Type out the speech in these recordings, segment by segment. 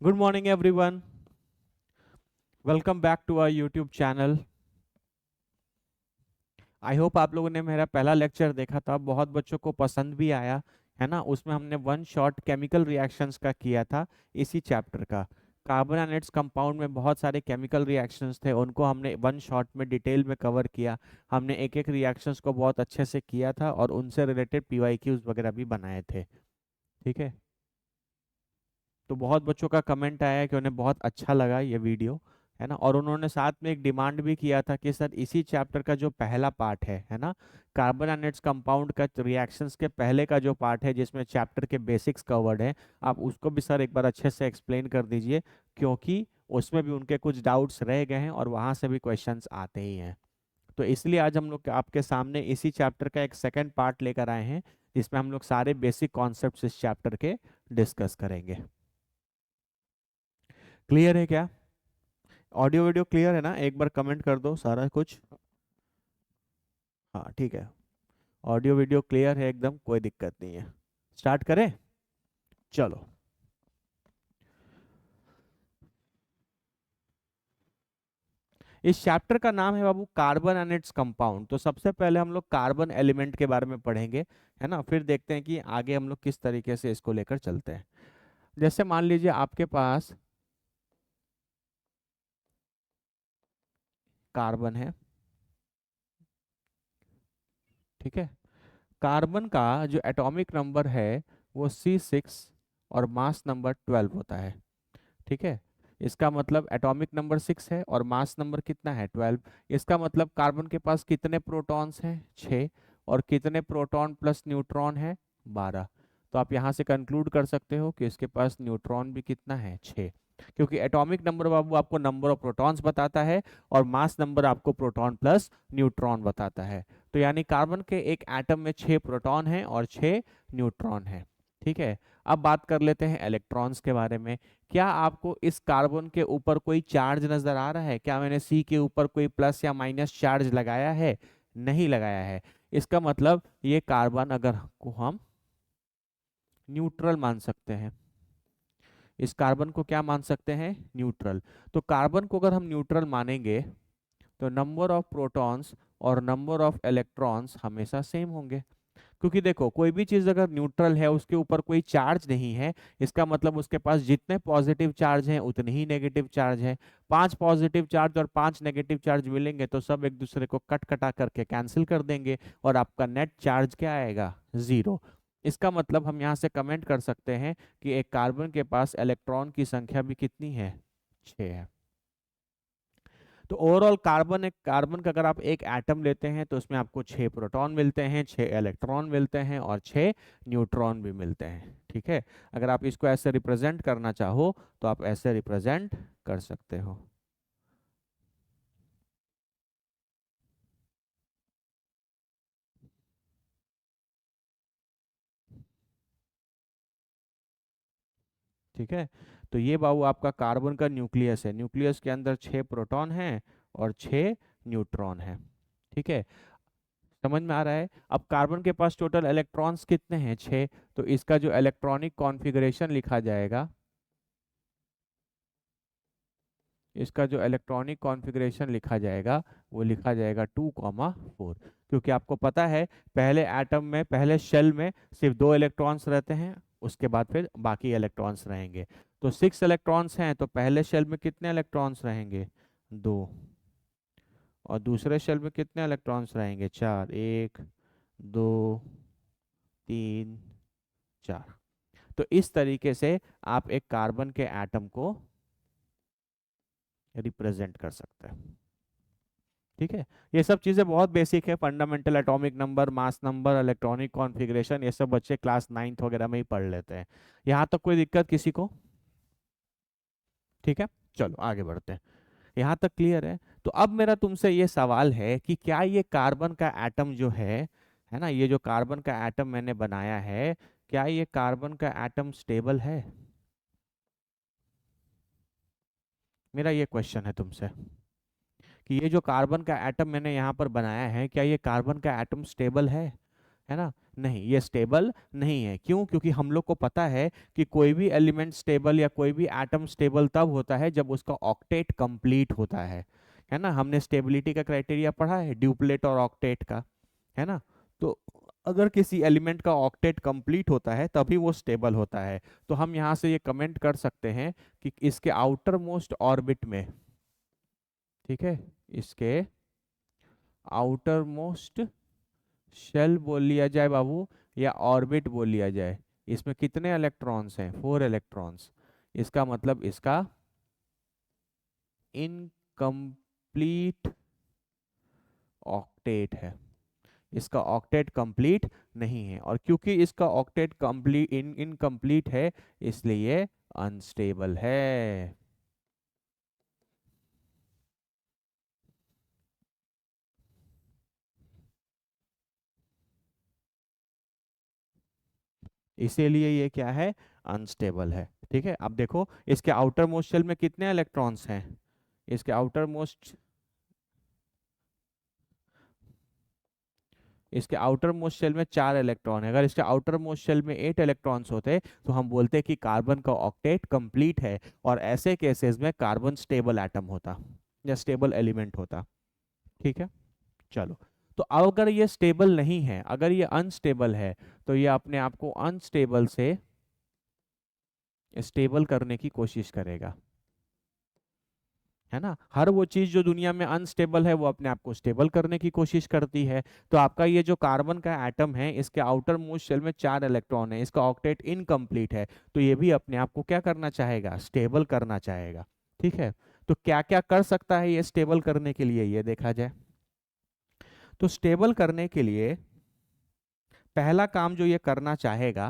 Good morning everyone. Welcome back to our YouTube channel. I hope आप लोगों ने मेरा पहला लेक्चर देखा था, बहुत बच्चों को पसंद भी आया है ना। उसमें हमने वन शॉट केमिकल रिएक्शंस का किया था, इसी चैप्टर का। कार्बन एंड इट्स कंपाउंड में बहुत सारे केमिकल रिएक्शंस थे, उनको हमने वन शॉट में डिटेल में कवर किया। हमने एक एक रिएक्शंस को बहुत अच्छे से किया था और उनसे रिलेटेड पीवाईक्यूज वगैरह भी बनाए थे। ठीक है, तो बहुत बच्चों का कमेंट आया है कि उन्हें बहुत अच्छा लगा ये वीडियो, है ना। और उन्होंने साथ में एक डिमांड भी किया था कि सर इसी चैप्टर का जो पहला पार्ट है ना, कार्बन एंड इट्स कंपाउंड का रिएक्शंस के पहले का जो पार्ट है जिसमें चैप्टर के बेसिक्स कवर्ड है, आप उसको भी सर एक बार अच्छे से एक्सप्लेन कर दीजिए, क्योंकि उसमें भी उनके कुछ डाउट्स रह गए हैं और वहाँ से भी क्वेश्चंस आते ही हैं। तो इसलिए आज हम लोग आपके सामने इसी चैप्टर का एक सेकेंड पार्ट लेकर आए हैं, जिसमें हम लोग सारे बेसिक कॉन्सेप्ट्स इस चैप्टर के डिस्कस करेंगे। क्लियर है क्या? ऑडियो वीडियो क्लियर है ना? एक बार कमेंट कर दो सारा कुछ। हाँ ठीक है, ऑडियो वीडियो क्लियर है एकदम, कोई दिक्कत नहीं है। स्टार्ट करें? चलो। इस चैप्टर का नाम है बाबू कार्बन एंड इट्स कंपाउंड। तो सबसे पहले हम लोग कार्बन एलिमेंट के बारे में पढ़ेंगे, है ना। फिर देखते हैं कि आगे हम लोग किस तरीके से इसको लेकर चलते हैं। जैसे मान लीजिए आपके पास कार्बन है, ठीक है। कार्बन का जो एटॉमिक नंबर है वो C6 और मास नंबर 12 होता है, ठीक है। इसका मतलब एटॉमिक नंबर 6 है और मास नंबर कितना है 12। इसका मतलब कार्बन के पास कितने प्रोटॉन्स हैं 6, और कितने प्रोटॉन प्लस न्यूट्रॉन है 12। तो आप यहाँ से कंक्लूड कर सकते हो कि इसके पास न्यूट्रॉन भी कितना है 6, क्योंकि एटॉमिक नंबर बाबू आपको नंबर ऑफ प्रोटॉन्स बताता है और मास नंबर आपको प्रोटॉन प्लस न्यूट्रॉन बताता है। तो यानी कार्बन के एक एटम में 6 प्रोटॉन हैं और 6 न्यूट्रॉन हैं, ठीक है। अब बात कर लेते हैं इलेक्ट्रॉन्स के बारे में। क्या आपको इस कार्बन के ऊपर कोई चार्ज नजर आ रहा है? क्या मैंने सी के ऊपर कोई प्लस या माइनस चार्ज लगाया है? नहीं लगाया है। इसका मतलब ये कार्बन अगर को हम न्यूट्रल मान सकते हैं, इस कार्बन को क्या मान सकते हैं? न्यूट्रल। तो कार्बन को अगर हम न्यूट्रल मानेंगे तो नंबर ऑफ प्रोटॉन्स और नंबर ऑफ इलेक्ट्रॉन्स हमेशा सेम होंगे, क्योंकि देखो कोई भी चीज अगर न्यूट्रल है उसके ऊपर कोई चार्ज नहीं है, इसका मतलब उसके पास जितने पॉजिटिव चार्ज हैं उतने ही नेगेटिव चार्ज हैं। 5 पॉजिटिव चार्ज और 5 नेगेटिव चार्ज मिलेंगे तो सब एक दूसरे को कट कटा करके कैंसिल कर देंगे और आपका नेट चार्ज क्या आएगा? जीरो। इसका मतलब हम यहाँ से कमेंट कर सकते हैं कि एक कार्बन के पास इलेक्ट्रॉन की संख्या भी कितनी है? 6 है। तो ओवरऑल कार्बन, एक कार्बन का अगर आप एक एटम लेते हैं तो उसमें आपको 6 प्रोटॉन मिलते हैं, 6 इलेक्ट्रॉन मिलते हैं और 6 न्यूट्रॉन भी मिलते हैं, ठीक है। अगर आप इसको ऐसे रिप्रेजेंट करना चाहो तो आप ऐसे रिप्रेजेंट कर सकते हो। ठीक है, तो ये बाबू आपका कार्बन का न्यूक्लियस है। न्यूक्लियस के अंदर 6 प्रोटॉन हैं और 6 न्यूट्रॉन हैं, ठीक है। समझ में आ रहा है? अब कार्बन के पास टोटल इलेक्ट्रॉन्स कितने हैं? 6। तो इसका जो इलेक्ट्रॉनिक कॉन्फ़िगरेशन लिखा जाएगा, इसका जो इलेक्ट्रॉनिक कॉन्फ़िगरेशन लिखा जाएगा वो लिखा जाएगा 2,4, क्योंकि आपको पता है पहले एटम में, पहले शेल में सिर्फ 2 इलेक्ट्रॉन्स रहते हैं, उसके बाद फिर बाकी इलेक्ट्रॉन्स रहेंगे। तो 6 इलेक्ट्रॉन्स हैं तो पहले शेल में कितने इलेक्ट्रॉन्स रहेंगे? 2। और दूसरे शेल में कितने इलेक्ट्रॉन्स रहेंगे? 4। 1, 2, 3, 4। तो इस तरीके से आप एक कार्बन के एटम को रिप्रेजेंट कर सकते हैं, ठीक है। ये सब चीजें बहुत बेसिक है, fundamental, atomic number, mass number, electronic configuration, ये सब बच्चे क्लास 9th वगैरह में ही पढ़ लेते हैं। यहाँ तक कोई दिक्कत किसी को? ठीक है, चलो आगे बढ़ते हैं। यहाँ तक क्लियर है? तो अब मेरा तुमसे ये सवाल है कि क्या ये कार्बन का एटम जो है ना, ये जो कार्बन का एटम मैंने बनाया है, क्या ये कार्बन का एटम स्टेबल है? मेरा ये क्वेश्चन है तुमसे कि ये जो कार्बन का एटम मैंने यहाँ पर बनाया है, क्या ये कार्बन का एटम स्टेबल है? है ना। नहीं, ये स्टेबल नहीं है। क्यों? क्योंकि हम लोग को पता है कि कोई भी एलिमेंट स्टेबल या कोई भी एटम स्टेबल तब होता है जब उसका ऑक्टेट कंप्लीट होता है ना। हमने स्टेबिलिटी का क्राइटेरिया पढ़ा है, ड्यूप्लेट और ऑक्टेट का, है ना। तो अगर किसी एलिमेंट का ऑक्टेट कंप्लीट होता है तभी वो स्टेबल होता है। तो हम यहाँ से ये कमेंट कर सकते हैं कि इसके आउटर मोस्ट ऑर्बिट में, ठीक है, इसके आउटर मोस्ट शेल बोल लिया जाए बाबू, या ऑर्बिट बोल लिया जाए, इसमें कितने इलेक्ट्रॉन्स हैं? 4 इलेक्ट्रॉन्स। इसका मतलब इसका इनकम्प्लीट ऑक्टेट है, इसका ऑक्टेट कंप्लीट नहीं है। और क्योंकि इसका ऑक्टेट कंप्लीट इनकम्प्लीट है, इसलिए अनस्टेबल है। इसीलिए ये क्या है? अनस्टेबल है। ठीक है, अब देखो इसके आउटर मोस्ट शेल में कितने इलेक्ट्रॉन्स हैं? इसके आउटर मोस्ट, इसके आउटर मोस्ट शेल में 4 इलेक्ट्रॉन है। अगर इसके आउटर मोस्ट शेल में 8 इलेक्ट्रॉन्स होते तो हम बोलते कि कार्बन का ऑक्टेट कंप्लीट है, और ऐसे केसेस में कार्बन स्टेबल एटम होता या स्टेबल एलिमेंट होता। ठीक है, चलो। तो अब अगर ये स्टेबल नहीं है, अगर ये अनस्टेबल है, तो ये अपने आप को अनस्टेबल से स्टेबल करने की कोशिश करेगा, है ना। हर वो चीज जो दुनिया में अनस्टेबल है वो अपने आप को स्टेबल करने की कोशिश करती है। तो आपका ये जो कार्बन का एटम है, इसके आउटर मोस्ट शेल में 4 इलेक्ट्रॉन है, इसका ऑक्टेट इनकम्प्लीट है, तो ये भी अपने आप को क्या करना चाहेगा? स्टेबल करना चाहेगा। ठीक है, तो क्या क्या कर सकता है ये स्टेबल करने के लिए, ये देखा जाए। तो स्टेबल करने के लिए पहला काम जो ये करना चाहेगा,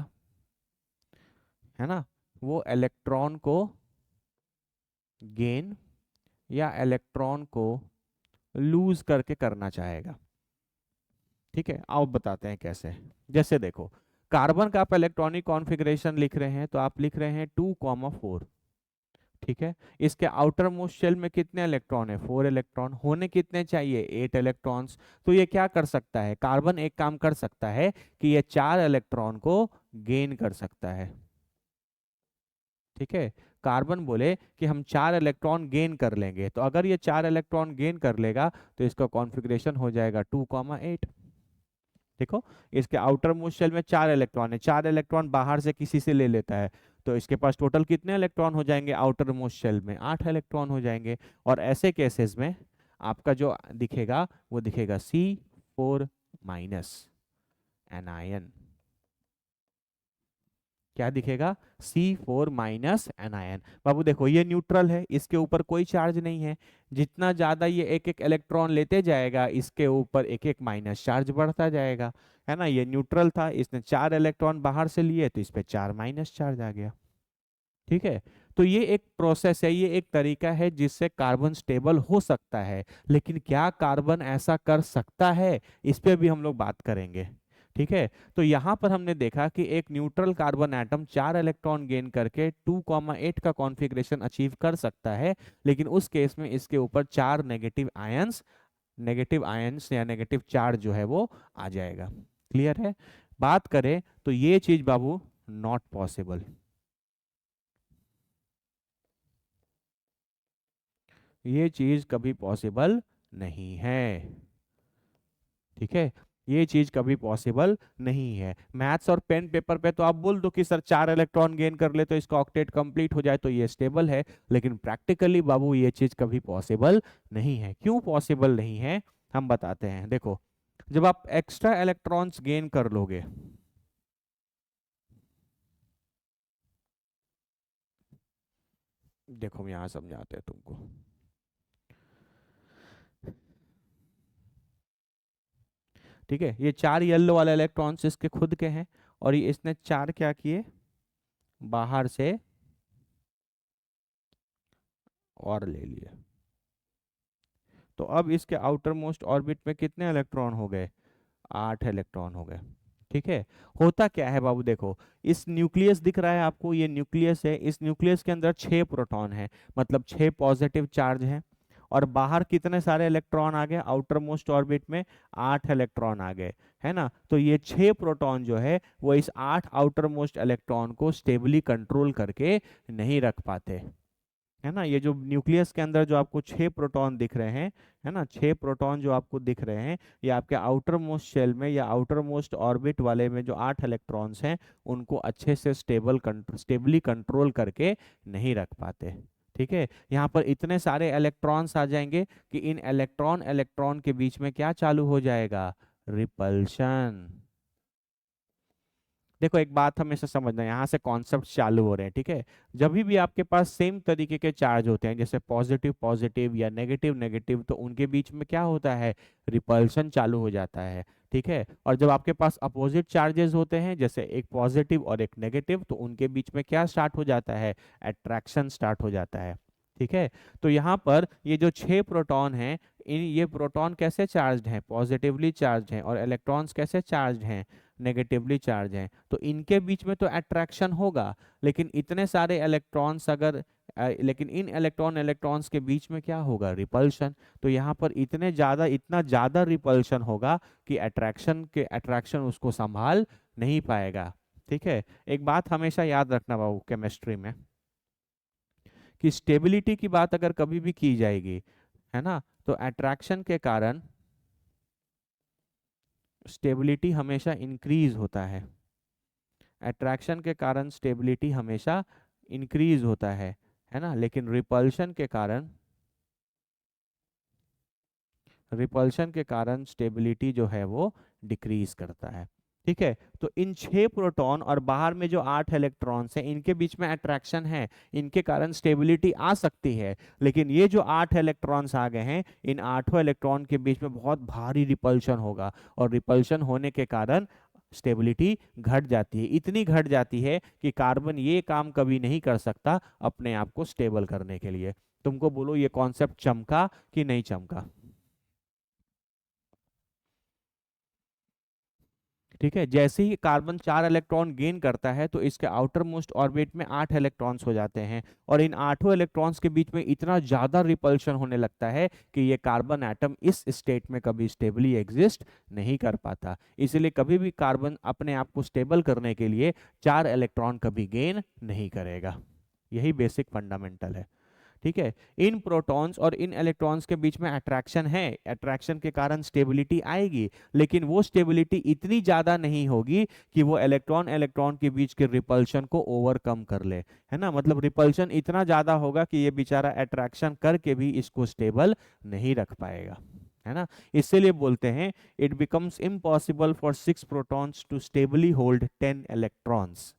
है ना, वो इलेक्ट्रॉन को गेन या इलेक्ट्रॉन को लूज करके करना चाहेगा। ठीक है, आओ बताते हैं कैसे। जैसे देखो, कार्बन का आप इलेक्ट्रॉनिक कॉन्फ़िगरेशन लिख रहे हैं, तो आप लिख रहे हैं 2,4। ठीक है, इसके आउटर मोस्ट शेल में कितने इलेक्ट्रॉन है? 4 इलेक्ट्रॉन। होने कितने चाहिए? 8 इलेक्ट्रॉन्स। तो ये क्या कर सकता है? कार्बन एक काम कर सकता है कि ये 4 इलेक्ट्रॉन को गेन कर सकता है। ठीक है, कार्बन बोले कि हम 4 इलेक्ट्रॉन गेन कर लेंगे, तो अगर ये 4 इलेक्ट्रॉन गेन कर लेगा तो इसका कॉन्फ़िगरेशन हो जाएगा 2,8। देखो, इसके आउटर मोस्ट शेल में 4 इलेक्ट्रॉन है, 4 इलेक्ट्रॉन बाहर से किसी से ले लेता है, तो इसके पास टोटल कितने इलेक्ट्रॉन हो जाएंगे? आउटर मोस्ट शेल में 8 इलेक्ट्रॉन हो जाएंगे। और ऐसे केसेस में आपका जो दिखेगा वो दिखेगा C4- एनायन। क्या दिखेगा? C4- anion. बाबू देखो, ये न्यूट्रल है, इसके ऊपर कोई चार्ज नहीं है। जितना ज्यादा ये एक एक इलेक्ट्रॉन लेते जाएगा, इसके ऊपर एक एक माइनस चार्ज बढ़ता जाएगा, है ना। ये न्यूट्रल था, इसने 4 इलेक्ट्रॉन बाहर से लिए, तो इस पे 4 माइनस चार्ज आ गया। ठीक है, तो ये एक प्रोसेस है, ये एक तरीका है जिससे कार्बन स्टेबल हो सकता है। लेकिन क्या कार्बन ऐसा कर सकता है? इस पे भी हम लोग बात करेंगे। ठीक है, तो यहाँ पर हमने देखा कि एक neutral carbon atom 4 electron gain करके 2,8 का कॉन्फ़िगरेशन अचीव कर सकता है, लेकिन उस केस में इसके ऊपर 4 नेगेटिव आयंस या नेगेटिव चार्ज जो है वो आ जाएगा। क्लियर है? बात करें तो ये चीज बाबू नॉट पॉसिबल, ये चीज कभी पॉसिबल नहीं है। ठीक है, ये चीज कभी पॉसिबल नहीं है। मैथ्स और पेन पेपर पे तो आप बोल दो कि सर 4 इलेक्ट्रॉन गेन कर ले तो इसका ऑक्टेट कंप्लीट हो जाए तो ये स्टेबल है, लेकिन प्रैक्टिकली बाबू ये चीज कभी पॉसिबल नहीं है। क्यों पॉसिबल नहीं है, हम बताते हैं। देखो, जब आप एक्स्ट्रा इलेक्ट्रॉन्स गेन कर लोगे, देखो हम यहाँ समझाते हैं तुमको। ठीक है, ये 4 येलो वाले इलेक्ट्रॉन्स इसके खुद के हैं, और ये इसने 4 क्या किए? बाहर से और ले लिए। तो अब इसके आउटर मोस्ट ऑर्बिट में कितने इलेक्ट्रॉन हो गए? 8 इलेक्ट्रॉन हो गए। ठीक है, होता क्या है बाबू, देखो इस न्यूक्लियस दिख रहा है आपको, ये न्यूक्लियस है, इस न्यूक्लियस के अंदर 6 प्रोटॉन है, मतलब 6 पॉजिटिव चार्ज हैं। और बाहर कितने सारे इलेक्ट्रॉन आ गए? आउटर मोस्ट ऑर्बिट में 8 इलेक्ट्रॉन आ गए, है ना। तो ये 6 प्रोटॉन जो है वो इस 8 आउटर मोस्ट इलेक्ट्रॉन को स्टेबली कंट्रोल करके नहीं रख पाते, है ना। ये जो न्यूक्लियस के अंदर जो आपको 6 प्रोटॉन दिख रहे हैं, है ना, 6 प्रोटॉन जो आपको दिख रहे हैं, ये आपके आउटर मोस्ट शेल में या आउटर मोस्ट ऑर्बिट वाले में जो 8 इलेक्ट्रॉन्स हैं उनको अच्छे से स्टेबली कंट्रोल करके नहीं रख पाते। ठीक है, यहाँ पर इतने सारे इलेक्ट्रॉन्स आ जाएंगे कि इन इलेक्ट्रॉन इलेक्ट्रॉन के बीच में क्या चालू हो जाएगा, रिपल्शन। देखो एक बात हमेशा समझना, यहाँ से कॉन्सेप्ट चालू हो रहे हैं, ठीक है। जब भी आपके पास सेम तरीके के चार्ज होते हैं, जैसे पॉजिटिव पॉजिटिव या नेगेटिव नेगेटिव, तो उनके बीच में क्या होता है, रिपल्शन चालू हो जाता है। ठीक है, और जब आपके पास अपोजिट चार्जेस होते हैं, जैसे एक पॉजिटिव और एक नेगेटिव, तो उनके बीच में क्या स्टार्ट हो जाता है, अट्रैक्शन स्टार्ट हो जाता है। ठीक है, तो यहाँ पर ये जो 6 प्रोटॉन हैं, इन ये प्रोटॉन कैसे चार्ज्ड हैं, पॉजिटिवली चार्ज्ड हैं, और इलेक्ट्रॉन्स कैसे चार्ज्ड हैं, नेगेटिवली चार्ज हैं। तो इनके बीच में तो अट्रैक्शन होगा, लेकिन इतने सारे इलेक्ट्रॉन्स अगर लेकिन इन इलेक्ट्रॉन इलेक्ट्रॉन्स के बीच में क्या होगा, रिपल्शन। तो यहाँ पर इतना ज़्यादा रिपल्शन होगा कि अट्रैक्शन उसको संभाल नहीं पाएगा। ठीक है, एक बात हमेशा याद रखना बाबू केमिस्ट्री में, कि स्टेबिलिटी की बात अगर कभी भी की जाएगी, है ना, तो अट्रैक्शन के कारण स्टेबिलिटी हमेशा इंक्रीज होता है। अट्रैक्शन के कारण स्टेबिलिटी हमेशा इंक्रीज होता है ना, लेकिन रिपल्शन के कारण स्टेबिलिटी जो है वो डिक्रीज करता है। ठीक है, तो इन 6 प्रोटॉन और बाहर में जो 8 इलेक्ट्रॉन्स हैं, इनके बीच में अट्रैक्शन है, इनके कारण स्टेबिलिटी आ सकती है। लेकिन ये जो 8 इलेक्ट्रॉन्स आ गए हैं, इन 8 इलेक्ट्रॉन के बीच में बहुत भारी रिपल्शन होगा, और रिपल्शन होने के कारण स्टेबिलिटी घट जाती है, इतनी घट जाती है कि कार्बन ये काम कभी नहीं कर सकता अपने आप को स्टेबल करने के लिए। तुमको बोलो ये कॉन्सेप्ट चमका कि नहीं चमका। ठीक है, जैसे ही कार्बन 4 इलेक्ट्रॉन गेन करता है, तो इसके आउटर मोस्ट ऑर्बिट में 8 इलेक्ट्रॉन्स हो जाते हैं, और इन 8 इलेक्ट्रॉन्स के बीच में इतना ज्यादा रिपल्शन होने लगता है कि ये कार्बन एटम इस स्टेट में कभी स्टेबली एग्जिस्ट नहीं कर पाता। इसलिए कभी भी कार्बन अपने आप को स्टेबल करने के लिए 4 इलेक्ट्रॉन कभी गेन नहीं करेगा। यही बेसिक फंडामेंटल है। ठीक है, इन प्रोटॉन्स और इन इलेक्ट्रॉन्स के बीच में अट्रैक्शन है, अट्रैक्शन के कारण स्टेबिलिटी आएगी, लेकिन वो स्टेबिलिटी इतनी ज्यादा नहीं होगी कि वो इलेक्ट्रॉन इलेक्ट्रॉन के बीच के रिपल्शन को ओवरकम कर ले, है ना। मतलब रिपल्शन इतना ज्यादा होगा कि ये बेचारा अट्रैक्शन करके भी इसको स्टेबल नहीं रख पाएगा, है ना। इसीलिए बोलते हैं it becomes impossible for 6 protons to stably hold 10 electrons,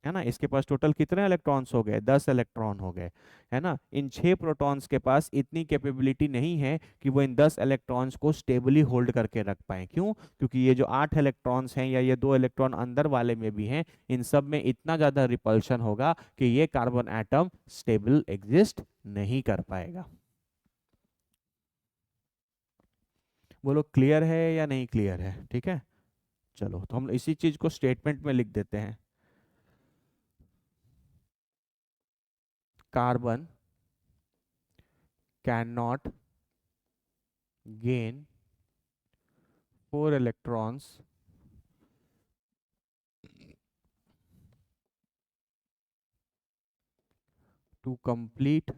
है ना। इसके पास टोटल कितने इलेक्ट्रॉन्स हो गए, 10 इलेक्ट्रॉन हो गए, है ना। इन 6 प्रोटॉन्स के पास इतनी कैपेबिलिटी नहीं है कि वो इन 10 इलेक्ट्रॉन्स को स्टेबली होल्ड करके रख पाए। क्यों? क्योंकि ये जो 8 इलेक्ट्रॉन्स हैं, या ये 2 इलेक्ट्रॉन अंदर वाले में भी हैं, इन सब में इतना ज़्यादा रिपल्शन होगा कि ये कार्बन एटम स्टेबल एग्जिस्ट नहीं कर पाएगा। बोलो क्लियर है या नहीं क्लियर है? ठीक है, चलो तो हम इसी चीज को स्टेटमेंट में लिख देते हैं। Carbon cannot gain 4 electrons to complete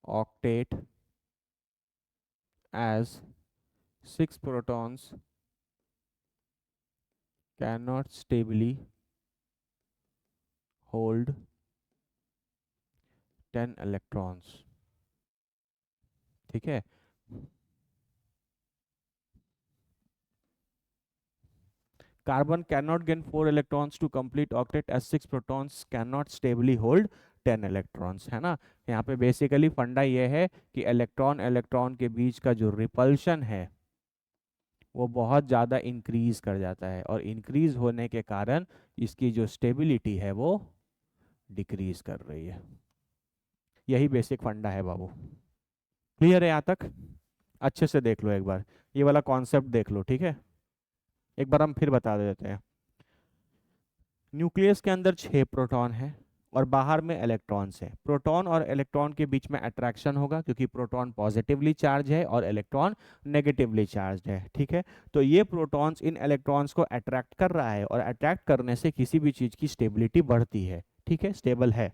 octet as 6 protons cannot stably hold 10 electrons। ठीक है, carbon cannot gain 4 electrons to complete octet as 6 protons cannot stably hold 10 electrons, है ना। यहाँ पे बेसिकली फंडा ये है कि इलेक्ट्रॉन इलेक्ट्रॉन के बीच का जो रिपल्शन है वो बहुत ज़्यादा इंक्रीज कर जाता है, और इंक्रीज होने के कारण इसकी जो स्टेबिलिटी है वो डिक्रीज कर रही है। यही बेसिक फंडा है बाबू। क्लियर है यहाँ तक? अच्छे से देख लो एक बार, ये वाला कॉन्सेप्ट देख लो, ठीक है। एक बार हम फिर बता देते हैं। न्यूक्लियस के अंदर 6 प्रोटॉन है, और बाहर में इलेक्ट्रॉन्स है। प्रोटॉन और इलेक्ट्रॉन के बीच में अट्रैक्शन होगा क्योंकि प्रोटॉन पॉजिटिवली चार्ज है और इलेक्ट्रॉन नेगेटिवली चार्ज है। ठीक है, तो ये प्रोटॉन्स इन इलेक्ट्रॉन्स को अट्रैक्ट कर रहा है और अट्रैक्ट करने से किसी भी चीज की स्टेबिलिटी बढ़ती है। ठीक है, स्टेबल है।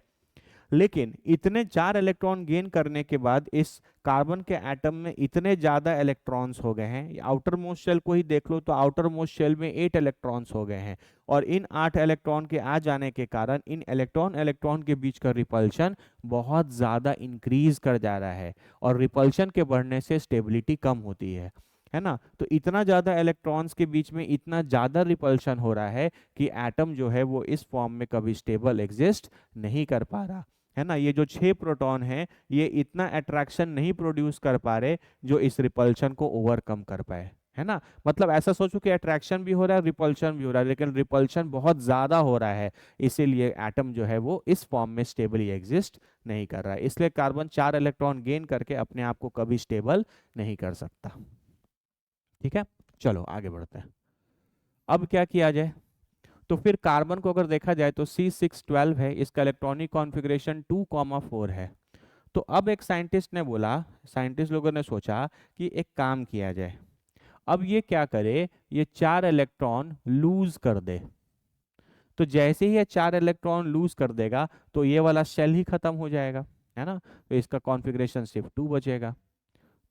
लेकिन इतने 4 इलेक्ट्रॉन गेन करने के बाद इस कार्बन के एटम में इतने ज्यादा इलेक्ट्रॉन्स हो गए हैं, आउटर मोस्ट शेल को ही देख लो तो आउटर मोस्ट शेल में 8 इलेक्ट्रॉन्स हो गए हैं। और इन 8 इलेक्ट्रॉन के आ जाने के कारण इन इलेक्ट्रॉन इलेक्ट्रॉन के बीच का रिपल्शन बहुत ज्यादा इंक्रीज कर जा रहा है और रिपल्शन के बढ़ने से स्टेबिलिटी कम होती है ना। तो इतना ज्यादा इलेक्ट्रॉन्स के बीच में इतना ज्यादा रिपल्शन हो रहा है कि एटम जो है वो इस फॉर्म में कभी स्टेबल एग्जिस्ट नहीं कर पा रहा है ना। ये जो 6 प्रोटॉन हैं ये इतना अट्रैक्शन नहीं प्रोड्यूस कर पा रहे जो इस रिपल्शन को ओवरकम कर पाए, है ना। मतलब ऐसा सोचो कि अट्रैक्शन भी हो रहा है, रिपल्शन भी हो रहा है, लेकिन रिपल्शन बहुत ज्यादा हो रहा है, इसीलिए एटम जो है वो इस फॉर्म में स्टेबली एग्जिस्ट नहीं कर रहा है। इसलिए कार्बन 4 इलेक्ट्रॉन गेन करके अपने आप को कभी स्टेबल नहीं कर सकता। ठीक है, चलो आगे बढ़ते हैं। अब क्या किया जाए, तो फिर कार्बन को अगर देखा जाए तो C612 है, इसका इलेक्ट्रॉनिक कॉन्फ़िगरेशन 2,4 है। तो अब एक साइंटिस्ट ने बोला, साइंटिस्ट लोगों ने सोचा कि एक काम किया जाए। अब ये क्या करे, ये 4 इलेक्ट्रॉन लूज कर दे। तो जैसे ही ये 4 इलेक्ट्रॉन लूज कर देगा तो ये वाला शेल ही खत्म हो जाएगा, है ना। तो इसका कॉन्फ़िगरेशन सिर्फ 2 बचेगा।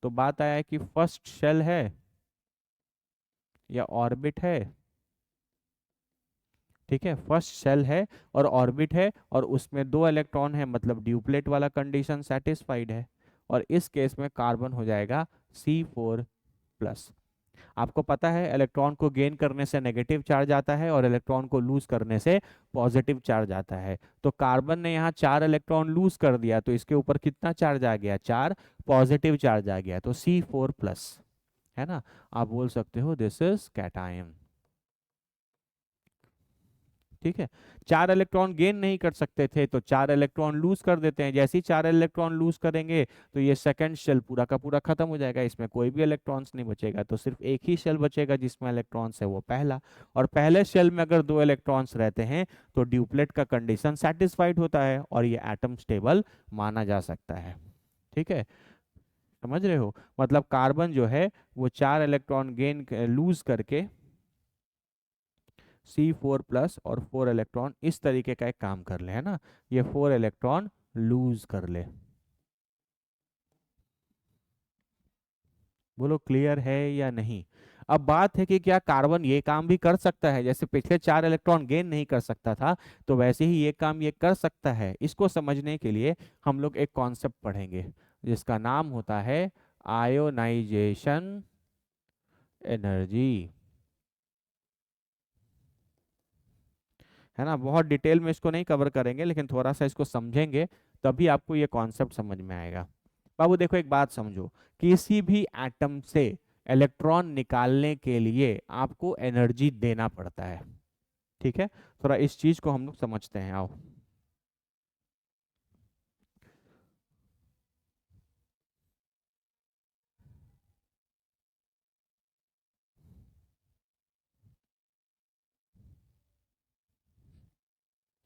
तो बात आया कि फर्स्ट शेल है या ऑर्बिट है। ठीक है, फर्स्ट शेल है और ऑर्बिट है और उसमें 2 इलेक्ट्रॉन है, मतलब ड्यूप्लेट वाला कंडीशन सेटिस्फाइड है। और इस केस में कार्बन हो जाएगा C4+। आपको पता है इलेक्ट्रॉन को गेन करने से नेगेटिव चार्ज आता है और इलेक्ट्रॉन को लूज करने से पॉजिटिव चार्ज आता है। तो कार्बन ने यहाँ 4 इलेक्ट्रॉन लूज कर दिया तो इसके ऊपर कितना चार्ज आ गया, 4 पॉजिटिव चार्ज आ गया, तो C4+, है ना। आप बोल सकते हो दिस इज कैटायन। ठीक है, 4 इलेक्ट्रॉन गेन नहीं कर सकते थे तो 4 इलेक्ट्रॉन लूज कर देते हैं। जैसे ही 4 इलेक्ट्रॉन लूज करेंगे तो ये सेकंड शेल पूरा का पूरा खत्म हो जाएगा, इसमें कोई भी इलेक्ट्रॉन्स नहीं बचेगा, तो सिर्फ एक ही शेल बचेगा जिसमें इलेक्ट्रॉन्स है, वो पहला। और पहले शेल में अगर 2 इलेक्ट्रॉन्स रहते हैं तो ड्यूप्लेट का कंडीशन सेटिस्फाइड होता है और ये एटम स्टेबल माना जा सकता है। ठीक है, समझ रहे हो, मतलब कार्बन जो है वो 4 इलेक्ट्रॉन गेन लूज करके C4+ और 4 इलेक्ट्रॉन इस तरीके का एक काम कर ले, है ना। ये 4 इलेक्ट्रॉन लूज कर ले। बोलो क्लियर है या नहीं। अब बात है कि क्या कार्बन ये काम भी कर सकता है, जैसे पिछले 4 इलेक्ट्रॉन गेन नहीं कर सकता था तो वैसे ही ये काम ये कर सकता है। इसको समझने के लिए हम लोग एक कॉन्सेप्ट पढ़ेंगे जिसका नाम होता है आयोनाइजेशन एनर्जी, है ना। बहुत डिटेल में इसको नहीं कवर करेंगे लेकिन थोड़ा सा इसको समझेंगे तभी आपको ये कॉन्सेप्ट समझ में आएगा। बाबू देखो एक बात समझो, किसी भी एटम से इलेक्ट्रॉन निकालने के लिए आपको एनर्जी देना पड़ता है। ठीक है, थोड़ा इस चीज को हम लोग समझते हैं, आओ।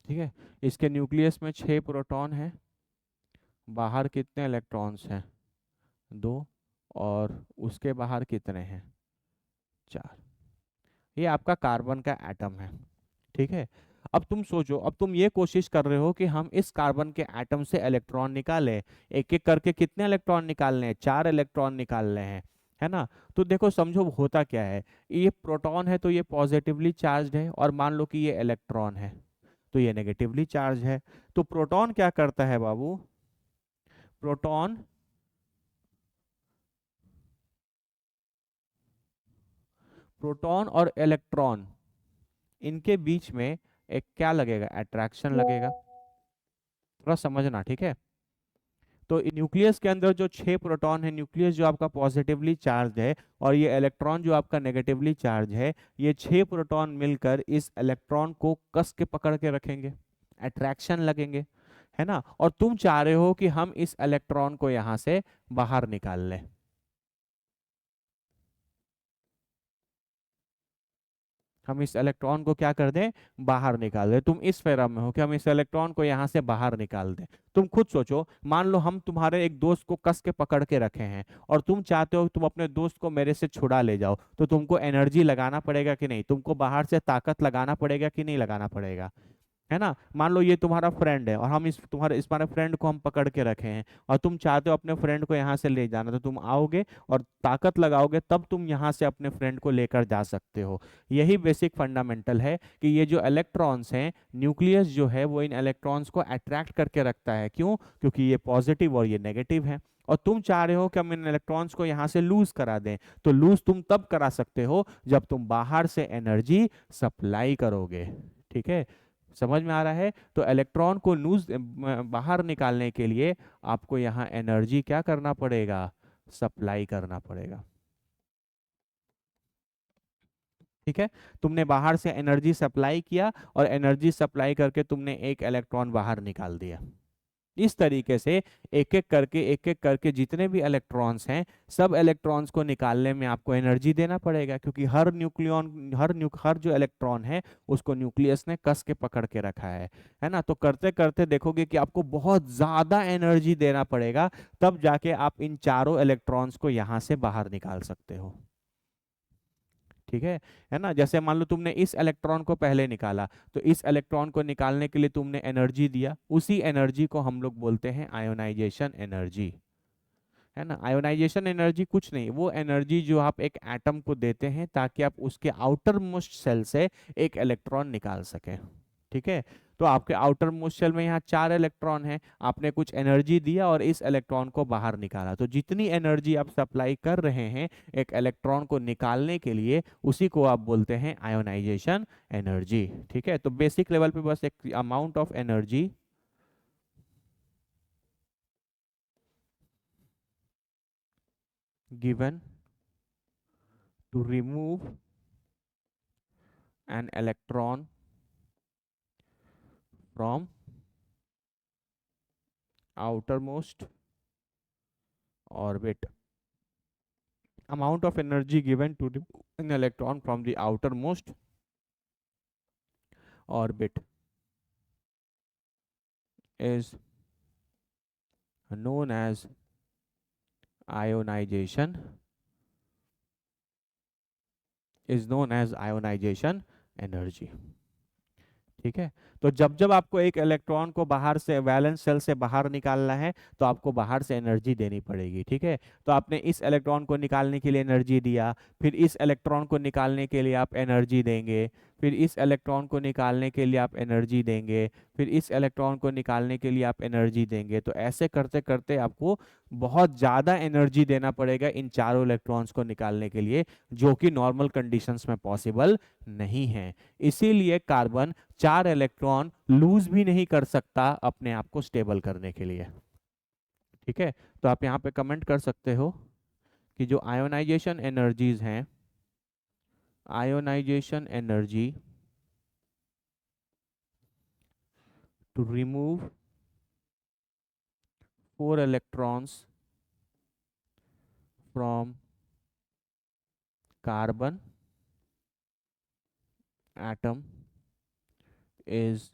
ठीक है, इसके न्यूक्लियस में 6 प्रोटॉन है, बाहर कितने इलेक्ट्रॉन्स हैं, 2, और उसके बाहर कितने हैं, 4। ये आपका कार्बन का एटम है। ठीक है, अब तुम सोचो, अब तुम ये कोशिश कर रहे हो कि हम इस कार्बन के एटम से इलेक्ट्रॉन निकालें। एक एक करके कितने इलेक्ट्रॉन निकालने हैं, 4 इलेक्ट्रॉन निकालने हैं, है ना। तो देखो समझो होता क्या है, ये प्रोटॉन है तो ये पॉजिटिवली चार्ज है और मान लो कि ये इलेक्ट्रॉन है तो ये नेगेटिवली चार्ज है। तो प्रोटॉन क्या करता है बाबू, प्रोटॉन प्रोटॉन और इलेक्ट्रॉन इनके बीच में एक क्या लगेगा, अट्रैक्शन लगेगा। थोड़ा समझना, ठीक है। तो न्यूक्लियस के अंदर जो 6 प्रोटॉन है, न्यूक्लियस जो आपका पॉजिटिवली चार्ज है और ये इलेक्ट्रॉन जो आपका नेगेटिवली चार्ज है, ये 6 प्रोटॉन मिलकर इस इलेक्ट्रॉन को कस के पकड़ के रखेंगे, अट्रैक्शन लगेंगे, है ना। और तुम चाह रहे हो कि हम इस इलेक्ट्रॉन को यहाँ से बाहर निकाल लें। हम इस इलेक्ट्रॉन को क्या कर दें, बाहर निकाल दें। तुम इस फेरा में हो कि हम इस इलेक्ट्रॉन को यहाँ से बाहर निकाल दें। तुम खुद सोचो, मान लो हम तुम्हारे एक दोस्त को कस के पकड़ के रखे हैं और तुम चाहते हो कि तुम अपने दोस्त को मेरे से छुड़ा ले जाओ, तो तुमको एनर्जी लगाना पड़ेगा कि नहीं, तुमको बाहर से ताकत लगाना पड़ेगा कि नहीं लगाना पड़ेगा, है ना। मान लो ये तुम्हारा फ्रेंड है और हम तुम्हारे फ्रेंड को हम पकड़ के रखे हैं और तुम चाहते हो अपने फ्रेंड को यहाँ से ले जाना, तो तुम आओगे और ताकत लगाओगे, तब तुम यहाँ से अपने फ्रेंड को लेकर जा सकते हो। यही बेसिक फंडामेंटल है कि ये जो इलेक्ट्रॉन्स हैं, न्यूक्लियस जो है वो इन इलेक्ट्रॉन्स को अट्रैक्ट करके रखता है। क्यों? क्योंकि ये पॉजिटिव और ये नेगेटिव है, और तुम चाह रहे हो कि हम इन इलेक्ट्रॉन्स को यहाँ से लूज करा दें। तो लूज तुम तब करा सकते हो जब तुम बाहर से एनर्जी सप्लाई करोगे। ठीक है, समझ में आ रहा है? तो इलेक्ट्रॉन को लूज बाहर निकालने के लिए आपको यहाँ एनर्जी क्या करना पड़ेगा, सप्लाई करना पड़ेगा। ठीक है, तुमने बाहर से एनर्जी सप्लाई किया और एनर्जी सप्लाई करके तुमने एक इलेक्ट्रॉन बाहर निकाल दिया। इस तरीके से एक एक करके जितने भी इलेक्ट्रॉन्स हैं, सब इलेक्ट्रॉन्स को निकालने में आपको एनर्जी देना पड़ेगा, क्योंकि हर जो इलेक्ट्रॉन है उसको न्यूक्लियस ने कस के पकड़ के रखा है ना। तो करते करते देखोगे कि आपको बहुत ज्यादा एनर्जी देना पड़ेगा, तब जाके आप इन चारों इलेक्ट्रॉन्स को यहाँ से बाहर निकाल सकते हो। ठीक है ना। जैसे मान लो तुमने इस इलेक्ट्रॉन को पहले निकाला, तो इस इलेक्ट्रॉन को निकालने के लिए तुमने एनर्जी दिया, उसी एनर्जी को हम लोग बोलते हैं आयोनाइजेशन एनर्जी, है ना। आयोनाइजेशन एनर्जी कुछ नहीं, वो एनर्जी जो आप एक एटम को देते हैं ताकि आप उसके आउटर मोस्ट सेल से एक इलेक्ट्रॉन निकाल सकें। ठीक है, तो आपके आउटर मोस्ट शेल में यहाँ 4 इलेक्ट्रॉन है, आपने कुछ एनर्जी दिया और इस इलेक्ट्रॉन को बाहर निकाला, तो जितनी एनर्जी आप सप्लाई कर रहे हैं एक इलेक्ट्रॉन को निकालने के लिए, उसी को आप बोलते हैं आयोनाइजेशन एनर्जी। ठीक है, तो बेसिक लेवल पे बस एक amount of energy given to remove an electron from outermost orbit. Amount of energy given to remove an electron from the outermost orbit is known as ionization energy. ठीक है, तो जब जब आपको एक इलेक्ट्रॉन को बाहर से वैलेंस शेल से बाहर निकालना है, तो आपको बाहर से एनर्जी देनी पड़ेगी। ठीक है, तो आपने इस इलेक्ट्रॉन को निकालने के लिए एनर्जी दिया, फिर इस इलेक्ट्रॉन को निकालने के लिए आप एनर्जी देंगे, फिर इस इलेक्ट्रॉन को निकालने के लिए आप एनर्जी देंगे, फिर इस इलेक्ट्रॉन को निकालने के लिए आप एनर्जी देंगे। तो ऐसे करते करते आपको बहुत ज़्यादा एनर्जी देना पड़ेगा इन चारों इलेक्ट्रॉन्स को निकालने के लिए, जो कि नॉर्मल कंडीशंस में पॉसिबल नहीं है। इसीलिए कार्बन 4 इलेक्ट्रॉन लूज भी नहीं कर सकता अपने आप को स्टेबल करने के लिए। ठीक है, तो आप यहाँ पे कमेंट कर सकते हो कि जो आयोनाइजेशन एनर्जीज हैं, ionization energy to remove 4 electrons from carbon atom is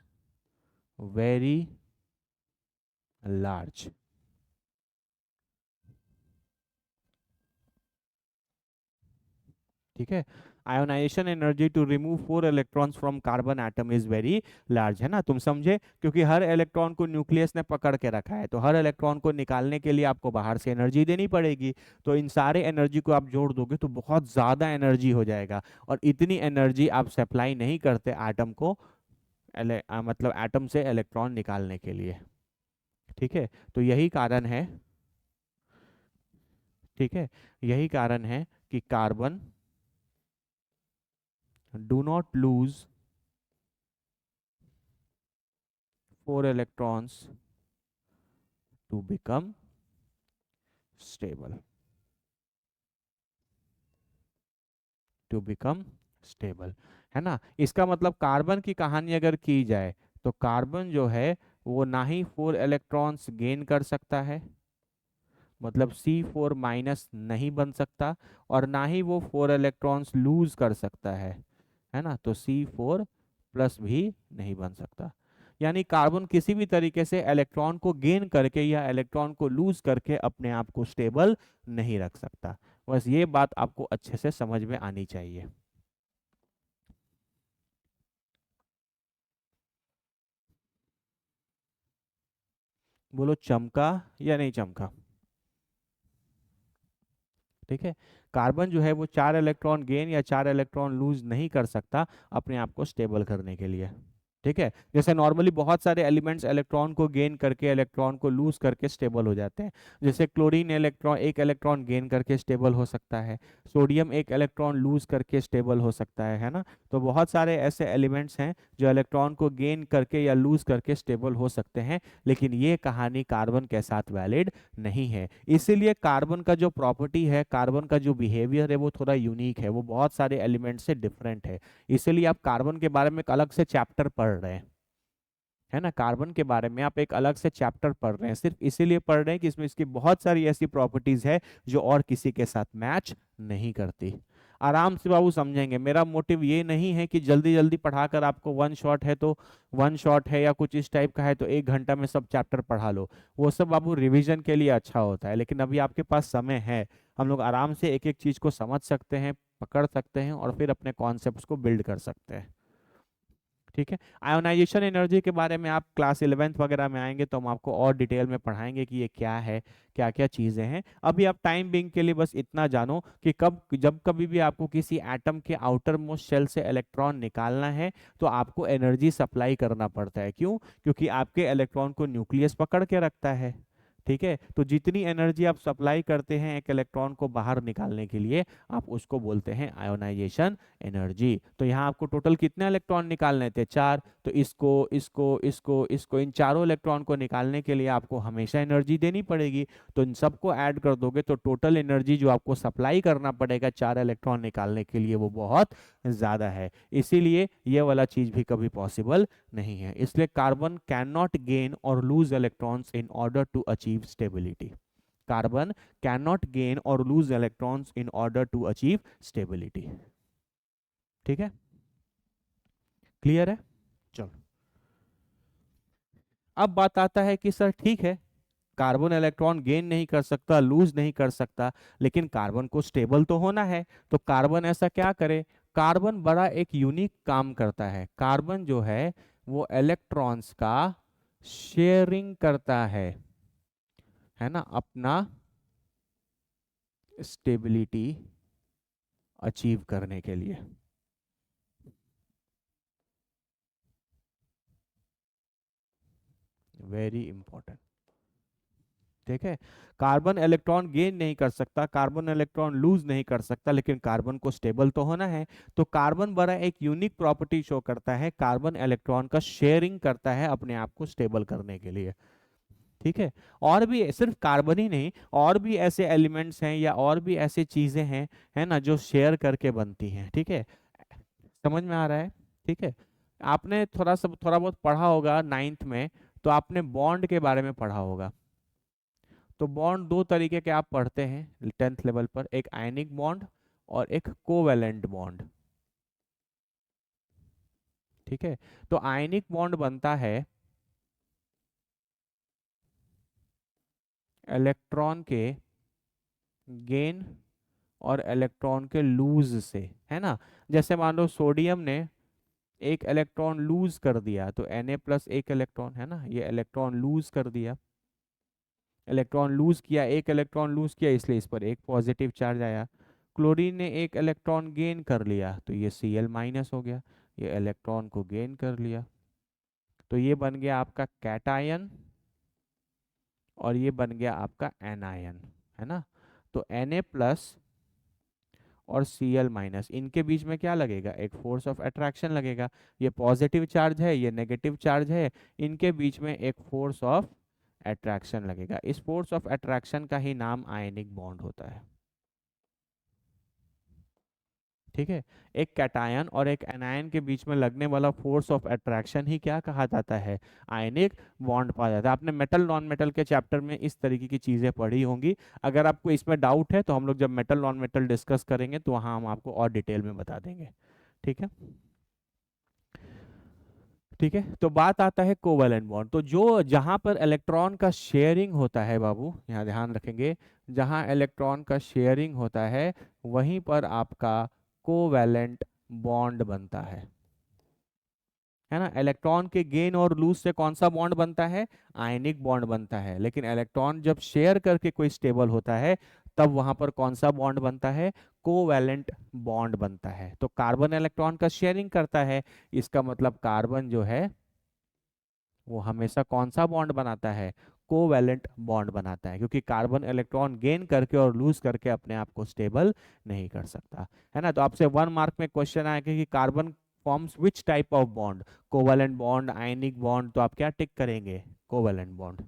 very large. ठीक है, ionization energy to remove 4 electrons from carbon atom is very large, है ना। तुम समझे, क्योंकि हर इलेक्ट्रॉन को न्यूक्लियस ने पकड़ के रखा है, तो हर इलेक्ट्रॉन को निकालने के लिए आपको बाहर से एनर्जी देनी पड़ेगी। तो इन सारे एनर्जी को आप जोड़ दोगे तो बहुत ज़्यादा एनर्जी हो जाएगा, और इतनी एनर्जी आप सप्लाई नहीं करते एटम को, मतलब एटम से इलेक्ट्रॉन निकालने के लिए। ठीक है, तो यही कारण है, ठीक है, यही कारण है कि carbon do not lose 4 electrons to become stable, to become stable, है ना। इसका मतलब कार्बन की कहानी अगर की जाए, तो कार्बन जो है वो ना ही 4 इलेक्ट्रॉन्स गेन कर सकता है, मतलब C4- नहीं बन सकता, और ना ही वो 4 इलेक्ट्रॉन्स लूज कर सकता है है ना, तो C4+ भी नहीं बन सकता। यानी कार्बन किसी भी तरीके से इलेक्ट्रॉन को गेन करके या इलेक्ट्रॉन को लूज करके अपने आप को स्टेबल नहीं रख सकता। बस ये बात आपको अच्छे से समझ में आनी चाहिए। बोलो चमका या नहीं चमका? ठीक है, कार्बन जो है वो 4 इलेक्ट्रॉन गेन या 4 इलेक्ट्रॉन लूज नहीं कर सकता अपने आप को स्टेबल करने के लिए। ठीक है, जैसे नॉर्मली बहुत सारे एलिमेंट्स इलेक्ट्रॉन को गेन करके इलेक्ट्रॉन को लूज करके स्टेबल हो जाते हैं। जैसे क्लोरीन इलेक्ट्रॉन 1 इलेक्ट्रॉन गेन करके स्टेबल हो सकता है, सोडियम 1 इलेक्ट्रॉन लूज करके स्टेबल हो सकता है ना। तो बहुत सारे ऐसे एलिमेंट्स हैं जो इलेक्ट्रॉन को गेन करके या लूज करके स्टेबल हो सकते हैं, लेकिन ये कहानी कार्बन के साथ वैलिड नहीं है। इसीलिए कार्बन का जो प्रॉपर्टी है, कार्बन का जो बिहेवियर है, वो थोड़ा यूनिक है, वो बहुत सारे एलिमेंट से डिफरेंट है। इसीलिए आप कार्बन के बारे में एक अलग से चैप्टर पढ़ रहे हैं, है ना। कार्बन के बारे में आप एक अलग से चैप्टर पढ़ रहे हैं, सिर्फ इसीलिए पढ़ रहे हैं कि इसमें इसकी बहुत सारी ऐसी प्रॉपर्टीज है जो और किसी के साथ मैच नहीं करती। आराम से बाबू समझेंगे, मेरा मोटिव ये नहीं है कि जल्दी जल्दी पढ़ाकर आपको वन शॉट है तो वन शॉट है या कुछ इस टाइप का है तो 1 घंटा में सब चैप्टर पढ़ा लो। वो सब बाबू रिवीजन के लिए अच्छा होता है, लेकिन अभी आपके पास समय है, हम लोग आराम से एक एक चीज को समझ सकते हैं, पकड़ सकते हैं और फिर अपने कॉन्सेप्ट्स को बिल्ड कर सकते हैं। ठीक है, आयोनाइजेशन एनर्जी के बारे में आप क्लास 11th वगैरह में आएंगे तो हम आपको और डिटेल में पढ़ाएंगे कि ये क्या है, क्या क्या चीज़ें हैं। अभी आप टाइम बिंग के लिए बस इतना जानो कि कब जब कभी भी आपको किसी एटम के आउटर मोस्ट शेल से इलेक्ट्रॉन निकालना है तो आपको एनर्जी सप्लाई करना पड़ता है। क्यों? क्योंकि आपके इलेक्ट्रॉन को न्यूक्लियस पकड़ के रखता है। ठीक है, तो जितनी एनर्जी आप सप्लाई करते हैं एक इलेक्ट्रॉन को बाहर निकालने के लिए, आप उसको बोलते हैं आयोनाइजेशन एनर्जी। तो यहाँ आपको टोटल कितने इलेक्ट्रॉन निकालने थे? 4। तो इसको इन चारों इलेक्ट्रॉन को निकालने के लिए आपको हमेशा एनर्जी देनी पड़ेगी। तो इन सबको ऐड कर दोगे तो टोटल एनर्जी जो आपको सप्लाई करना पड़ेगा 4 इलेक्ट्रॉन निकालने के लिए वो बहुत ज़्यादा है। इसीलिए ये वाला चीज़ भी कभी पॉसिबल नहीं है। इसलिए कार्बन कैन नॉट गेन और lose electrons in order to achieve stability. Carbon cannot gain और lose electrons in order to achieve stability. ठीक है, क्लियर है? चलो, अब बात आता है कि सर ठीक है, कार्बन इलेक्ट्रॉन गेन नहीं कर सकता, लूज नहीं कर सकता, लेकिन कार्बन को स्टेबल तो होना है। तो कार्बन ऐसा क्या करे? कार्बन बड़ा एक यूनिक काम करता है। कार्बन जो है वो इलेक्ट्रॉन्स का शेयरिंग करता है ना, अपना स्टेबिलिटी अचीव करने के लिए। Very important. ठीक है, कार्बन इलेक्ट्रॉन गेन नहीं कर सकता, कार्बन इलेक्ट्रॉन लूज नहीं कर सकता, लेकिन कार्बन को स्टेबल तो होना है। तो कार्बन बड़ा एक यूनिक प्रॉपर्टी शो करता है, कार्बन इलेक्ट्रॉन का शेयरिंग करता है अपने आप को स्टेबल करने के लिए। ठीक है, और भी सिर्फ कार्बन ही नहीं, और भी ऐसे एलिमेंट्स हैं या और भी ऐसी चीजें हैं, है ना, जो शेयर करके बनती हैं। ठीक है, समझ में आ रहा है? ठीक है, आपने थोड़ा बहुत पढ़ा होगा 9th में, तो आपने बॉन्ड के बारे में पढ़ा होगा। तो बॉन्ड दो तरीके के आप पढ़ते हैं 10th लेवल पर, एक आयनिक बॉन्ड और एक कोवेलेंट बॉन्ड। ठीक है, तो आयनिक बॉन्ड बनता है इलेक्ट्रॉन के गेन और इलेक्ट्रॉन के लूज से, है ना। जैसे मान लो सोडियम ने 1 इलेक्ट्रॉन लूज कर दिया तो Na+1 इलेक्ट्रॉन, है ना, ये इलेक्ट्रॉन लूज कर दिया, इलेक्ट्रॉन लूज किया, 1 इलेक्ट्रॉन लूज किया, इसलिए इस पर एक पॉजिटिव चार्ज आया। क्लोरीन ने 1 इलेक्ट्रॉन गेन कर लिया तो ये Cl- हो गया, ये इलेक्ट्रॉन को गेन कर लिया, तो ये बन गया आपका कैटायन और ये बन गया आपका एनायन, है ना। तो Na+ और Cl- इनके बीच में क्या लगेगा? एक फोर्स ऑफ अट्रैक्शन लगेगा। ये पॉजिटिव चार्ज है, ये नेगेटिव चार्ज है, इनके बीच में एक फोर्स ऑफ अट्रैक्शन लगेगा। इस फोर्स ऑफ अट्रैक्शन का ही नाम आयनिक बॉन्ड होता है। ठीक है, एक कैटायन और एक एनायन के बीच में लगने वाला फोर्स ऑफ अट्रैक्शन ही क्या कहा जाता है? आयनिक बॉन्ड पाया जाता है। आपने मेटल नॉन मेटल के चैप्टर में इस तरीके की चीजें पढ़ी होंगी। अगर आपको इसमें डाउट है तो हम लोग जब मेटल नॉन मेटल डिस्कस करेंगे तो वहाँ हम आपको और डिटेल में बता देंगे। ठीक है। ठीक है, तो बात आता है कोवैलेंट बॉन्ड। तो जो जहां पर इलेक्ट्रॉन का शेयरिंग होता है बाबू, यहाँ ध्यान रखेंगे, जहां इलेक्ट्रॉन का शेयरिंग होता है वहीं पर आपका कोवैलेंट बॉन्ड बनता है ना। इलेक्ट्रॉन के गेन और लूज से कौन सा बॉन्ड बनता है? आयनिक बॉन्ड बनता है। लेकिन इलेक्ट्रॉन जब शेयर करके कोई स्टेबल होता है तब वहां पर कौन सा बॉन्ड बनता है? कोवैलेंट बॉन्ड बनता है। तो कार्बन इलेक्ट्रॉन का शेयरिंग करता है, इसका मतलब कार्बन जो है वो हमेशा कौन सा बॉन्ड बनाता है? कोवैलेंट बॉन्ड बनाता है, क्योंकि कार्बन इलेक्ट्रॉन गेन करके और लूज करके अपने आप को स्टेबल नहीं कर सकता, है ना। तो आपसे 1 मार्क में क्वेश्चन आएगा कि carbon forms which type of bond, covalent bond, ionic bond, तो आप क्या टिक करेंगे? Covalent bond.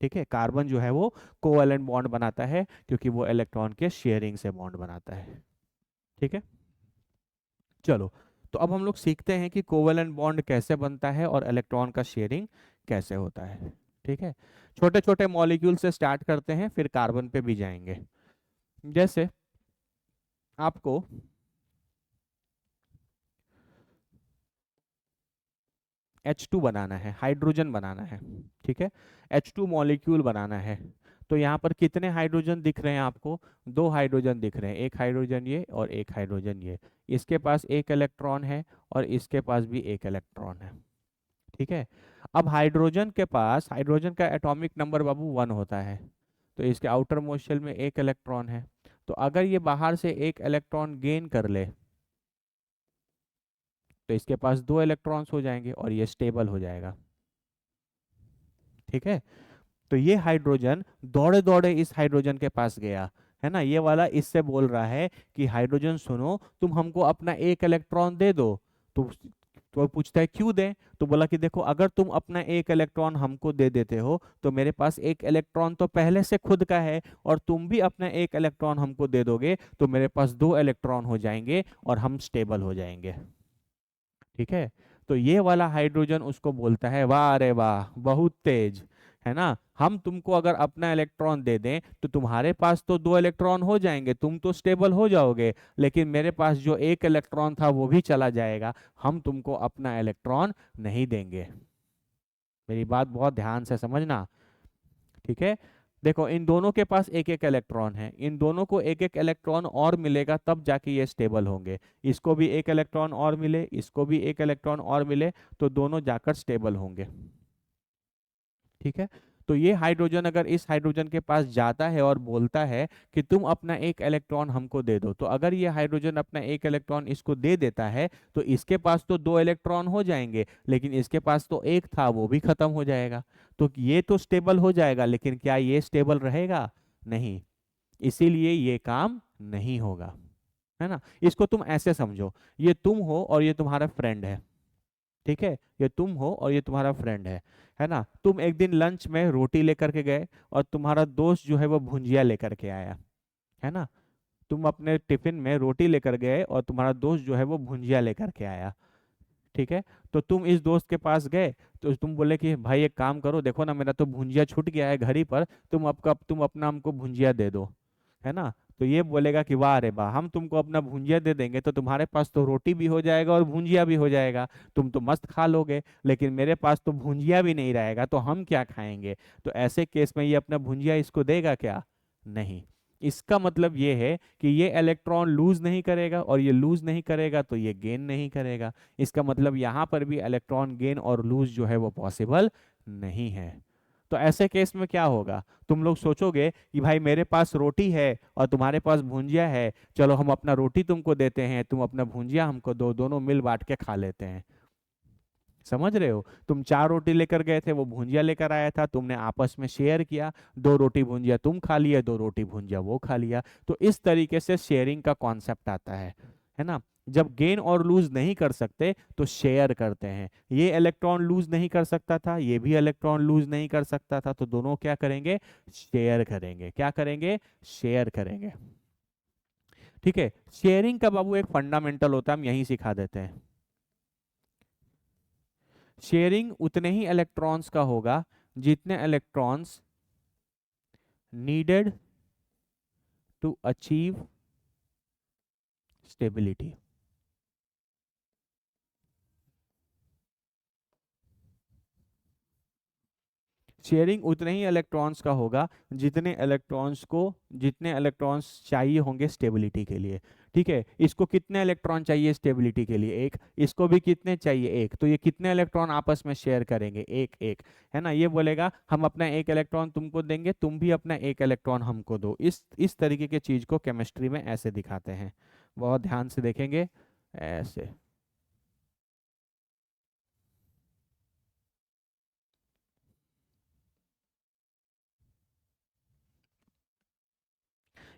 ठीक है, कार्बन जो है वो कोवैलेंट बॉन्ड बनाता है क्योंकि वो इलेक्ट्रॉन के शेयरिंग से बॉन्ड बनाता है। ठीक है, चलो, तो अब हम लोग सीखते हैं कि कोवैलेंट बॉन्ड कैसे बनता है और इलेक्ट्रॉन का शेयरिंग कैसे होता है। ठीक है, छोटे छोटे मॉलिक्यूल से स्टार्ट करते हैं, फिर कार्बन पे भी जाएंगे। जैसे आपको H2 बनाना है, हाइड्रोजन बनाना है। ठीक है, H2 मॉलिक्यूल बनाना है। तो यहाँ पर कितने हाइड्रोजन दिख रहे हैं आपको? 2 हाइड्रोजन दिख रहे हैं, एक हाइड्रोजन ये और एक हाइड्रोजन ये। इसके पास एक इलेक्ट्रॉन है और इसके पास भी एक इलेक्ट्रॉन है। ठीक है, अब हाइड्रोजन के पास, हाइड्रोजन का एटॉमिक नंबर बाबू 1 होता है, तो इसके आउटर मोस्ट शेल में एक इलेक्ट्रॉन है। तो अगर ये बाहर से एक इलेक्ट्रॉन गेन कर ले तो इसके पास 2 इलेक्ट्रॉन्स हो जाएंगे और ये स्टेबल हो जाएगा। ठीक है, तो ये हाइड्रोजन दौड़े दौड़े इस हाइड्रोजन के पास गया, है ना। ये वाला इससे बोल रहा है कि हाइड्रोजन सुनो, तुम हमको अपना एक इलेक्ट्रॉन दे दो। तो वो पूछता है क्यों दें? तो बोला कि देखो, अगर तुम अपना एक इलेक्ट्रॉन हमको दे देते हो तो मेरे पास एक इलेक्ट्रॉन तो पहले से खुद का है, और तुम भी अपना एक इलेक्ट्रॉन हमको दे दोगे तो मेरे पास 2 इलेक्ट्रॉन हो जाएंगे और हम स्टेबल हो जाएंगे। ठीक है, तो ये वाला हाइड्रोजन उसको बोलता है वाह रे वाह, बहुत तेज, है ना। हम तुमको अगर अपना इलेक्ट्रॉन दे दें तो तुम्हारे पास तो 2 इलेक्ट्रॉन हो जाएंगे, तुम तो स्टेबल हो जाओगे, लेकिन मेरे पास जो एक इलेक्ट्रॉन था वो भी चला जाएगा, हम तुमको अपना इलेक्ट्रॉन नहीं देंगे। मेरी बात बहुत ध्यान से समझना। ठीक है, देखो, इन दोनों के पास एक एक इलेक्ट्रॉन है, इन दोनों को एक एक इलेक्ट्रॉन और मिलेगा तब जाके ये स्टेबल होंगे। इसको भी एक इलेक्ट्रॉन और मिले, इसको भी एक इलेक्ट्रॉन और मिले, तो दोनों जाकर स्टेबल होंगे। ठीक है, तो ये हाइड्रोजन अगर इस हाइड्रोजन के पास जाता है और बोलता है कि तुम अपना एक इलेक्ट्रॉन हमको दे दो, तो अगर ये हाइड्रोजन अपना एक इलेक्ट्रॉन इसको दे देता है तो इसके पास तो 2 इलेक्ट्रॉन हो जाएंगे, लेकिन इसके पास तो एक था वो भी खत्म हो जाएगा। तो ये तो स्टेबल हो जाएगा, लेकिन क्या ये स्टेबल रहेगा? नहीं, इसीलिए ये काम नहीं होगा, है ना। इसको तुम ऐसे समझो, ये तुम हो और ये तुम्हारा फ्रेंड है। ठीक है, ये तुम हो और ये तुम्हारा फ्रेंड है ना। तुम एक दिन लंच में रोटी लेकर के गए और तुम्हारा दोस्त जो है वो भुंजिया लेकर के आया, है ना। तुम अपने टिफिन में रोटी लेकर गए और तुम्हारा दोस्त जो है वो भुंजिया लेकर के आया। ठीक है, तो तुम इस दोस्त के पास गए, तो तुम बोले कि भाई एक काम करो, देखो ना मेरा तो भुंजिया छूट गया है घर ही पर, तुम अपना हमको भुंजिया दे दो, है ना। तो ये बोलेगा कि वाह रे वाह, हम तुमको अपना भुंजिया दे देंगे तो तुम्हारे पास तो रोटी भी हो जाएगा और भुंजिया भी हो जाएगा, तुम तो मस्त खा लोगे, लेकिन मेरे पास तो भुंजिया भी नहीं रहेगा तो हम क्या खाएंगे? तो ऐसे केस में ये अपना भुंजिया इसको देगा क्या? नहीं। इसका मतलब ये है कि ये इलेक्ट्रॉन लूज नहीं करेगा, और ये लूज नहीं करेगा तो ये गेन नहीं करेगा। इसका मतलब यहाँ पर भी इलेक्ट्रॉन गेन और लूज जो है वो पॉसिबल नहीं है। तो ऐसे केस में क्या होगा? तुम लोग सोचोगे कि भाई मेरे पास रोटी है और तुम्हारे पास भुंजिया है, चलो हम अपना रोटी तुमको देते हैं, तुम अपना भुंजिया हमको दो, दोनों मिल बांट के खा लेते हैं। समझ रहे हो? तुम 4 रोटी लेकर गए थे, वो भुंजिया लेकर आया था, तुमने आपस में शेयर किया, 2 रोटी भुंजिया तुम खा लिए, 2 रोटी भुंजिया वो खा लिया। तो इस तरीके से शेयरिंग का कॉन्सेप्ट आता है ना। जब गेन और लूज नहीं कर सकते तो शेयर करते हैं। ये इलेक्ट्रॉन लूज नहीं कर सकता था, ये भी इलेक्ट्रॉन लूज नहीं कर सकता था, तो दोनों क्या करेंगे? शेयर करेंगे। क्या करेंगे? शेयर करेंगे। ठीक है, शेयरिंग का बाबू एक फंडामेंटल होता है, हम यही सिखा देते हैं। शेयरिंग उतने ही इलेक्ट्रॉन्स का होगा जितने electrons needed to achieve stability. Sharing उतने ही इलेक्ट्रॉन्स का होगा जितने इलेक्ट्रॉन्स चाहिए होंगे स्टेबिलिटी के लिए। ठीक है, इसको कितने इलेक्ट्रॉन चाहिए स्टेबिलिटी के लिए? एक। इसको भी कितने चाहिए? एक। तो ये कितने इलेक्ट्रॉन आपस में शेयर करेंगे? एक एक। है ना, ये बोलेगा हम अपना एक इलेक्ट्रॉन तुमको देंगे, तुम भी अपना एक इलेक्ट्रॉन हमको दो। इस तरीके की चीज को केमिस्ट्री में ऐसे दिखाते हैं। बहुत ध्यान से देखेंगे ऐसे।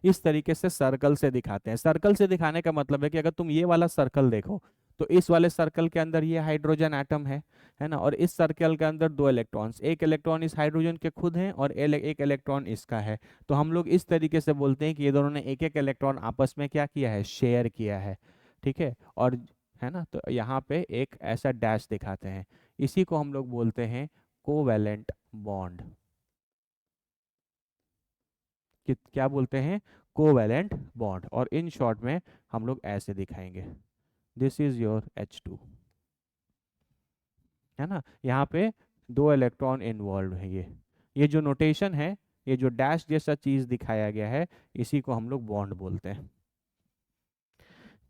इस तरीके से सर्कल से दिखाते हैं। सर्कल से दिखाने का मतलब है कि अगर तुम ये वाला सर्कल देखो, तो इस वाले सर्कल के अंदर ये हाइड्रोजन एटम है ना, और इस सर्कल के अंदर दो इलेक्ट्रॉन्स, एक इलेक्ट्रॉन इस हाइड्रोजन के खुद हैं और एक इलेक्ट्रॉन इसका है। तो हम लोग इस तरीके से बोलते हैं कि ये दोनों ने एक एक इलेक्ट्रॉन आपस में क्या किया है? शेयर किया है। ठीक है, और है ना, तो यहाँ पे एक ऐसा डैश दिखाते हैं। इसी को हम लोग बोलते हैं कोवैलेंट बॉन्ड। क्या बोलते हैं? Covalent bond. और इन शॉर्ट में हम लोग ऐसे दिखाएंगे, दिस इज योर H2। है ना, यहाँ पे दो इलेक्ट्रॉन इन्वॉल्व है। ये जो नोटेशन है, ये जो डैश जैसा चीज दिखाया गया है, इसी को हम लोग बॉन्ड बोलते हैं।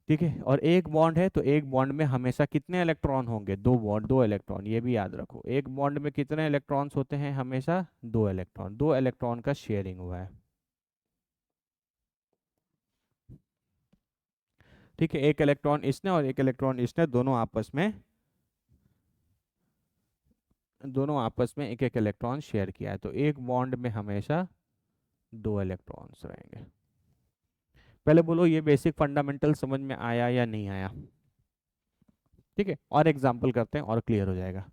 ठीक है, और एक बॉन्ड है तो एक बॉन्ड में हमेशा कितने इलेक्ट्रॉन होंगे? दो बॉन्ड, दो इलेक्ट्रॉन। ये भी याद रखो, एक बॉन्ड में कितने इलेक्ट्रॉन्स होते हैं? हमेशा दो इलेक्ट्रॉन। दो इलेक्ट्रॉन का शेयरिंग हुआ है। ठीक है, एक इलेक्ट्रॉन इसने और एक इलेक्ट्रॉन इसने, दोनों आपस में एक एक इलेक्ट्रॉन शेयर किया है। तो एक बॉन्ड में हमेशा दो इलेक्ट्रॉन्स रहेंगे। पहले बोलो ये बेसिक फंडामेंटल समझ में आया या नहीं आया? ठीक है, और एग्जांपल करते हैं और क्लियर हो जाएगा।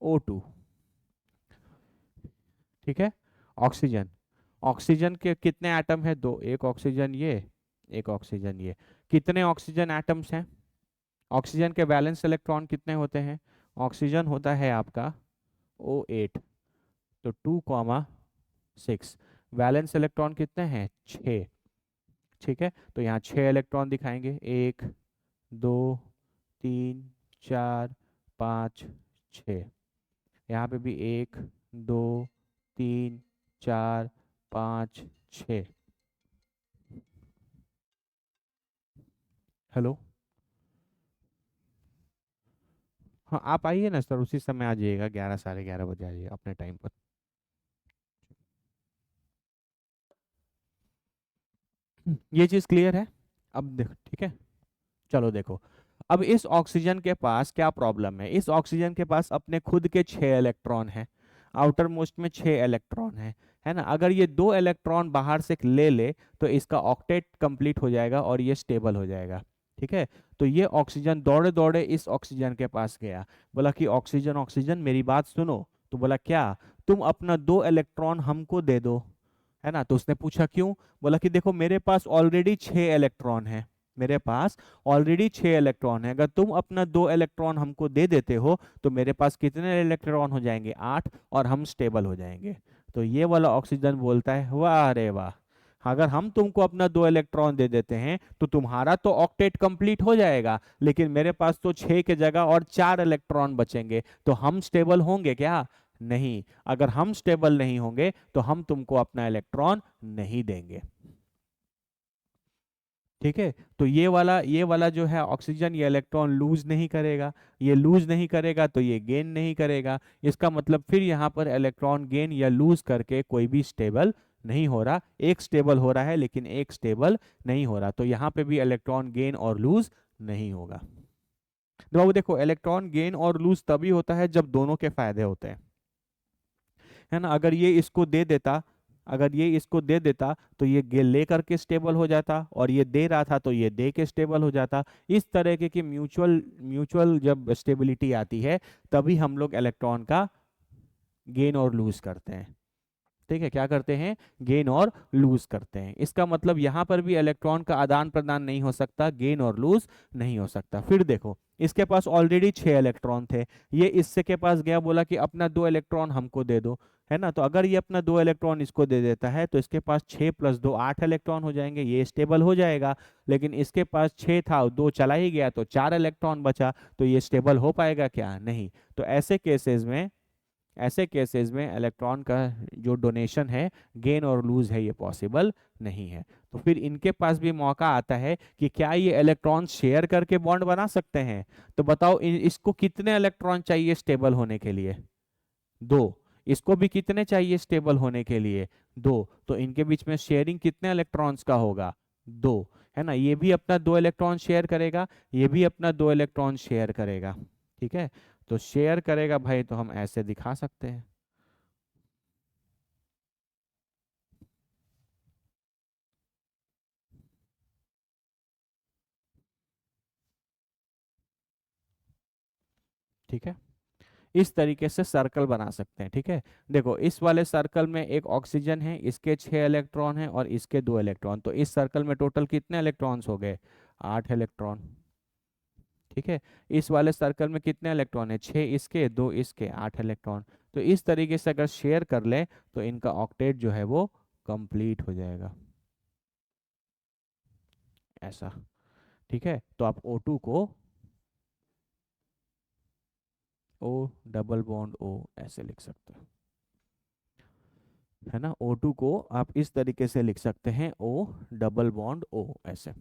O2। ठीक है, ऑक्सीजन। ऑक्सीजन के कितने एटम है? दो। एक ऑक्सीजन ये, एक ऑक्सीजन ये। कितने ऑक्सीजन एटम्स हैं? ऑक्सीजन के वैलेंस इलेक्ट्रॉन कितने होते हैं? ऑक्सीजन होता है आपका O8, तो 2,6। वैलेंस इलेक्ट्रॉन कितने हैं? 6। ठीक है, तो यहाँ 6 इलेक्ट्रॉन दिखाएंगे, 1 2 3 4 5 6। यहाँ पे भी 1 2 3 4 5 6। हेलो, हाँ आप आइए ना सर, उसी समय आ जाइएगा, 11 साढ़े 11 बजे आ जाइए अपने टाइम पर। ये चीज़ क्लियर है? अब देखो, ठीक है, चलो देखो। अब इस ऑक्सीजन के पास क्या प्रॉब्लम है? इस ऑक्सीजन के पास अपने खुद के 6 इलेक्ट्रॉन हैं, आउटर मोस्ट में 6 इलेक्ट्रॉन है ना। अगर ये 2 इलेक्ट्रॉन बाहर से ले ले तो इसका ऑक्टेट कंप्लीट हो जाएगा और ये स्टेबल हो जाएगा। ठीक है, तो ये ऑक्सीजन दौड़े दौड़े इस ऑक्सीजन के पास गया, बोला कि ऑक्सीजन ऑक्सीजन मेरी बात सुनो। तो बोला क्या? तुम अपना 2 इलेक्ट्रॉन हमको दे दो। है ना, तो उसने पूछा क्यों? बोला कि देखो मेरे पास ऑलरेडी 6 इलेक्ट्रॉन है, मेरे पास ऑलरेडी 6 इलेक्ट्रॉन है। अगर तुम अपना 2 इलेक्ट्रॉन हमको दे देते हो तो मेरे पास कितने इलेक्ट्रॉन हो जाएंगे? 8, और हम स्टेबल हो जाएंगे। तो ये वाला ऑक्सीजन बोलता है वाह रे वाह, अगर हम तुमको अपना 2 इलेक्ट्रॉन दे देते हैं तो तुम्हारा तो ऑक्टेट कंप्लीट हो जाएगा, लेकिन मेरे पास तो 6 के जगह और 4 इलेक्ट्रॉन बचेंगे, तो हम स्टेबल होंगे क्या? नहीं। अगर हम स्टेबल नहीं होंगे तो हम तुमको अपना इलेक्ट्रॉन नहीं देंगे। ठीक है, तो ये वाला जो है ऑक्सीजन, ये इलेक्ट्रॉन लूज नहीं करेगा। ये लूज नहीं करेगा तो ये गेन नहीं करेगा। इसका मतलब फिर यहाँ पर इलेक्ट्रॉन गेन या लूज करके कोई भी स्टेबल नहीं हो रहा। एक स्टेबल हो रहा है लेकिन एक स्टेबल नहीं हो रहा, तो यहाँ पे भी इलेक्ट्रॉन गेन और लूज नहीं होगा। तो अब देखो, इलेक्ट्रॉन गेन और लूज तभी होता है जब दोनों के फायदे होते हैं। है ना, अगर ये इसको दे देता, अगर ये इसको दे देता तो ये ले करके स्टेबल हो जाता, और ये दे रहा था तो ये दे के स्टेबल हो जाता। इस तरह के कि म्यूचुअल म्यूचुअल जब स्टेबिलिटी आती है तभी हम लोग इलेक्ट्रॉन का गेन और लूज करते हैं। ठीक है, क्या करते हैं? गेन और लूज करते हैं। इसका मतलब यहाँ पर भी इलेक्ट्रॉन का आदान प्रदान नहीं हो सकता, गेन और लूज नहीं हो सकता। फिर देखो, इसके पास ऑलरेडी 6 इलेक्ट्रॉन थे, ये इससे के पास गया, बोला कि अपना 2 इलेक्ट्रॉन हमको दे दो। है ना, तो अगर ये अपना 2 इलेक्ट्रॉन इसको दे देता है तो इसके पास 6 + 2 8 इलेक्ट्रॉन हो जाएंगे, ये स्टेबल हो जाएगा। लेकिन इसके पास 6 था, 2 चला ही गया तो 4 इलेक्ट्रॉन बचा, तो ये स्टेबल हो पाएगा क्या? नहीं। तो ऐसे केसेस में ऐसे केसेस में इलेक्ट्रॉन का जो डोनेशन है, गेन और लूज है, ये पॉसिबल नहीं है। तो फिर इनके पास भी मौका आता है कि क्या ये इलेक्ट्रॉन शेयर करके बॉन्ड बना सकते हैं। तो बताओ इसको कितने इलेक्ट्रॉन चाहिए स्टेबल होने के लिए? दो। इसको भी कितने चाहिए स्टेबल होने के लिए? दो। तो इनके बीच में शेयरिंग कितने इलेक्ट्रॉन्स का होगा? दो। है ना, ये भी अपना दो इलेक्ट्रॉन शेयर करेगा, ये भी अपना दो इलेक्ट्रॉन शेयर करेगा। ठीक है, तो शेयर करेगा भाई, तो हम ऐसे दिखा सकते हैं। ठीक है, इस तरीके से सर्कल बना सकते हैं। ठीक है, देखो इस वाले सर्कल में एक ऑक्सीजन है, इसके 6 इलेक्ट्रॉन हैं और इसके 2 इलेक्ट्रॉन, तो इस सर्कल में टोटल कितने इलेक्ट्रॉन्स हो गए? 8 इलेक्ट्रॉन। ठीक है, इस वाले सर्कल में कितने इलेक्ट्रॉन है? 6 इसके 2 इसके, 8 इलेक्ट्रॉन। तो इस तरीके से अगर शेयर कर लें तो इनका ऑक्टेट जो है वो कंप्लीट हो जाएगा, ऐसा। ठीक है, तो आप O2 को O डबल बॉन्ड O ऐसे लिख सकते हैं, है ना। O2 को आप इस तरीके से लिख सकते हैं, O डबल बॉन्ड O ऐसे।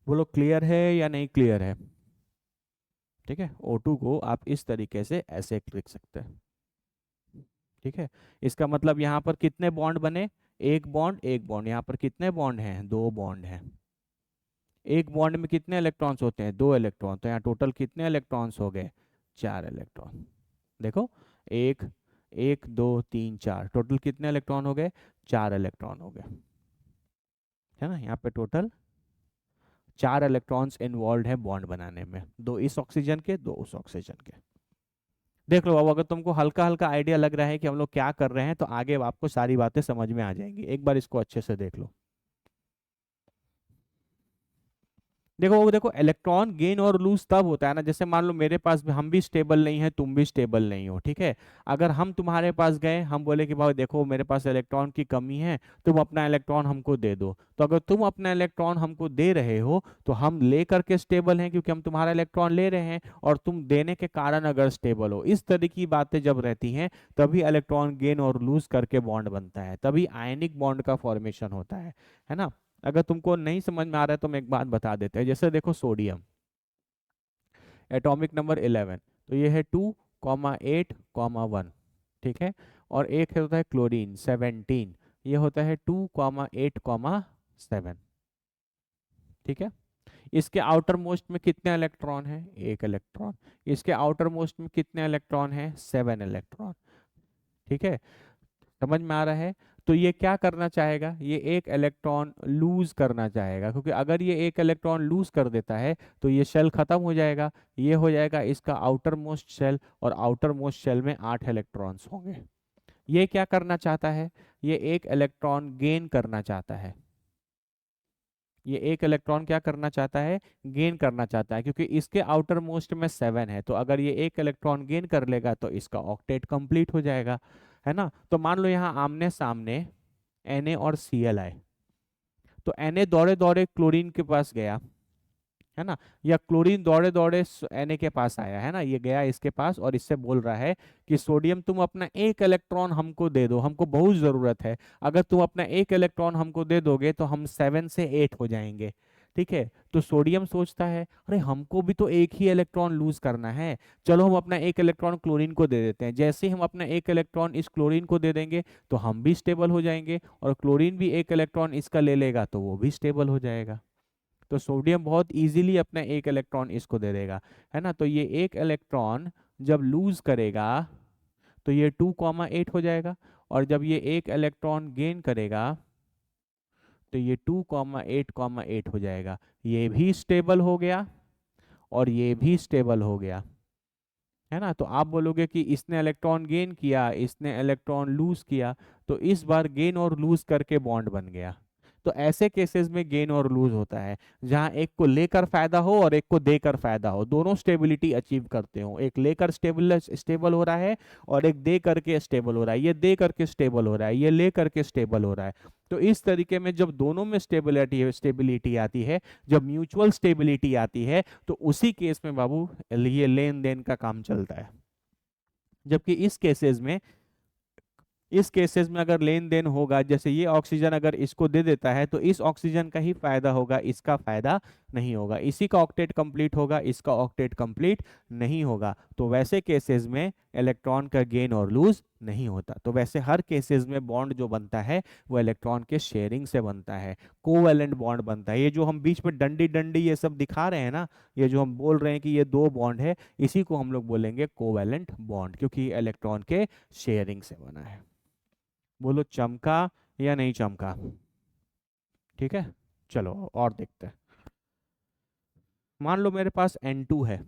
बोलो क्लियर है या नहीं क्लियर है? ठीक है, O2 को आप इस तरीके से ऐसे लिख सकते हैं। ठीक है, इसका मतलब यहाँ पर कितने बॉन्ड बने? एक बॉन्ड एक बॉन्ड। यहाँ पर कितने बॉन्ड हैं? दो बॉन्ड हैं। एक बॉन्ड में कितने इलेक्ट्रॉन्स होते हैं? 2 इलेक्ट्रॉन। तो यहाँ टोटल कितने इलेक्ट्रॉन्स हो गए? 4 इलेक्ट्रॉन। देखो, एक, एक, दो, तीन, चार, टोटल कितने इलेक्ट्रॉन हो गए? 4 इलेक्ट्रॉन हो गए। है ना, यहाँ पे टोटल 4 इलेक्ट्रॉन्स इन्वॉल्व है बॉन्ड बनाने में, दो इस ऑक्सीजन के, दो उस ऑक्सीजन के। देख लो, अब अगर तुमको हल्का हल्का आइडिया लग रहा है कि हम लोग क्या कर रहे हैं, तो आगे आपको सारी बातें समझ में आ जाएंगी। एक बार इसको अच्छे से देख लो। देखो वो देखो, इलेक्ट्रॉन गेन और लूज तब होता है ना, जैसे मान लो मेरे पास भी, हम भी स्टेबल नहीं है, तुम भी स्टेबल नहीं हो। ठीक है, अगर हम तुम्हारे पास गए, हम बोले कि भाई देखो मेरे पास इलेक्ट्रॉन की कमी है, तुम अपना इलेक्ट्रॉन हमको दे दो, तो अगर तुम अपना इलेक्ट्रॉन हमको दे रहे हो तो हम ले करके स्टेबल हैं, क्योंकि हम तुम्हारा इलेक्ट्रॉन ले रहे हैं, और तुम देने के कारण अगर स्टेबल हो। इस तरह की बातें जब रहती हैं, तभी इलेक्ट्रॉन गेन और लूज करके बॉन्ड बनता है, तभी आयनिक बॉन्ड का फॉर्मेशन होता है ना। अगर तुमको नहीं समझ में आ रहा है तो मैं एक बात बता देते हैं। जैसे देखो सोडियम, एटॉमिक नंबर 11, तो ये है 2,8,1। ठीक है, और एक होता है क्लोरीन 17, ये होता है 2,8,7। ठीक है, इसके आउटर मोस्ट में कितने इलेक्ट्रॉन है? 1 इलेक्ट्रॉन। इसके आउटर मोस्ट में कितने इलेक्ट्रॉन है? 7 इलेक्ट्रॉन। ठीक है, समझ में आ रहा है? तो ये क्या करना चाहेगा? ये एक इलेक्ट्रॉन लूज करना चाहेगा, क्योंकि अगर ये एक इलेक्ट्रॉन लूज कर देता है तो ये शेल खत्म हो जाएगा, ये हो जाएगा इसका आउटर मोस्ट शेल, और आउटर मोस्ट शेल में 8 इलेक्ट्रॉन्स होंगे। ये क्या करना चाहता है? ये एक इलेक्ट्रॉन गेन करना चाहता है। ये एक इलेक्ट्रॉन क्या करना चाहता है? गेन करना चाहता है, क्योंकि इसके आउटर मोस्ट में 7 है, तो अगर ये एक इलेक्ट्रॉन गेन कर लेगा तो इसका ऑक्टेट कंप्लीट हो जाएगा। है ना, तो मान लो यहाँ आमने सामने Na और Cl आए, तो Na दौड़े दौड़े क्लोरीन के पास गया, है ना, या क्लोरीन दौड़े दौड़े Na के पास आया, है ना, ये गया इसके पास और इससे बोल रहा है कि सोडियम तुम अपना एक इलेक्ट्रॉन हमको दे दो, हमको बहुत जरूरत है, अगर तुम अपना एक इलेक्ट्रॉन हमको दे दोगे तो हम 7 से 8 हो जाएंगे। ठीक है, तो सोडियम सोचता है, अरे हमको भी तो एक ही इलेक्ट्रॉन लूज करना है, चलो हम अपना एक इलेक्ट्रॉन क्लोरीन को दे देते हैं। जैसे ही हम अपना एक इलेक्ट्रॉन इस क्लोरीन को दे देंगे तो हम भी स्टेबल हो जाएंगे, और क्लोरीन भी एक इलेक्ट्रॉन इसका ले लेगा तो वो भी स्टेबल हो जाएगा। तो सोडियम बहुत इजीली अपना एक इलेक्ट्रॉन इसको दे देगा, है ना। तो ये एक इलेक्ट्रॉन जब लूज करेगा तो ये 2,8 हो जाएगा, और जब ये एक इलेक्ट्रॉन गेन करेगा तो ये 2,8,8 हो जाएगा। ये भी स्टेबल हो गया और ये भी स्टेबल हो गया, है ना। तो आप बोलोगे कि इसने इलेक्ट्रॉन गेन किया, इसने इलेक्ट्रॉन लूज किया, तो इस बार गेन और लूज करके बॉन्ड बन गया। तो ऐसे केसेस में गेन और लूज होता है, जहां एक को लेकर फायदा हो और एक को देकर फायदा हो, दोनों स्टेबिलिटी अचीव करते हो, एक लेकर स्टेबल स्टेबल हो रहा है और एक दे करके स्टेबल हो रहा है, ये दे करके स्टेबल हो रहा है, ये ले करके स्टेबल हो रहा है। तो इस तरीके में जब दोनों में स्टेबिलिटी आती है, जब म्यूचुअल स्टेबिलिटी आती है, तो उसी केस में बाबू ये लेन देन का काम चलता है। जबकि इस केसेस में अगर लेन देन होगा, जैसे ये ऑक्सीजन अगर इसको दे देता है तो इस ऑक्सीजन का ही फायदा होगा, इसका फायदा नहीं होगा, इसी का ऑक्टेट कंप्लीट होगा, इसका ऑक्टेट कंप्लीट नहीं होगा। तो वैसे केसेस में इलेक्ट्रॉन का गेन और लूज नहीं होता। तो वैसे हर केसेस में बॉन्ड जो बनता है वो इलेक्ट्रॉन के शेयरिंग से बनता है, कोवैलेंट बॉन्ड बनता है। ये जो हम बीच में डंडी डंडी ये सब दिखा रहे हैं ना, ये जो हम बोल रहे हैं कि ये दो बॉन्ड है, इसी को हम लोग बोलेंगे कोवैलेंट बॉन्ड, क्योंकि इलेक्ट्रॉन के शेयरिंग से बना है। बोलो चमका या नहीं चमका? ठीक है, चलो और देखते हैं। मान लो मेरे पास N2 है।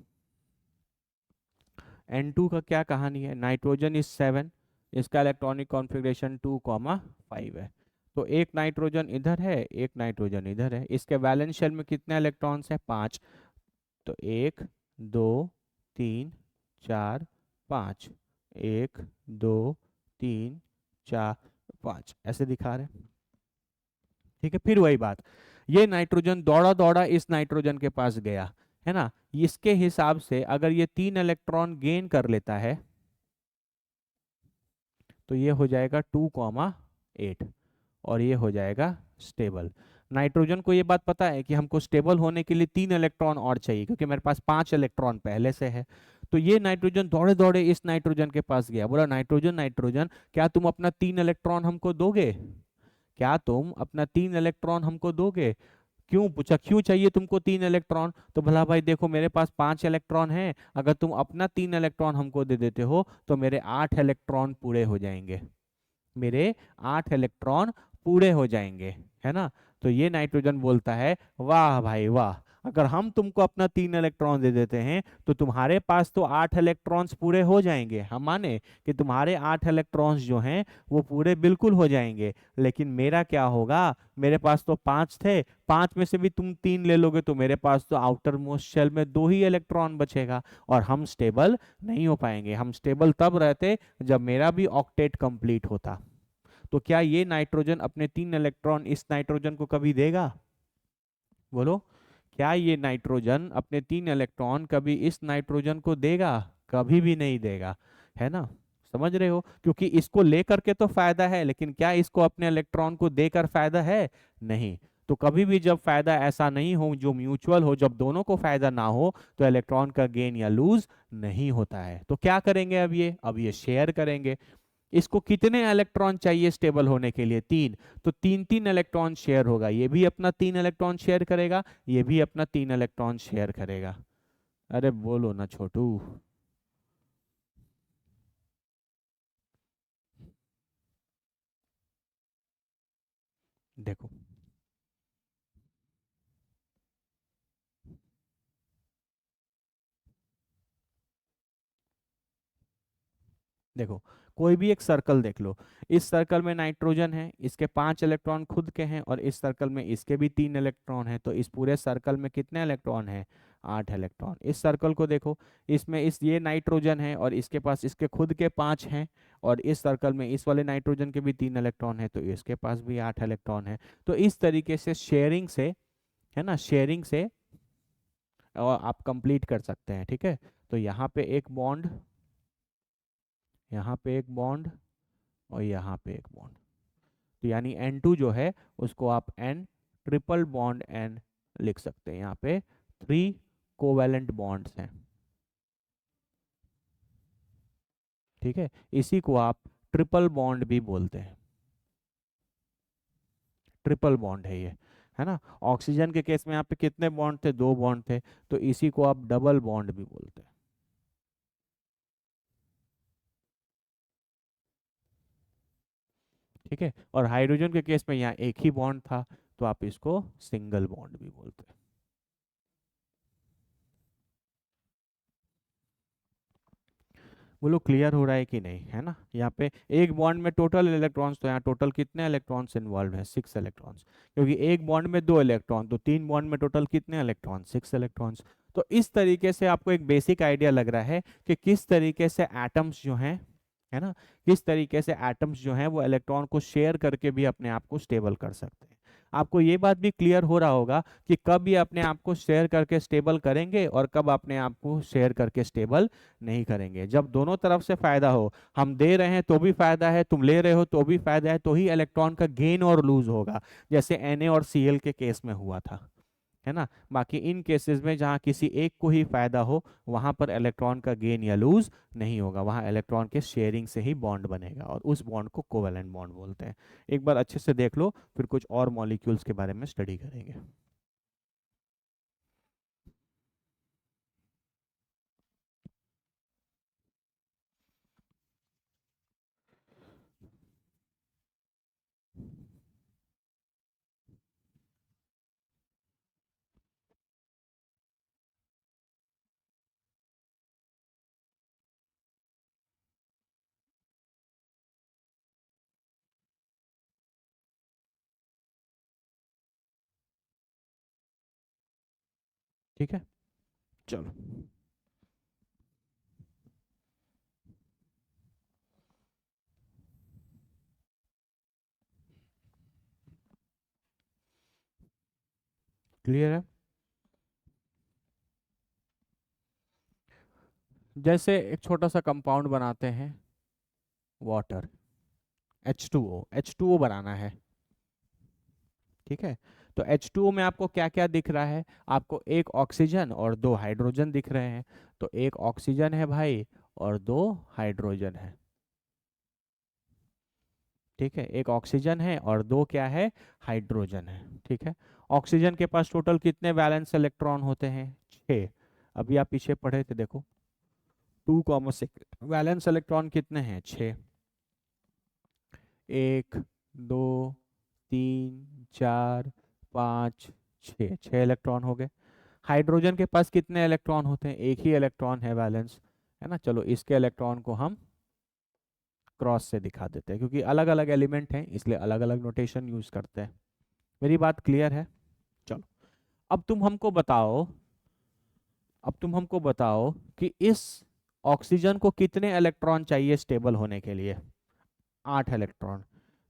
N2 का क्या कहानी है? नाइट्रोजन इज 7, इसका इलेक्ट्रॉनिक कॉन्फ़िगरेशन 2,5 है। तो एक नाइट्रोजन इधर है, एक नाइट्रोजन इधर है, इसके वैलेंस शेल में कितने इलेक्ट्रॉन्स हैं? 5। तो 1 2 3 4 5, 1 2 3 4 5 ऐसे दिखा रहे हैं। ठीक है, फिर वही बात, ये नाइट्रोजन दौड़ा दौड़ा इस नाइट्रोजन के पास गया, है ना, इसके हिसाब से अगर ये 3 इलेक्ट्रॉन गेन कर लेता है तो ये हो जाएगा 2,8 और ये हो जाएगा स्टेबल। नाइट्रोजन को ये बात पता है कि हमको स्टेबल होने के लिए 3 इलेक्ट्रॉन और चाहिए, क्योंकि मेरे पास 5 इलेक्ट्रॉन पहले से है। तो ये नाइट्रोजन दौड़े दौड़े इस नाइट्रोजन के पास गया, बोला नाइट्रोजन नाइट्रोजन क्या तुम अपना 3 इलेक्ट्रॉन हमको दोगे? क्या तुम अपना 3 इलेक्ट्रॉन हमको दोगे? क्यों पूछा, क्यों चाहिए तुमको 3 इलेक्ट्रॉन? तो भला भाई देखो मेरे पास 5 इलेक्ट्रॉन है, अगर तुम अपना 3 इलेक्ट्रॉन हमको दे देते हो तो मेरे 8 इलेक्ट्रॉन पूरे हो जाएंगे, मेरे 8 इलेक्ट्रॉन पूरे हो जाएंगे, है ना। तो ये नाइट्रोजन बोलता है वाह भाई वाह, अगर हम तुमको अपना 3 इलेक्ट्रॉन दे देते हैं तो तुम्हारे पास तो 8 इलेक्ट्रॉन्स पूरे हो जाएंगे, हम माने कि तुम्हारे 8 इलेक्ट्रॉन्स जो हैं वो पूरे बिल्कुल हो जाएंगे, लेकिन मेरा क्या होगा? मेरे पास तो 5 थे, 5 में से भी तुम 3 ले लोगे तो मेरे पास तो आउटर मोस्ट शेल में 2 ही इलेक्ट्रॉन बचेगा, और हम स्टेबल नहीं हो पाएंगे। हम स्टेबल तब रहते जब मेरा भी ऑक्टेट कंप्लीट होता। तो क्या ये नाइट्रोजन अपने 3 इलेक्ट्रॉन इस नाइट्रोजन को कभी देगा? बोलो, क्या ये नाइट्रोजन अपने 3 इलेक्ट्रॉन कभी इस नाइट्रोजन को देगा? कभी भी नहीं देगा, है ना। समझ रहे हो, क्योंकि इसको लेकर के तो फायदा है, लेकिन क्या इसको अपने इलेक्ट्रॉन को देकर फायदा है? नहीं। तो कभी भी जब फायदा ऐसा नहीं हो जो म्यूचुअल हो, जब दोनों को फायदा ना हो, तो इलेक्ट्रॉन का गेन या लूज नहीं होता है। तो क्या करेंगे अब ये शेयर करेंगे। इसको कितने इलेक्ट्रॉन चाहिए स्टेबल होने के लिए? 3। तो 3 3 इलेक्ट्रॉन शेयर होगा, ये भी अपना 3 इलेक्ट्रॉन शेयर करेगा, ये भी अपना 3 इलेक्ट्रॉन शेयर करेगा। अरे बोलो ना छोटू। देखो देखो, कोई भी एक सर्कल देख लो, इस सर्कल में नाइट्रोजन है, इसके 5 इलेक्ट्रॉन खुद के हैं, और इस सर्कल में इसके भी 3 इलेक्ट्रॉन हैं, तो इस पूरे सर्कल में कितने इलेक्ट्रॉन हैं? 8 इलेक्ट्रॉन। इस सर्कल को देखो, इसमें इस ये नाइट्रोजन है और इसके पास इसके खुद के 5 हैं, और इस सर्कल में इस वाले नाइट्रोजन के भी 3 इलेक्ट्रॉन है, तो इसके पास भी 8 इलेक्ट्रॉन है। तो इस तरीके से शेयरिंग से, है ना, शेयरिंग से और आप कंप्लीट कर सकते हैं। ठीक है, तो यहाँ पे एक बॉन्ड, यहाँ पे एक बॉन्ड, और यहाँ पे एक बॉन्ड। तो यानी N2 जो है उसको आप N ट्रिपल बॉन्ड N लिख सकते हैं। यहाँ पे 3 कोवैलेंट बॉन्ड्स हैं। ठीक है, इसी को आप ट्रिपल बॉन्ड भी बोलते हैं, ट्रिपल बॉन्ड है ये, है ना। ऑक्सीजन के केस में यहाँ पे कितने बॉन्ड थे? 2 बॉन्ड थे, तो इसी को आप डबल बॉन्ड भी बोलते हैं। ठीक है, और हाइड्रोजन के केस में यहाँ एक ही बॉन्ड था, तो आप इसको सिंगल बॉन्ड भी बोलते हैं। बोलो क्लियर हो रहा है कि नहीं, है ना। यहाँ पे एक बॉन्ड में टोटल इलेक्ट्रॉन्स, तो यहाँ टोटल कितने इलेक्ट्रॉन्स इन्वॉल्व है, 6 इलेक्ट्रॉन्स। क्योंकि एक बॉन्ड में 2 इलेक्ट्रॉन, तो 3 बॉन्ड में टोटल कितने इलेक्ट्रॉन, 6 इलेक्ट्रॉन्स। तो इस तरीके से आपको एक बेसिक आइडिया लग रहा है कि किस तरीके से एटम्स जो हैं, है ना, किस तरीके से एटम्स जो हैं वो इलेक्ट्रॉन को शेयर करके भी अपने आप को स्टेबल कर सकते हैं। आपको ये बात भी क्लियर हो रहा होगा कि कब ये अपने आप को शेयर करके स्टेबल करेंगे और कब अपने आप को शेयर करके स्टेबल नहीं करेंगे। जब दोनों तरफ से फायदा हो, हम दे रहे हैं तो भी फायदा है, तुम ले रहे हो तो भी फायदा है, तो ही इलेक्ट्रॉन का गेन और लूज होगा, जैसे Na और Cl के केस में हुआ था, है ना। बाकी इन केसेस में जहाँ किसी एक को ही फायदा हो, वहां पर इलेक्ट्रॉन का गेन या लूज नहीं होगा, वहां इलेक्ट्रॉन के शेयरिंग से ही बॉन्ड बनेगा और उस बॉन्ड को कोवेलेंट बॉन्ड बोलते हैं। एक बार अच्छे से देख लो, फिर कुछ और मॉलिक्यूल्स के बारे में स्टडी करेंगे। ठीक है, चलो। क्लियर है। जैसे एक छोटा सा कंपाउंड बनाते हैं, वाटर, H2O बनाना है, ठीक है। तो H2O में आपको क्या क्या दिख रहा है, आपको एक ऑक्सीजन और 2 हाइड्रोजन दिख रहे हैं। तो एक ऑक्सीजन है भाई और 2 हाइड्रोजन है, ठीक है। एक ऑक्सीजन है और 2 क्या है, हाइड्रोजन है, ठीक है। ऑक्सीजन के पास टोटल कितने वैलेंस इलेक्ट्रॉन होते हैं, 6। अभी आप पीछे पढ़े थे, देखो 2,6 वैलेंस इलेक्ट्रॉन कितने हैं, 6। 1, 2, 3, 4, 5, 6, 6 इलेक्ट्रॉन हो गए। हाइड्रोजन के पास कितने इलेक्ट्रॉन होते हैं, एक ही इलेक्ट्रॉन है बैलेंस, है ना। चलो इसके इलेक्ट्रॉन को हम क्रॉस से दिखा देते हैं, क्योंकि अलग अलग एलिमेंट हैं इसलिए अलग अलग नोटेशन यूज करते हैं। मेरी बात क्लियर है। चलो, अब तुम हमको बताओ, अब तुम हमको बताओ कि इस ऑक्सीजन को कितने इलेक्ट्रॉन चाहिए स्टेबल होने के लिए, 8 इलेक्ट्रॉन।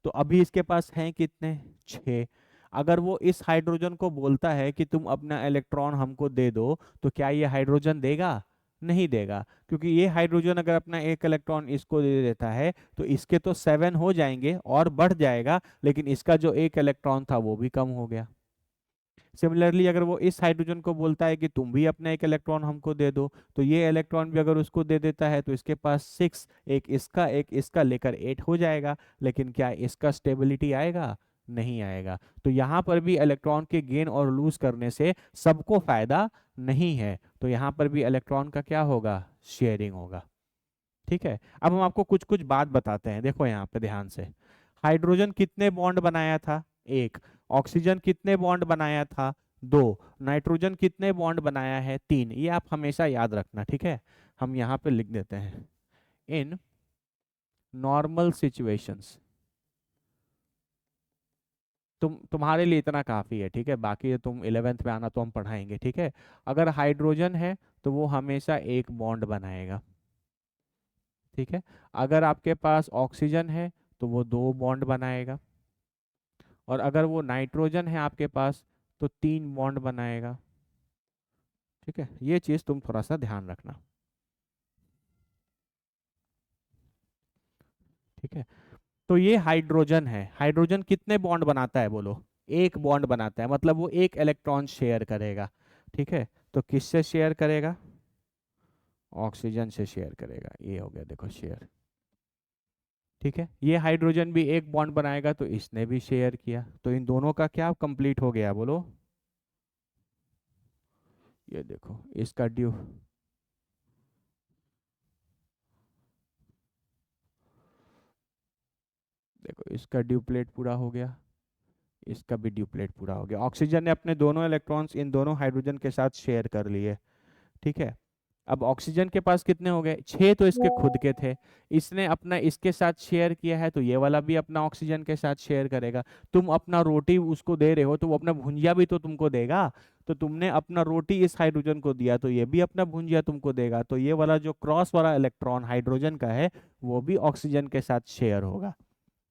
तो अभी इसके पास हैं कितने, 6। अगर वो इस हाइड्रोजन को बोलता है कि तुम अपना इलेक्ट्रॉन हमको दे दो, तो क्या ये हाइड्रोजन देगा, नहीं देगा। क्योंकि ये हाइड्रोजन अगर अपना एक इलेक्ट्रॉन इसको दे देता है तो इसके तो 7 हो जाएंगे और बढ़ जाएगा, लेकिन इसका जो एक इलेक्ट्रॉन था वो भी कम हो गया। सिमिलरली अगर वो इस हाइड्रोजन को बोलता है कि तुम भी अपना एक इलेक्ट्रॉन हमको दे दो, तो ये इलेक्ट्रॉन भी अगर उसको दे देता है तो इसके पास 6, एक इसका लेकर 8 हो जाएगा। लेकिन क्या इसका स्टेबिलिटी आएगा, नहीं आएगा। तो यहाँ पर भी इलेक्ट्रॉन के गेन और लूज करने से सबको फायदा नहीं है, तो यहाँ पर भी इलेक्ट्रॉन का क्या होगा, शेयरिंग होगा, ठीक है। अब हम आपको कुछ कुछ बात बताते हैं, देखो यहाँ पे ध्यान से। हाइड्रोजन कितने बॉन्ड बनाया था, एक। ऑक्सीजन कितने बॉन्ड बनाया था, 2। नाइट्रोजन कितने बॉन्ड बनाया है, 3। ये आप हमेशा याद रखना, ठीक है। हम यहाँ पे लिख देते हैं, इन नॉर्मल सिचुएशंस। तुम्हारे लिए इतना काफी है, ठीक है। बाकी तुम 11th में आना तो हम पढ़ाएंगे, ठीक है। अगर हाइड्रोजन है तो वो हमेशा एक बॉन्ड बनाएगा, ठीक है। अगर आपके पास ऑक्सीजन है तो वो 2 बॉन्ड बनाएगा, और अगर वो नाइट्रोजन है आपके पास तो 3 बॉन्ड बनाएगा, ठीक है। ये चीज तुम थोड़ा सा ध्यान रखना, ठीक है। तो ये हाइड्रोजन है, हाइड्रोजन कितने बॉन्ड बनाता है बोलो, एक बॉन्ड बनाता है, मतलब वो एक इलेक्ट्रॉन शेयर करेगा, ठीक है। तो किससे शेयर करेगा, ऑक्सीजन से शेयर करेगा, ये हो गया देखो शेयर, ठीक है। ये हाइड्रोजन भी एक बॉन्ड बनाएगा तो इसने भी शेयर किया, तो इन दोनों का क्या कंप्लीट हो गया बोलो, ये देखो इसका ड्यू, देखो इसका ड्यूप्लेट पूरा हो गया, इसका भी ड्यूप्लेट पूरा हो गया। ऑक्सीजन ने अपने दोनों इलेक्ट्रॉन्स इन दोनों हाइड्रोजन के साथ शेयर कर लिए, ठीक है। अब ऑक्सीजन के पास कितने हो गए, 6 तो इसके खुद के थे। इसने अपना इसके साथ शेयर किया है, तो ये वाला भी अपना ऑक्सीजन के साथ शेयर करेगा। तुम अपना रोटी उसको दे रहे हो, तो वो अपना भुंजिया भी तो तुमको देगा। तो तुमने अपना रोटी इस हाइड्रोजन को दिया, तो ये भी अपना भुंजिया तुमको देगा। तो ये वाला जो क्रॉस वाला इलेक्ट्रॉन हाइड्रोजन का है, वो भी ऑक्सीजन के साथ शेयर होगा।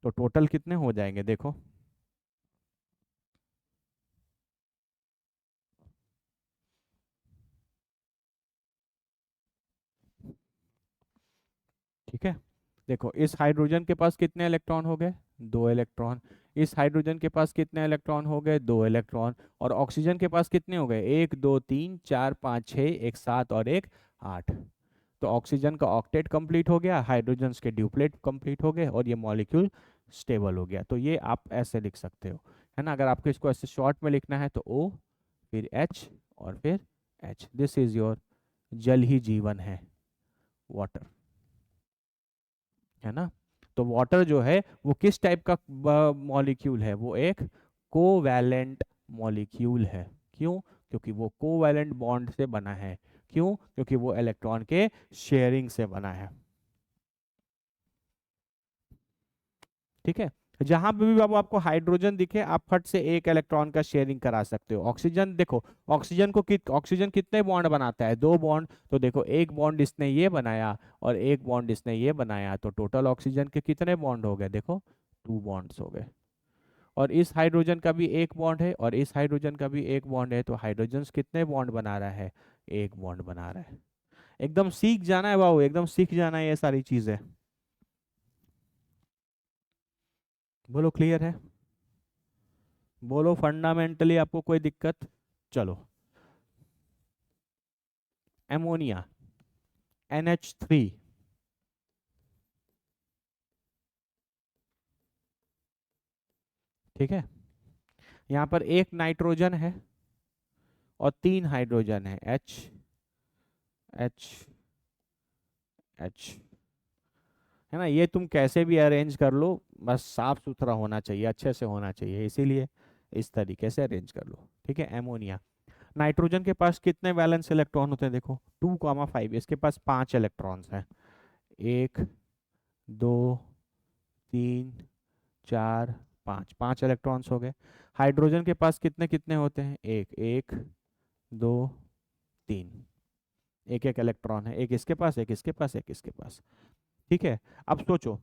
तो टोटल कितने हो जाएंगे देखो। ठीक है, देखो इस हाइड्रोजन के पास कितने इलेक्ट्रॉन हो गए, 2 इलेक्ट्रॉन। इस हाइड्रोजन के पास कितने इलेक्ट्रॉन हो गए, 2 इलेक्ट्रॉन। और ऑक्सीजन के पास कितने हो गए, 1 2 3 4 5 6, एक 7 और एक 8। तो ऑक्सीजन का ऑक्टेट कंप्लीट हो गया, हाइड्रोजन के ड्यूप्लेट कंप्लीट हो गए, और ये मॉलिक्यूल स्टेबल हो गया। तो ये आप ऐसे लिख सकते हो, है ना। अगर आपको इसको ऐसे शॉर्ट में लिखना है तो O, फिर H, और फिर H। दिस इज योर जल ही जीवन है, वाटर, है ना। तो वाटर जो है वो किस टाइप का मॉलिक्यूल है, वो एक कोवैलेंट मॉलिक्यूल है। क्यों, क्योंकि वो कोवैलेंट बॉन्ड से बना है। क्यों, क्योंकि वो इलेक्ट्रॉन के शेयरिंग से बना है। ठीक है, जहां पे भी बाबू आपको हाइड्रोजन दिखे, आप फट से एक इलेक्ट्रॉन का शेयरिंग करा सकते हो। ऑक्सीजन देखो, ऑक्सीजन कितने बॉन्ड बनाता है, 2 बॉन्ड। तो देखो एक बॉन्ड इसने ये बनाया, और एक बॉन्ड इसने ये बनाया, तो टोटल ऑक्सीजन के कितने बॉन्ड हो गए देखो, 2 बॉन्ड्स हो गए। और इस हाइड्रोजन का भी एक बॉन्ड है, और इस हाइड्रोजन का भी एक बॉन्ड है, तो हाइड्रोजन कितने बॉन्ड बना रहा है, एक बॉन्ड बना रहा है। एकदम सीख जाना है बाबू, एकदम सीख जाना है ये सारी चीजें। बोलो क्लियर है, बोलो फंडामेंटली आपको कोई दिक्कत। चलो, एमोनिया, NH3। ठीक है, यहाँ पर एक नाइट्रोजन है और 3 हाइड्रोजन है, H, है ना। ये तुम कैसे भी अरेंज कर लो, बस साफ सुथरा होना चाहिए, अच्छे से होना चाहिए, इसीलिए इस तरीके से अरेंज कर लो। ठीक है, एमोनिया। नाइट्रोजन के पास कितने वैलेंस इलेक्ट्रॉन होते हैं देखो, 2,5। इसके पास 5 इलेक्ट्रॉन्स हैं, 1 2 3 4 5, 5 इलेक्ट्रॉन्स हो गए। हाइड्रोजन के पास कितने कितने होते हैं, एक एक, 2 3, एक एक इलेक्ट्रॉन है, एक इसके पास, एक इसके पास, एक इसके पास। ठीक है, अब सोचो,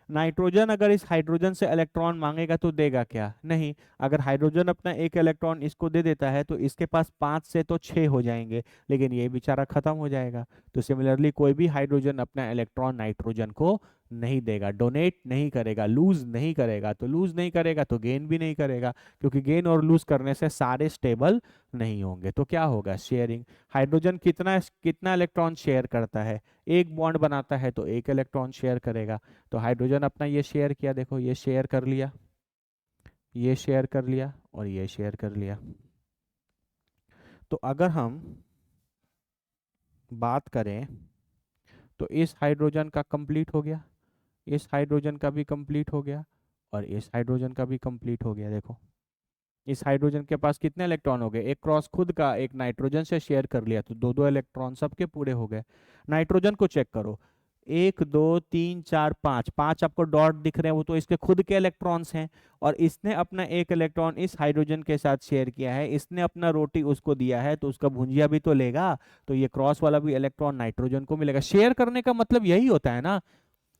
नाइट्रोजन अगर इस हाइड्रोजन से इलेक्ट्रॉन मांगेगा तो देगा क्या, नहीं। अगर हाइड्रोजन अपना एक इलेक्ट्रॉन इसको दे देता है, तो इसके पास 5 से तो 6 हो जाएंगे, लेकिन ये बेचारा खत्म हो जाएगा। तो सिमिलरली कोई भी हाइड्रोजन अपना इलेक्ट्रॉन नाइट्रोजन को नहीं देगा, डोनेट नहीं करेगा, लूज नहीं करेगा। तो लूज नहीं करेगा तो गेन भी नहीं करेगा, क्योंकि गेन और लूज करने से सारे स्टेबल नहीं होंगे। तो क्या होगा, शेयरिंग। हाइड्रोजन कितना कितना इलेक्ट्रॉन शेयर करता है, एक बॉन्ड बनाता है तो एक इलेक्ट्रॉन शेयर करेगा। तो हाइड्रोजन अपना ये शेयर किया, देखो ये शेयर कर लिया, ये शेयर कर लिया, और ये शेयर कर लिया। तो अगर हम बात करें, तो इस हाइड्रोजन का कंप्लीट हो गया, इस हाइड्रोजन का भी कंप्लीट हो गया, और इस हाइड्रोजन का भी कंप्लीट हो गया। देखो इस हाइड्रोजन के पास कितने इलेक्ट्रॉन हो गए, एक क्रॉस खुद का, एक नाइट्रोजन से शेयर कर लिया, तो 2 2 इलेक्ट्रॉन सबके पूरे हो गए। नाइट्रोजन को चेक करो, 1 2 3 4 5, 5 आपको डॉट दिख रहे हैं, वो तो इसके खुद के इलेक्ट्रॉन्स हैं। और इसने अपना एक इलेक्ट्रॉन इस हाइड्रोजन के साथ शेयर किया है, इसने अपना रोटी उसको दिया है, तो उसका भुंजिया भी तो लेगा। तो ये क्रॉस वाला भी इलेक्ट्रॉन नाइट्रोजन को मिलेगा। शेयर करने का मतलब यही होता है ना।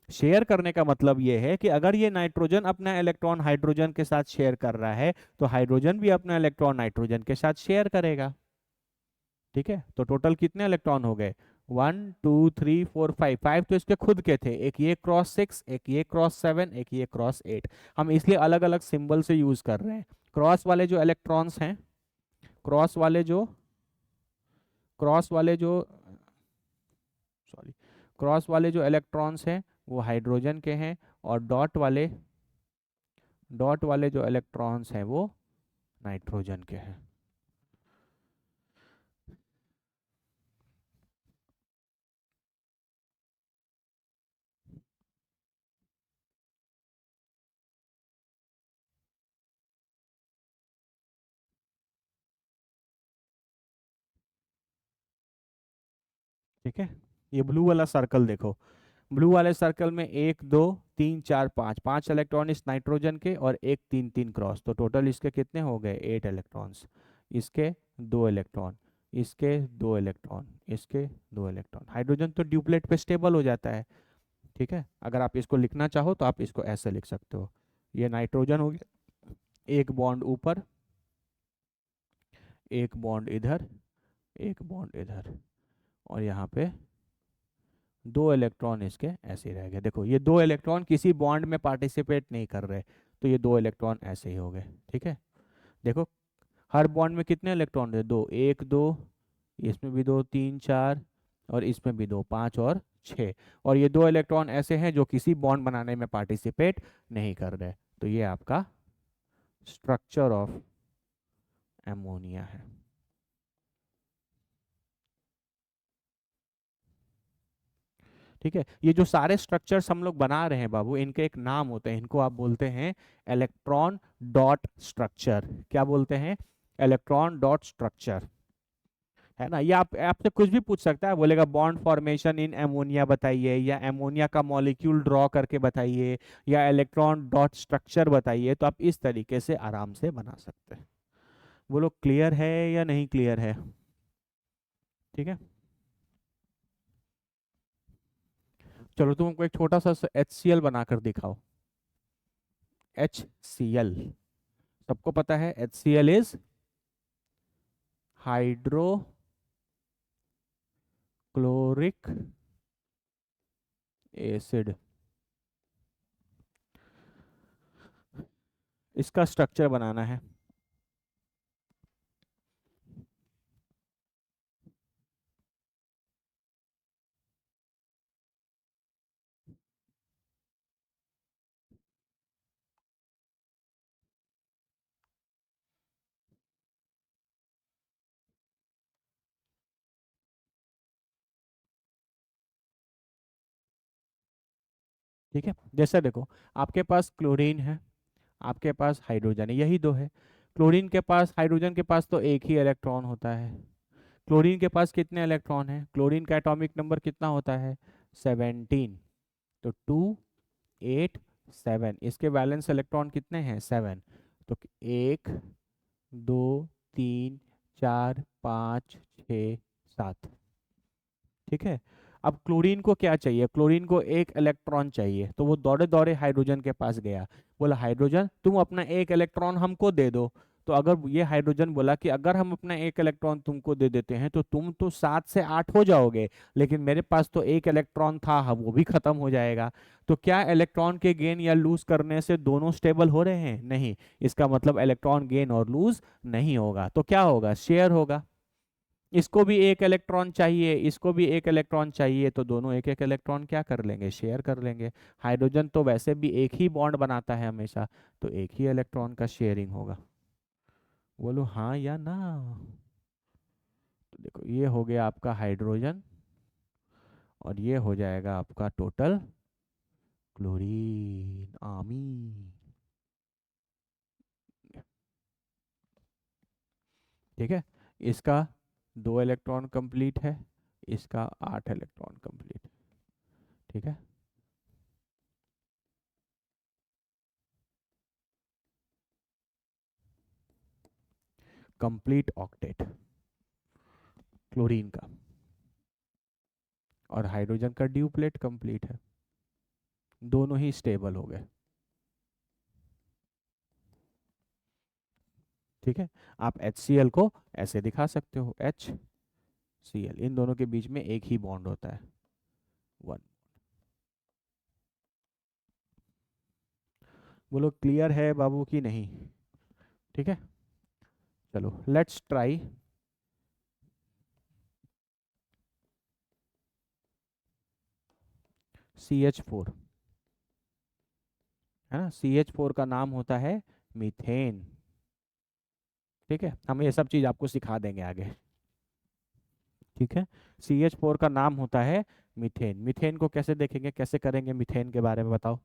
शेयर करने का मतलब यह है कि अगर ये नाइट्रोजन अपना इलेक्ट्रॉन हाइड्रोजन के साथ शेयर कर रहा है, तो हाइड्रोजन भी अपना इलेक्ट्रॉन नाइट्रोजन के साथ शेयर करेगा। ठीक है, तो टोटल कितने इलेक्ट्रॉन हो गए, 1 2 3 4 5, 5 तो इसके खुद के थे, एक ये क्रॉस 6, एक ये क्रॉस 7, एक ये क्रॉस 8। हम इसलिए अलग अलग सिंबल से यूज कर रहे हैं। क्रॉस वाले जो इलेक्ट्रॉन्स हैं, क्रॉस वाले जो क्रॉस वाले जो सॉरी क्रॉस वाले जो इलेक्ट्रॉन्स हैं वो हाइड्रोजन के हैं, और डॉट वाले जो इलेक्ट्रॉन्स हैं वो नाइट्रोजन के हैं। ठीक है, ये ब्लू वाला सर्कल देखो, ब्लू वाले सर्कल में एक दो तीन चार पाँच, पांच इलेक्ट्रॉन इस नाइट्रोजन के और एक तीन तीन क्रॉस, तो टोटल इसके कितने हो गए, 8 इलेक्ट्रॉन्स। इसके 2 इलेक्ट्रॉन, इसके 2 इलेक्ट्रॉन, इसके 2 इलेक्ट्रॉन। हाइड्रोजन तो ड्यूप्लेट पे स्टेबल हो जाता है। ठीक है, अगर आप इसको लिखना चाहो तो आप इसको ऐसे लिख सकते हो, ये नाइट्रोजन हो गया, एक बॉन्ड ऊपर, एक बॉन्ड इधर, एक बॉन्ड इधर, और यहाँ पे 2 इलेक्ट्रॉन इसके ऐसे ही रह गए। देखो ये 2 इलेक्ट्रॉन किसी बॉन्ड में पार्टिसिपेट नहीं कर रहे, तो ये 2 इलेक्ट्रॉन ऐसे ही हो गए। ठीक है, देखो हर बॉन्ड में कितने इलेक्ट्रॉन है, दो, एक दो, इसमें भी दो, तीन चार, और इसमें भी दो, पाँच और छः। और ये 2 इलेक्ट्रॉन ऐसे हैं जो किसी बॉन्ड बनाने में पार्टिसिपेट नहीं कर रहे, तो ये आपका स्ट्रक्चर ऑफ एमोनिया है। ठीक है, ये जो सारे स्ट्रक्चर्स हम लोग बना रहे हैं बाबू, इनके एक नाम होते हैं, इनको आप बोलते हैं इलेक्ट्रॉन डॉट स्ट्रक्चर। क्या बोलते हैं, इलेक्ट्रॉन डॉट स्ट्रक्चर, है ना। ये आप आपसे कुछ भी पूछ सकता है, बोलेगा बॉन्ड फॉर्मेशन इन एमोनिया बताइए, या एमोनिया का मॉलिक्यूल ड्रॉ करके बताइए, या इलेक्ट्रॉन डॉट स्ट्रक्चर बताइए, तो आप इस तरीके से आराम से बना सकते हैं। वो लोग क्लियर है या नहीं क्लियर है? ठीक है, चलो तुम हमको एक छोटा सा HCl बनाकर दिखाओ। HCl, सबको पता है HCl is hydrochloric acid. इसका स्ट्रक्चर बनाना है। ठीक है, जैसे देखो, आपके पास क्लोरीन है, आपके पास हाइड्रोजन है, यही दो है। क्लोरीन के पास, हाइड्रोजन के पास तो एक ही इलेक्ट्रॉन होता है। क्लोरीन के पास कितने इलेक्ट्रॉन है, क्लोरीन का एटॉमिक नंबर कितना होता है, 17। तो 2 8 7, इसके वैलेंस इलेक्ट्रॉन कितने हैं, 7। तो एक, दो, तीन, चार, पाँच, छ, सात। ठीक है, अब क्लोरीन को क्या चाहिए, क्लोरीन को एक इलेक्ट्रॉन चाहिए, तो वो दौड़े दौड़े हाइड्रोजन के पास गया, बोला हाइड्रोजन तुम अपना एक इलेक्ट्रॉन हमको दे दो। तो अगर ये हाइड्रोजन बोला कि अगर हम अपना एक इलेक्ट्रॉन तुमको दे देते हैं तो तुम तो 7 से 8 हो जाओगे, लेकिन मेरे पास तो एक इलेक्ट्रॉन था, हाँ वो भी खत्म हो जाएगा। तो क्या इलेक्ट्रॉन के गेन या लूज करने से दोनों स्टेबल हो रहे हैं, नहीं। इसका मतलब इलेक्ट्रॉन गेन और लूज नहीं होगा, तो क्या होगा, शेयर होगा। इसको भी एक इलेक्ट्रॉन चाहिए, इसको भी एक इलेक्ट्रॉन चाहिए, तो दोनों एक एक इलेक्ट्रॉन क्या कर लेंगे, शेयर कर लेंगे। हाइड्रोजन तो वैसे भी एक ही बॉन्ड बनाता है हमेशा, तो एक ही इलेक्ट्रॉन का शेयरिंग होगा। बोलो हाँ या ना। तो देखो ये हो गया आपका हाइड्रोजन, और ये हो जाएगा आपका टोटल क्लोरीन, आमीन। ठीक है, इसका 2 इलेक्ट्रॉन कंप्लीट है, इसका 8 इलेक्ट्रॉन कंप्लीट। ठीक है, कंप्लीट ऑक्टेट क्लोरीन का, और हाइड्रोजन का ड्यूप्लेट कंप्लीट है, दोनों ही स्टेबल हो गए। ठीक है, आप HCl को ऐसे दिखा सकते हो, HCl, इन दोनों के बीच में एक ही बॉन्ड होता है, 1। बोलो क्लियर है बाबू की नहीं? ठीक है, चलो लेट्स ट्राई CH4, है ना। CH4 का नाम होता है मीथेन। ठीक है, हम ये सब चीज आपको सिखा देंगे आगे। ठीक है, CH4 का नाम होता है मीथेन। मीथेन को कैसे देखेंगे, कैसे करेंगे, मीथेन के बारे में बताओ।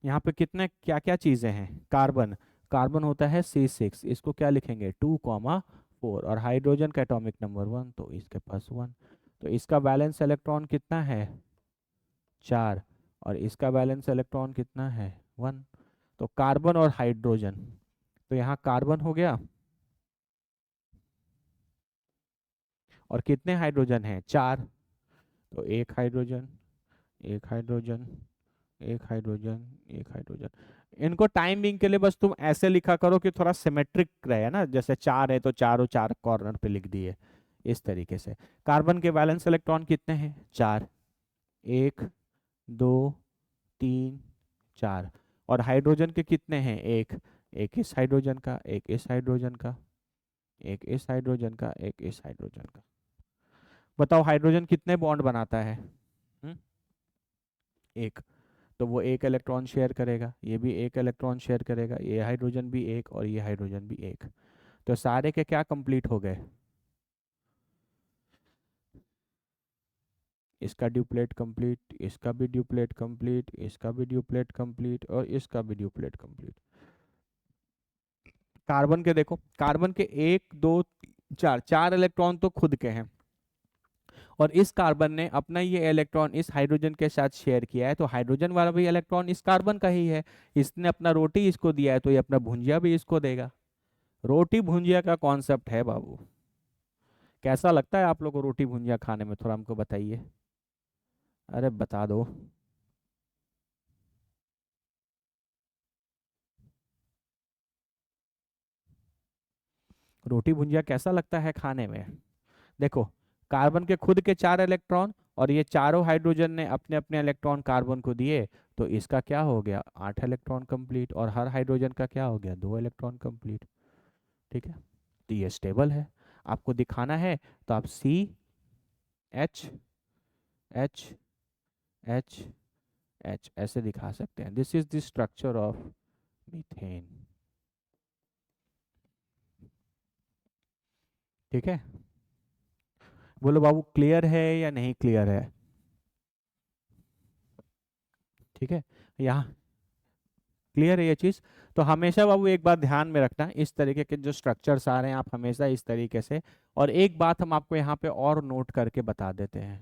यहाँ पे कितने क्या क्या चीजें हैं, कार्बन, कार्बन होता है C6, इसको क्या लिखेंगे 2,4, और हाइड्रोजन का एटॉमिक नंबर 1, तो इसके पास 1। तो इसका वैलेंस इलेक्ट्रॉन कितना है 4, और इसका वैलेंस इलेक्ट्रॉन कितना है 1। तो कार्बन और हाइड्रोजन, तो यहाँ कार्बन हो गया, और कितने हाइड्रोजन हैं 4, तो एक हाइड्रोजन, एक हाइड्रोजन, एक हाइड्रोजन, एक हाइड्रोजन। इनको टाइम बिंग के लिए बस तुम ऐसे लिखा करो कि थोड़ा सिमेट्रिक रहे ना, जैसे 4 है तो चारों 4 कॉर्नर पे लिख दिए इस तरीके से। कार्बन के वैलेंस इलेक्ट्रॉन कितने हैं 4, 1 2 3 4, और हाइड्रोजन के कितने हैं एक इस हाइड्रोजन का, एक इस हाइड्रोजन का, एक इस हाइड्रोजन का, एक इस हाइड्रोजन का। बताओ हाइड्रोजन कितने बॉन्ड बनाता है? हम्म? एक। तो वो एक इलेक्ट्रॉन शेयर करेगा, ये भी एक इलेक्ट्रॉन शेयर करेगा, ये हाइड्रोजन भी एक और ये हाइड्रोजन भी एक। तो सारे के क्या कंप्लीट हो गए? इसका ड्यूप्लेट कंप्लीट, इसका भी ड्यूप्लेट कंप्लीट, इसका भी ड्यूप्लेट कंप्लीट, और इसका भी ड्यूप्लेट कंप्लीट। कार्बन के देखो, कार्बन के एक दो चार, चार इलेक्ट्रॉन तो खुद के हैं, और इस कार्बन ने अपना ये इलेक्ट्रॉन इस हाइड्रोजन के साथ शेयर किया है, तो हाइड्रोजन वाला भी इलेक्ट्रॉन इस कार्बन का ही है। इसने अपना रोटी इसको दिया है, तो ये अपना भुंजिया भी इसको देगा। रोटी भुंजिया का कॉन्सेप्ट है बाबू। कैसा लगता है आप लोग को रोटी भुंजिया खाने में, थोड़ा हमको बताइए। अरे बता दो। रोटी भुंजिया कैसा लगता है खाने में? देखो, कार्बन के खुद के 4 इलेक्ट्रॉन, और ये चारों हाइड्रोजन ने अपने अपने इलेक्ट्रॉन कार्बन को दिए, तो इसका क्या हो गया 8 इलेक्ट्रॉन कंप्लीट, और हर हाइड्रोजन का क्या हो गया 2 इलेक्ट्रॉन कंप्लीट। ठीक है, तो ये स्टेबल है। आपको दिखाना है तो आप H H H H ऐसे दिखा सकते हैं। This is the structure of methane. ठीक है, बोलो बाबू क्लियर है या नहीं क्लियर है? ठीक है, यहाँ क्लियर है ये चीज़? तो हमेशा बाबू एक बात ध्यान में रखना, इस तरीके के जो स्ट्रक्चर्स आ रहे हैं आप हमेशा इस तरीके से। और एक बात हम आपको यहाँ पे और नोट करके बता देते हैं,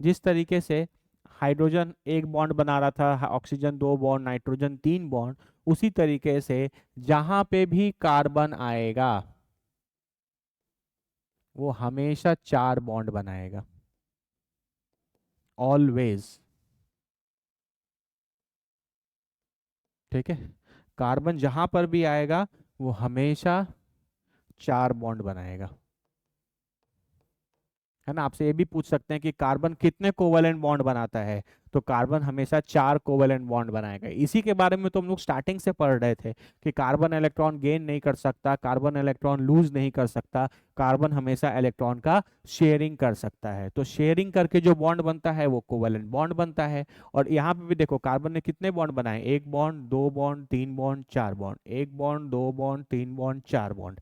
जिस तरीके से हाइड्रोजन एक बॉन्ड बना रहा था, ऑक्सीजन 2 बॉन्ड, नाइट्रोजन 3 बॉन्ड, उसी तरीके से जहां पे भी कार्बन आएगा वो हमेशा 4 बॉन्ड बनाएगा, ऑलवेज। ठीक है, कार्बन जहां पर भी आएगा वो हमेशा 4 बॉन्ड बनाएगा। है ना, आपसे ये भी पूछ सकते हैं कि कार्बन कितने कोवेलेंट बॉन्ड बनाता है, तो कार्बन हमेशा 4 कोवेलेंट बॉन्ड बनाएगा। इसी के बारे में तो हम लोग स्टार्टिंग से पढ़ रहे थे कि कार्बन इलेक्ट्रॉन गेन नहीं कर सकता, कार्बन इलेक्ट्रॉन लूज नहीं कर सकता, कार्बन हमेशा इलेक्ट्रॉन का शेयरिंग कर सकता है। तो शेयरिंग करके जो बॉन्ड बनता है वो कोवेलेंट बॉन्ड बनता है। और यहाँ पे भी देखो कार्बन ने कितने बॉन्ड बनाए, 1 bond, 2 bond, 3 bond, 4 bond, 1 bond, 2 bond, 3 bond, 4 bond.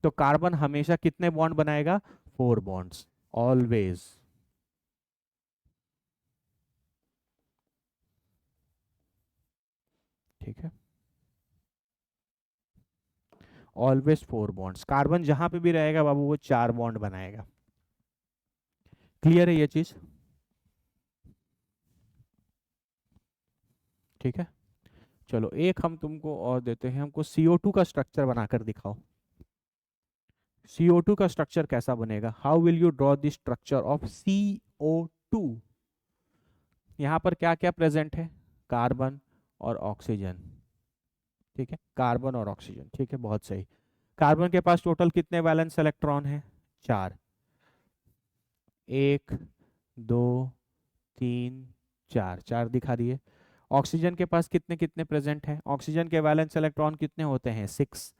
तो कार्बन हमेशा कितने बॉन्ड बनाएगा 4 बॉन्ड्स, ऑलवेज। ठीक है, ऑलवेज 4 बॉन्ड्स। कार्बन जहां पे भी रहेगा बाबू वो 4 बॉन्ड बनाएगा। क्लियर है ये चीज? ठीक है, चलो एक हम तुमको और देते हैं, हमको CO2 का स्ट्रक्चर बनाकर दिखाओ। CO2 का स्ट्रक्चर कैसा बनेगा? How will you draw the structure of CO2? यहाँ पर क्या क्या प्रेजेंट है? कार्बन और ऑक्सीजन। ठीक है, कार्बन और ऑक्सीजन, ठीक है, बहुत सही। कार्बन के पास टोटल कितने वैलेंस इलेक्ट्रॉन है 4, 1 2 3 4, 4 दिखा दिए। ऑक्सीजन के पास कितने कितने प्रेजेंट हैं? ऑक्सीजन के वैलेंस इलेक्ट्रॉन कितने होते हैं 6,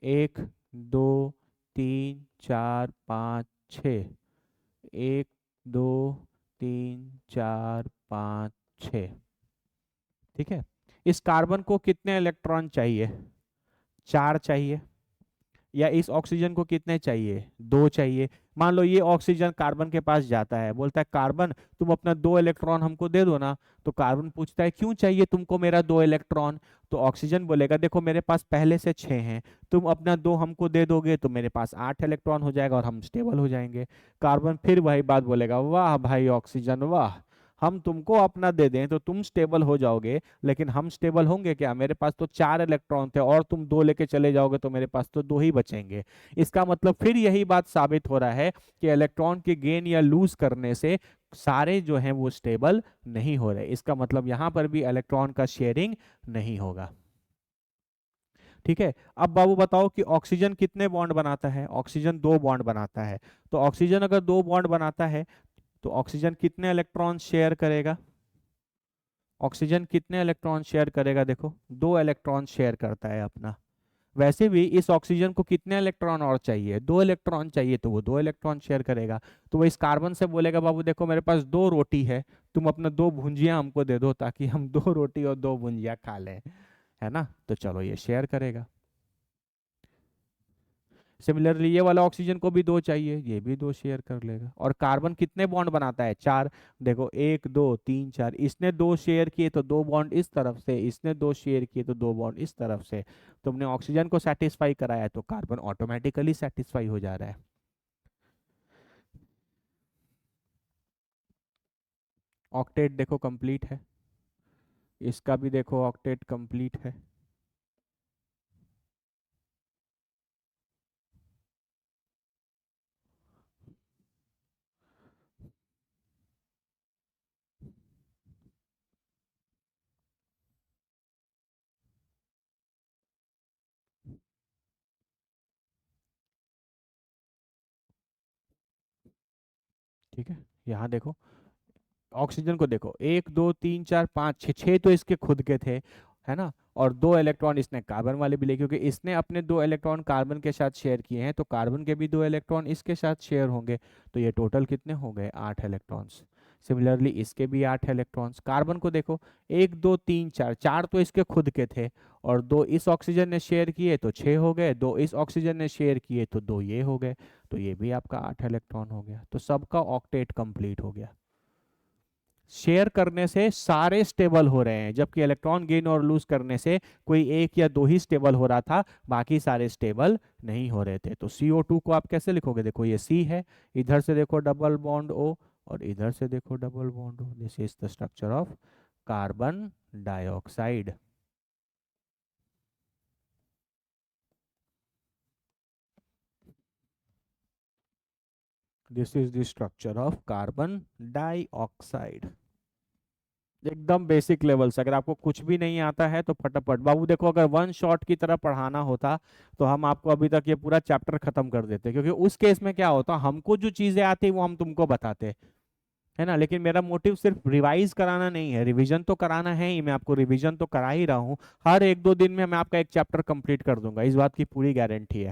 1 2 3 4 5 6, 1 2 3 4 5 6। ठीक है, इस कार्बन को कितने इलेक्ट्रॉन चाहिए? 4 चाहिए। या इस ऑक्सीजन को कितने चाहिए, दो चाहिए। मान लो ये ऑक्सीजन कार्बन के पास जाता है, बोलता है कार्बन तुम अपना दो इलेक्ट्रॉन हमको दे दो ना। तो कार्बन पूछता है क्यों चाहिए तुमको मेरा दो इलेक्ट्रॉन। तो ऑक्सीजन बोलेगा देखो मेरे पास पहले से छः हैं, तुम अपना दो हमको दे दोगे तो मेरे पास आठ इलेक्ट्रॉन हो जाएगा और हम स्टेबल हो जाएंगे। कार्बन फिर वही बात बोलेगा, वाह भाई ऑक्सीजन वाह, हम तुमको अपना दे दें तो तुम स्टेबल हो जाओगे, लेकिन हम स्टेबल होंगे क्या, मेरे पास तो चार इलेक्ट्रॉन थे और तुम दो लेके चले जाओगे तो मेरे पास तो दो ही बचेंगे। इसका मतलब फिर यही बात साबित हो रहा है कि इलेक्ट्रॉन के गेन या लूज करने से सारे जो हैं वो स्टेबल नहीं हो रहे। इसका मतलब यहां पर भी इलेक्ट्रॉन का शेयरिंग नहीं होगा। ठीक है। अब बाबू बताओ कि ऑक्सीजन कितने बॉन्ड बनाता है, ऑक्सीजन दो बॉन्ड बनाता है। तो ऑक्सीजन अगर दो बॉन्ड बनाता है तो ऑक्सीजन कितने इलेक्ट्रॉन शेयर करेगा, ऑक्सीजन कितने इलेक्ट्रॉन शेयर करेगा, देखो दो इलेक्ट्रॉन शेयर करता है अपना। वैसे भी इस ऑक्सीजन को कितने इलेक्ट्रॉन और चाहिए, दो इलेक्ट्रॉन चाहिए, तो वो दो इलेक्ट्रॉन शेयर करेगा। तो वो इस कार्बन से बोलेगा बाबू देखो मेरे पास दो रोटी है, तुम अपना दो भुंजिया हमको दे दो ताकि हम दो रोटी और दो भुंजिया खा लें, है ना। तो चलो ये शेयर करेगा। सिमिलरली ये वाला ऑक्सीजन को भी दो चाहिए, ये भी दो शेयर कर लेगा। और कार्बन कितने बॉन्ड बनाता है, चार। देखो एक दो तीन चार, इसने दो शेयर किए तो दो बॉन्ड इस तरफ से, इसने दो शेयर किए तो दो बॉन्ड इस तरफ से। तुमने ऑक्सीजन को सेटिस्फाई कराया तो कार्बन ऑटोमेटिकली सेटिस्फाई हो जा रहा है। ऑक्टेट देखो कंप्लीट है, इसका भी देखो ऑक्टेट कंप्लीट है। ठीक है, यहाँ देखो ऑक्सीजन को देखो, एक दो तीन चार पाँच छः, छः तो इसके खुद के थे, है ना। और दो इलेक्ट्रॉन इसने कार्बन वाले भी लिए, क्योंकि इसने अपने दो इलेक्ट्रॉन कार्बन के साथ शेयर किए हैं तो कार्बन के भी दो इलेक्ट्रॉन इसके साथ शेयर होंगे। तो ये टोटल कितने हो गए, आठ इलेक्ट्रॉन्स। सिमिलरली इसके भी आठ इलेक्ट्रॉन्स। कार्बन को देखो, एक दो तीन चार, चार तो इसके खुद के थे और दो इस ऑक्सीजन ने शेयर किए तो छः हो गए, दो इस ऑक्सीजन ने शेयर किए तो दो ये हो गए। तो ये भी आपका आठ इलेक्ट्रॉन हो गया, तो सबका ऑक्टेट कंप्लीट हो गया। शेयर करने से सारे स्टेबल हो रहे हैं, जबकि इलेक्ट्रॉन गेन और लूज करने से कोई एक या दो ही स्टेबल हो रहा था, बाकी सारे स्टेबल नहीं हो रहे थे। तो CO2 को आप कैसे लिखोगे, देखो ये C है, इधर से देखो डबल बॉन्ड O और इधर से देखो double bond O। This is the structure of carbon dioxide. This is the structure of carbon dioxide. एकदम बेसिक लेवल से, अगर आपको कुछ भी नहीं आता है तो फटाफट बाबू देखो, अगर वन शॉट की तरह पढ़ाना होता तो हम आपको अभी तक ये पूरा चैप्टर खत्म कर देते, क्योंकि उस केस में क्या होता, हमको जो चीजें आती वो हम तुमको बताते, है ना। लेकिन मेरा मोटिव सिर्फ रिवाइज कराना नहीं है, रिवीजन तो कराना है ही, मैं आपको रिवीजन तो करा ही रहा हूँ। हर एक दो दिन में मैं आपका एक चैप्टर कंप्लीट कर दूंगा, इस बात की पूरी गारंटी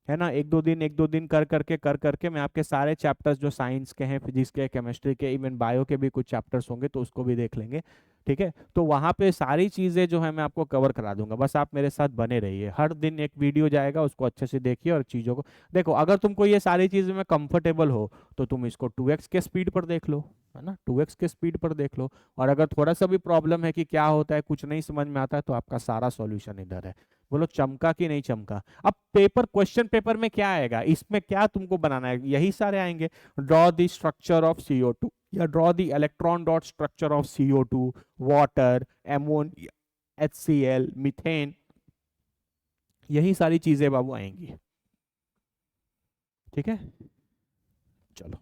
है ना। एक दो दिन कर करके मैं आपके सारे चैप्टर्स जो साइंस के हैं, फिजिक्स के, केमिस्ट्री के, इवन बायो के भी कुछ चैप्टर्स होंगे तो उसको भी देख लेंगे। ठीक है, तो वहाँ पे सारी चीज़ें जो है मैं आपको कवर करा दूंगा, बस आप मेरे साथ बने रहिए। हर दिन एक वीडियो जाएगा, उसको अच्छे से देखिए और चीज़ों को देखो। अगर तुमको ये सारी चीज़ें में कंफर्टेबल हो तो तुम इसको 2x के स्पीड पर देख लो, है ना, 2x के स्पीड पर देख लो। और अगर थोड़ा सा भी प्रॉब्लम है कि क्या होता है, कुछ नहीं समझ में आता है, तो आपका सारा सॉल्यूशन इधर है। बोलो चमका कि नहीं चमका। अब पेपर, क्वेश्चन पेपर में क्या आएगा, इसमें क्या तुमको बनाना है, यही सारे आएंगे। Draw the structure of CO2 या draw the electron dot structure of CO2, water, ammonia, HCl, methane, यही सारी चीजें बाबू आएंगी। ठीक है, चलो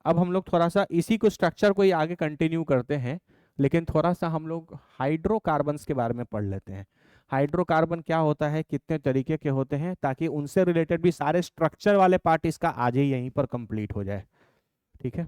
अब हम लोग थोड़ा सा इसी को स्ट्रक्चर को ही आगे कंटिन्यू करते हैं, लेकिन थोड़ा सा हम लोग हाइड्रोकार्बन्स के बारे में पढ़ लेते हैं। हाइड्रोकार्बन क्या होता है, कितने तरीके के होते हैं, ताकि उनसे रिलेटेड भी सारे स्ट्रक्चर वाले पार्ट इसका आज ही यहीं पर कंप्लीट हो जाए। ठीक है।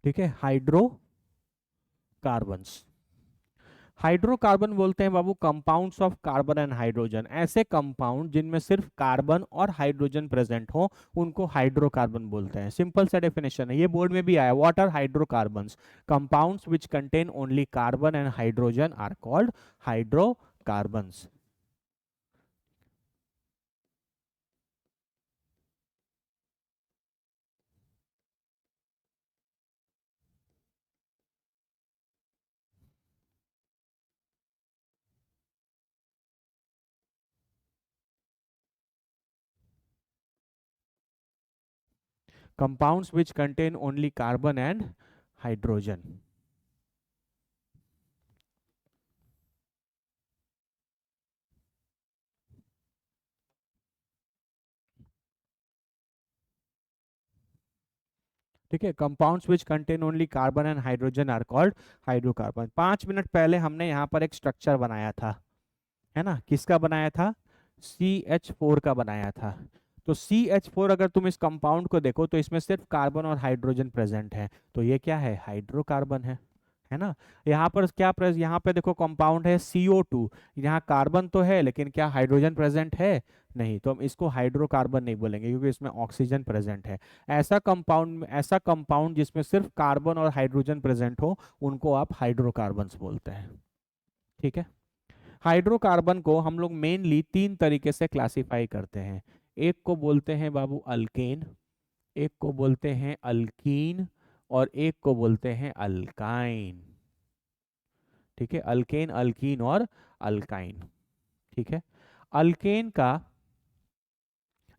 ठीक है, हाइड्रोकार्बन्स। हाइड्रोकार्बन बोलते हैं बाबू compounds of carbon and hydrogen. ऐसे कंपाउंड जिनमें सिर्फ कार्बन और हाइड्रोजन प्रेजेंट हो उनको हाइड्रोकार्बन बोलते हैं। सिंपल सा डेफिनेशन है, ये बोर्ड में भी आया। What are hydrocarbons? Compounds which contain only carbon and hydrogen are called hydrocarbons. Compounds which contain only carbon and hydrogen. ठीक है, compounds which contain only carbon and hydrogen are called hydrocarbon. 5 minute पहले हमने यहाँ पर एक structure बनाया था, है ना? किसका बनाया था? CH4 का बनाया था। तो CH4 अगर तुम इस कंपाउंड को देखो तो इसमें सिर्फ कार्बन और हाइड्रोजन प्रेजेंट है, तो ये क्या है? हाइड्रोकार्बन है ना? यहाँ पर क्या यहाँ पे देखो कंपाउंड है CO2। यहाँ कार्बन तो है लेकिन क्या हाइड्रोजन प्रेजेंट है? नहीं, तो हम इसको हाइड्रोकार्बन नहीं बोलेंगे क्योंकि इसमें ऑक्सीजन प्रेजेंट है। ऐसा कंपाउंड जिसमें सिर्फ कार्बन और हाइड्रोजन प्रेजेंट हो उनको आप हाइड्रोकार्बन्स बोलते हैं। ठीक है, हाइड्रोकार्बन को हम लोग मेनली 3 तरीके से क्लासिफाई करते हैं। एक को बोलते हैं बाबू अल्केन, एक को बोलते हैं अल्कीन, और एक को बोलते हैं अल्काइन। ठीक है, अल्केन, अल्कीन और अल्काइन। ठीक है, अल्केन का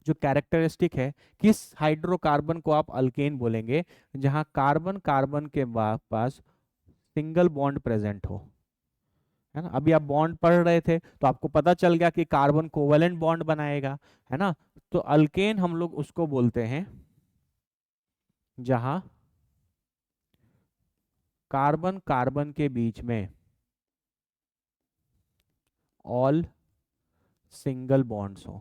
जो कैरेक्टरिस्टिक है, किस हाइड्रोकार्बन को आप अल्केन बोलेंगे? जहां कार्बन कार्बन के पास सिंगल बॉन्ड प्रेजेंट हो, है ना? अभी आप बॉन्ड पढ़ रहे थे तो आपको पता चल गया कि कार्बन कोवेलेंट बॉन्ड बनाएगा, है ना? तो अल्केन हम लोग उसको बोलते हैं जहां कार्बन कार्बन के बीच में ऑल सिंगल बॉन्ड्स हो।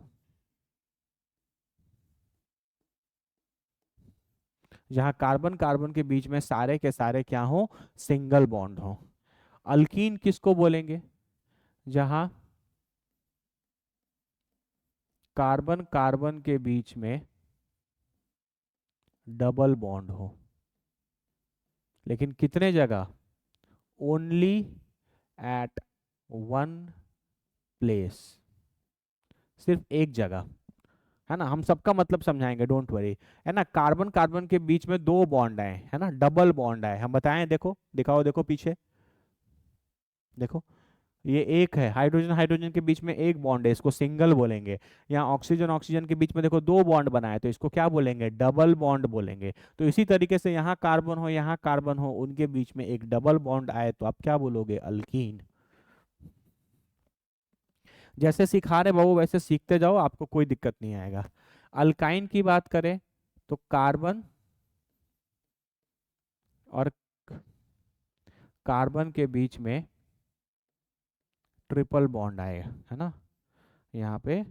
जहां कार्बन कार्बन के बीच में सारे के सारे क्या हो? सिंगल बॉन्ड हो। अल्कीन किसको बोलेंगे? जहां कार्बन कार्बन के बीच में डबल बॉन्ड हो, लेकिन कितने जगह? ओनली एट वन प्लेस, सिर्फ एक जगह, है ना? हम सबका मतलब समझाएंगे, डोंट वरी। है ना, कार्बन कार्बन के बीच में 2 बॉन्ड आए, है ना, डबल बॉन्ड आए, हम बताएं। देखो, दिखाओ, देखो पीछे देखो, ये एक है, हाइड्रोजन हाइड्रोजन के बीच में एक बॉन्ड है, इसको सिंगल बोलेंगे। यहाँ ऑक्सीजन ऑक्सीजन के बीच में देखो 2 बॉन्ड बनाए, तो इसको क्या बोलेंगे? डबल बॉन्ड बोलेंगे। तो इसी तरीके से यहाँ कार्बन हो, यहाँ कार्बन हो, उनके बीच में एक डबल बॉन्ड आए तो आप क्या बोलोगे? अल्कीन। जैसे सिखा रहे बाबू वैसे सीखते जाओ, आपको कोई दिक्कत नहीं आएगा। अल्काइन की बात करें तो कार्बन और कार्बन के बीच में ट्रिपल बॉन्ड आएगा, है ना? यहाँ पे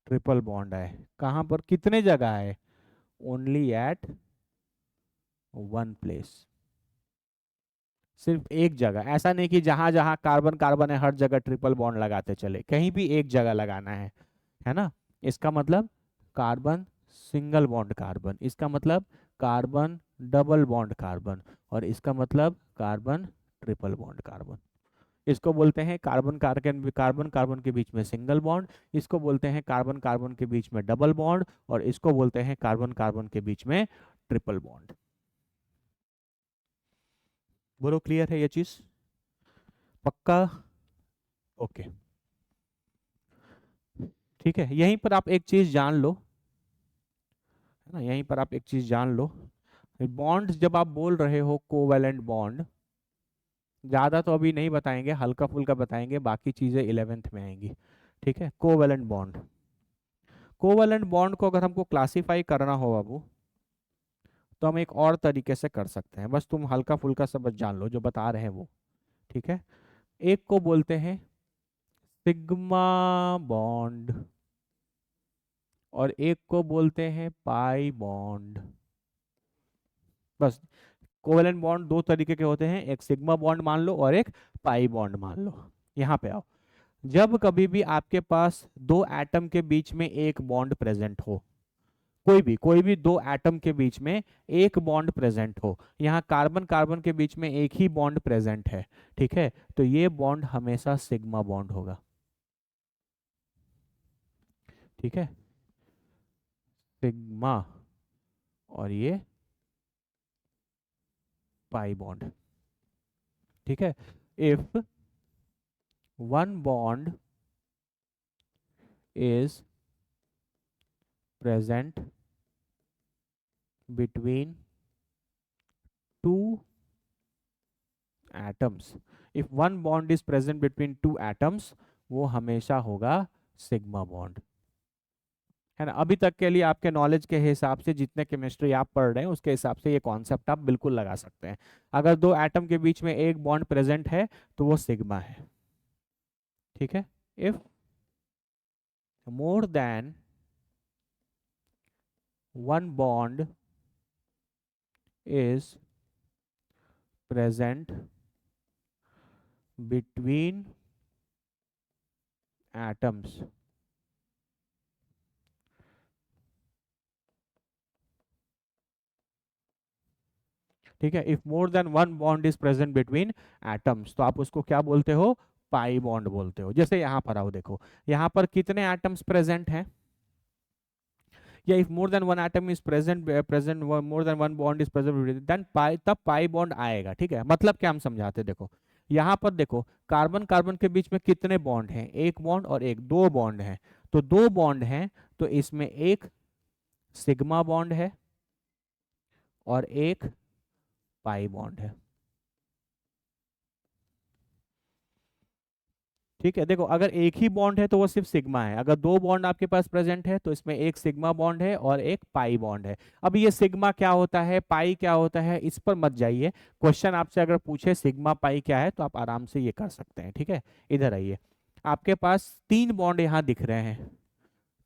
ट्रिपल बॉन्ड आए। कहाँ पर? कितने जगह है? ओनली एट वन प्लेस, सिर्फ एक जगह। ऐसा नहीं कि जहां जहां कार्बन कार्बन है हर जगह ट्रिपल बॉन्ड लगाते चले, कहीं भी एक जगह लगाना है ना? इसका मतलब कार्बन सिंगल बॉन्ड कार्बन, इसका मतलब कार्बन डबल बॉन्ड कार्बन, और इसका मतलब कार्बन ट्रिपल बॉन्ड कार्बन। इसको बोलते हैं कार्बन कार्बन के बीच में सिंगल बॉन्ड, इसको बोलते हैं कार्बन कार्बन के बीच में डबल बॉन्ड, और इसको बोलते हैं कार्बन कार्बन के बीच में ट्रिपल बॉन्ड। बोलो, क्लियर है ये चीज? पक्का? ओके, ठीक है। यहीं पर आप एक चीज जान लो, है ना, यहीं पर आप एक चीज जान लो। बॉन्ड जब आप बोल रहे हो कोवैलेंट बॉन्ड, ज्यादा तो अभी नहीं बताएंगे, हल्का फुल्का बताएंगे, बाकी चीजें 11th में आएंगी। ठीक है, कोवैलेंट बॉन्ड। कोवैलेंट बॉन्ड को अगर हमको क्लासिफाई करना हो बाबू, तो हम एक और तरीके से कर सकते हैं, बस तुम हल्का फुल्का सब बस जान लो जो बता रहे हैं वो। ठीक है, एक को बोलते हैं सिग्मा बॉन्ड और एक को बोलते हैं पाई बॉन्ड। बस, कोवेलेंट बॉन्ड दो तरीके के होते हैं, एक सिग्मा बॉन्ड मान लो और एक पाई बॉन्ड मान लो। यहाँ पे आओ, जब कभी भी आपके पास दो एटम के बीच में एक बॉन्ड प्रेजेंट हो, कोई भी दो एटम के बीच में एक बॉन्ड प्रेजेंट हो, यहाँ कार्बन कार्बन के बीच में एक ही बॉन्ड प्रेजेंट है, ठीक है, तो ये बॉन्ड हमेशा सिग्मा बॉन्ड होगा। ठीक है, सिग्मा, और ये पाई बॉन्ड। ठीक है, if one bond is present between two atoms, if one bond is present between two atoms, वो हमेशा होगा सिग्मा बॉन्ड। है ना, अभी तक के लिए आपके नॉलेज के हिसाब से जितने केमिस्ट्री आप पढ़ रहे हैं उसके हिसाब से ये कॉन्सेप्ट आप बिल्कुल लगा सकते हैं। अगर दो एटम के बीच में एक बॉन्ड प्रेजेंट है तो वो सिग्मा है। ठीक है, if more than one bond is present between atoms, ठीक है, if more than one bond is present between atoms, तो आप उसको क्या बोलते हो, पाई बॉन्ड बोलते हो। जैसे यहां पर आओ, देखो यहां पर कितने एटम्स प्रेजेंट हैं, या if more than one atom is present more than one bond is present then pi, तब पाई बॉन्ड आएगा। ठीक है, मतलब क्या हम समझाते हैं, देखो यहाँ पर देखो कार्बन कार्बन के बीच में कितने बॉन्ड हैं, एक बॉन्ड और एक, दो बॉन्ड हैं, तो दो बॉन्ड हैं, तो इसमें एक सिग्मा बॉन्ड है और एक पाई बॉन्ड है। ठीक है, देखो अगर एक ही बॉन्ड है तो वो सिर्फ सिग्मा है, अगर दो बॉन्ड आपके पास प्रेजेंट है तो इसमें एक सिग्मा बॉन्ड है और एक पाई बॉन्ड है। अब ये सिग्मा क्या होता है, पाई क्या होता है, इस पर मत जाइए, क्वेश्चन आपसे अगर पूछे सिग्मा पाई क्या है तो आप आराम से ये कर सकते हैं। ठीक है, इधर आइए, आपके पास तीन बॉन्ड यहाँ दिख रहे हैं,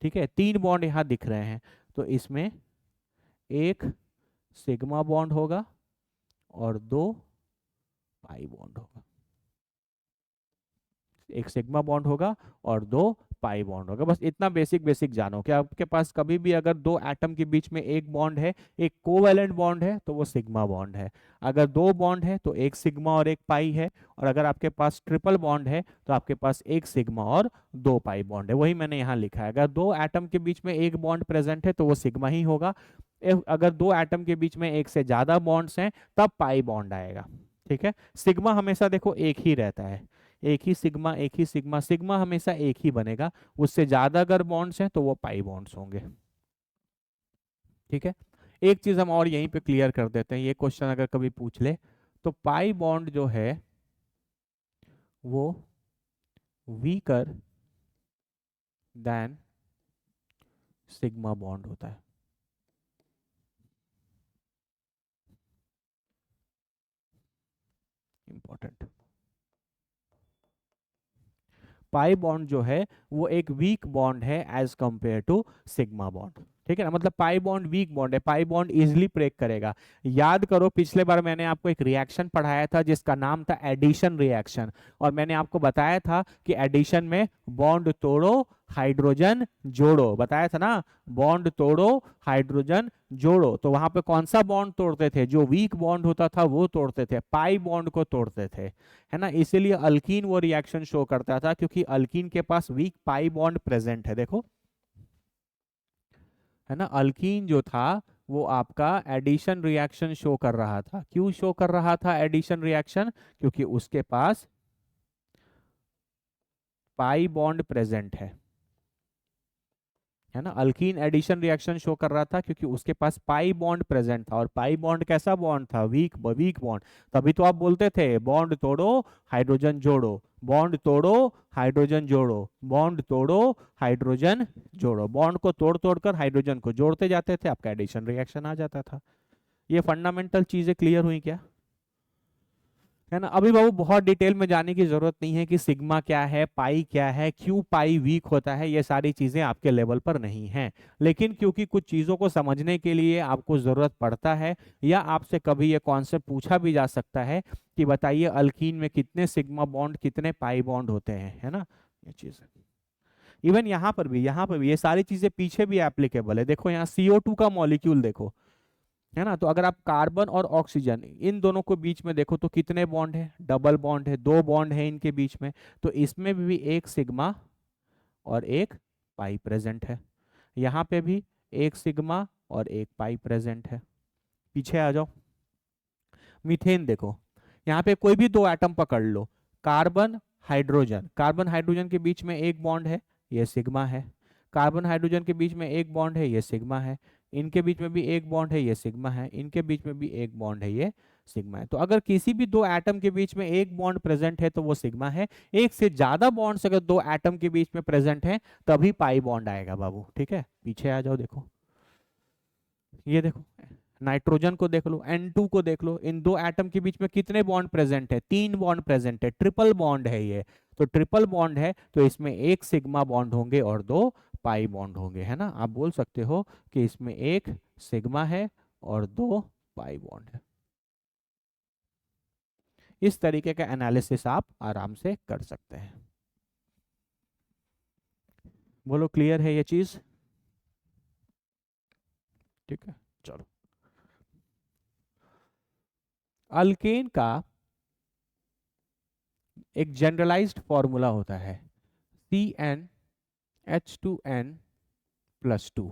ठीक है, तीन बॉन्ड यहाँ दिख रहे हैं, तो इसमें एक सिग्मा बॉन्ड होगा और दो पाई बॉन्ड होगा, एक सिग्मा बॉन्ड होगा और दो पाई बॉन्ड होगा। बस इतना बेसिक बेसिक जानो कि आपके पास कभी भी अगर दो एटम के बीच में एक बॉन्ड है, एक कोवैलेंट बॉन्ड है, तो वो सिग्मा बॉन्ड है। अगर दो बॉन्ड है तो एक सिग्मा और एक पाई है, और अगर आपके पास ट्रिपल बॉन्ड है तो आपके पास एक सिग्मा और दो पाई बॉन्ड है। वही मैंने यहाँ लिखा है, अगर दो एटम के बीच में एक बॉन्ड प्रेजेंट है तो वो सिग्मा ही होगा, अगर दो एटम के बीच में एक से ज्यादा बॉन्ड्स हैं तब पाई बॉन्ड आएगा। ठीक है, सिग्मा हमेशा देखो एक ही रहता है, एक ही सिग्मा, एक ही सिग्मा, सिग्मा हमेशा एक ही बनेगा, उससे ज्यादा अगर बॉन्ड्स हैं तो वो पाई बॉन्ड्स होंगे। ठीक है, एक चीज हम और यहीं पे क्लियर कर देते हैं, ये क्वेश्चन अगर कभी पूछ ले तो पाई बॉन्ड जो है वो वीकर देन सिग्मा बॉन्ड होता है। इंपॉर्टेंट, पाई बॉन्ड जो है वो एक वीक बॉन्ड है as compare to sigma bond. ठीक है ना, मतलब पाई बॉन्ड वीक बॉन्ड है, पाई बॉन्ड इजिली ब्रेक करेगा। याद करो पिछले बार मैंने आपको एक रिएक्शन पढ़ाया था जिसका नाम था एडिशन रिएक्शन, और मैंने आपको बताया था कि एडिशन में बॉन्ड तोड़ो हाइड्रोजन जोड़ो, बताया था ना, बॉन्ड तोड़ो हाइड्रोजन जोड़ो, तो वहां पे कौन सा बॉन्ड तोड़ते थे, जो वीक बॉन्ड होता था वो तोड़ते थे, पाई बॉन्ड को तोड़ते थे, है ना, इसीलिए अल्कीन वो रिएक्शन शो करता था क्योंकि अल्कीन के पास वीक पाई बॉन्ड प्रेजेंट है। देखो, है ना, अल्कीन जो था वो आपका एडिशन रिएक्शन शो कर रहा था। क्यों शो कर रहा था एडिशन रिएक्शन, क्योंकि उसके पास पाई बॉन्ड प्रेजेंट है ना, अल्कीन एडिशन रिएक्शन शो कर रहा था क्योंकि उसके पास पाई बॉन्ड प्रेजेंट था, और पाई बॉन्ड कैसा बॉन्ड था, वीक वीक बॉन्ड। तभी तो आप बोलते थे बॉन्ड तोड़ो हाइड्रोजन जोड़ो, बॉन्ड तोड़ो हाइड्रोजन जोड़ो, बॉन्ड तोड़ो हाइड्रोजन जोड़ो, बॉन्ड को तोड़ तोड़कर हाइड्रोजन को जोड़ते जाते थे, आपका एडिशन रिएक्शन आ जाता था। ये फंडामेंटल चीजें क्लियर हुई क्या? है ना। अभी बाबू बहुत डिटेल में जाने की जरूरत नहीं है कि सिग्मा क्या है, पाई क्या है, क्यों पाई वीक होता है, ये सारी चीजें आपके लेवल पर नहीं है। लेकिन क्योंकि कुछ चीजों को समझने के लिए आपको जरूरत पड़ता है, या आपसे कभी ये कॉन्सेप्ट पूछा भी जा सकता है कि बताइए अल्कीन में कितने सिग्मा बॉन्ड कितने पाई बॉन्ड होते हैं, है ना, ये चीज। इवन यहाँ पर भी ये सारी चीजें पीछे भी एप्लीकेबल है। देखो यहाँ CO2 का मॉलिक्यूल देखो, है ना। तो अगर आप कार्बन और ऑक्सीजन इन दोनों को बीच में देखो तो कितने बॉन्ड है, डबल बॉन्ड है, दो बॉन्ड है इनके बीच में। तो इसमें भी एक सिग्मा और एक पाई प्रेजेंट है। यहाँ पे भी एक सिग्मा और एक पाई प्रेजेंट है। पीछे आ जाओ, मीथेन देखो, यहाँ पे कोई भी दो एटम पकड़ लो, कार्बन हाइड्रोजन, कार्बन हाइड्रोजन के बीच में एक बॉन्ड है, ये सिग्मा है। कार्बन हाइड्रोजन के बीच में एक बॉन्ड है, ये सिग्मा है। इनके बीच में भी एक बॉन्ड है, ये सिग्मा है। इनके बीच में भी एक बॉन्ड है, ये सिग्मा है। तो अगर किसी भी दो एटम के बीच में एक बॉन्ड प्रेजेंट है तो वो सिग्मा है। एक से ज्यादा बॉन्ड्स अगर दो एटम के बीच में प्रेजेंट है तभी पाई बॉन्ड आएगा बाबू, ठीक है। पीछे आ जाओ, देखो ये देखो, नाइट्रोजन को देख लो, N2 को देख लो, इन दो एटम के बीच में कितने बॉन्ड प्रेजेंट है, तीन बॉन्ड प्रेजेंट है, ट्रिपल बॉन्ड है ये। तो ट्रिपल बॉन्ड है तो इसमें एक सिग्मा बॉन्ड होंगे और दो पाई बॉन्ड होंगे, है ना। आप बोल सकते हो कि इसमें एक सिग्मा है और दो पाई बॉन्ड है। इस तरीके का एनालिसिस आप आराम से कर सकते हैं। बोलो क्लियर है ये चीज, ठीक है। चलो, अल्केन का एक जनरलाइज्ड फॉर्मूला होता है CnH2n+2,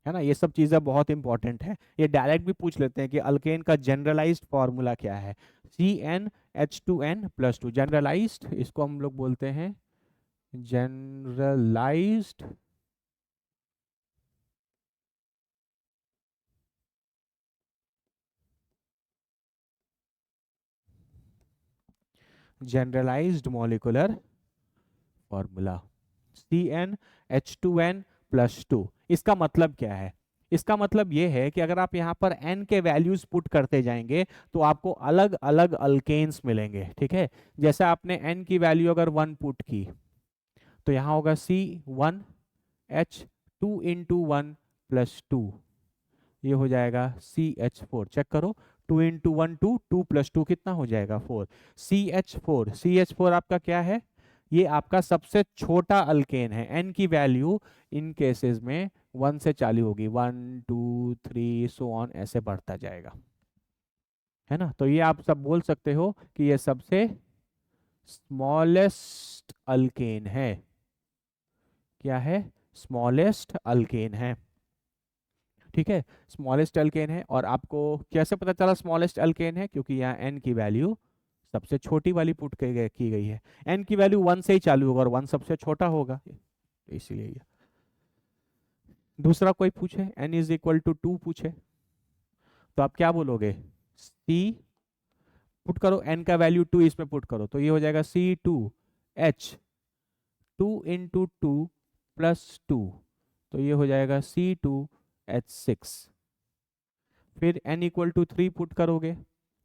है ना। ये सब चीजें बहुत इंपॉर्टेंट है, ये डायरेक्ट भी पूछ लेते हैं कि अल्केन का जनरलाइज्ड फॉर्मूला क्या है। CnH2n+2 जनरलाइज्ड, इसको हम लोग बोलते हैं generalised generalised molecular formula CnH2n+2। इसका मतलब क्या है, इसका मतलब ये है कि अगर आप यहाँ पर n के वैल्यूज पुट करते जाएंगे तो आपको अलग अलग अल्केन्स मिलेंगे, ठीक है। जैसे आपने n की वैल्यू अगर 1 पुट की तो यहाँ होगा C1H2 × 1 + 2, ये हो जाएगा CH4। चेक करो, 2 × 1 2, 2 + 2 कितना हो जाएगा 4। CH4 आपका क्या है, ये आपका सबसे छोटा अल्केन है। एन की वैल्यू इन केसेस में 1 से चालू होगी, 1 2 3 सो ऑन, ऐसे बढ़ता जाएगा, है ना। तो ये आप सब बोल सकते हो कि ये सबसे स्मॉलेस्ट अल्केन है। क्या है, स्मॉलेस्ट अल्केन है, ठीक है। स्मॉलेस्ट अल्केन है। और आपको कैसे पता चला स्मॉलेस्ट अल्केन है, क्योंकि यहाँ एन की वैल्यू सबसे छोटी वाली पुट की गई है। एन की वैल्यू 1 से ही चालू होगा और 1 सबसे छोटा होगा, तो इसीलिए ये। दूसरा कोई पूछे n = 2 पूछे तो आप क्या बोलोगे, सी पुट करो, n का वैल्यू 2 इसमें पुट करो तो ये हो जाएगा C2H2 × 2 तो ये हो जाएगा C2H6। फिर n = 3 पुट करोगे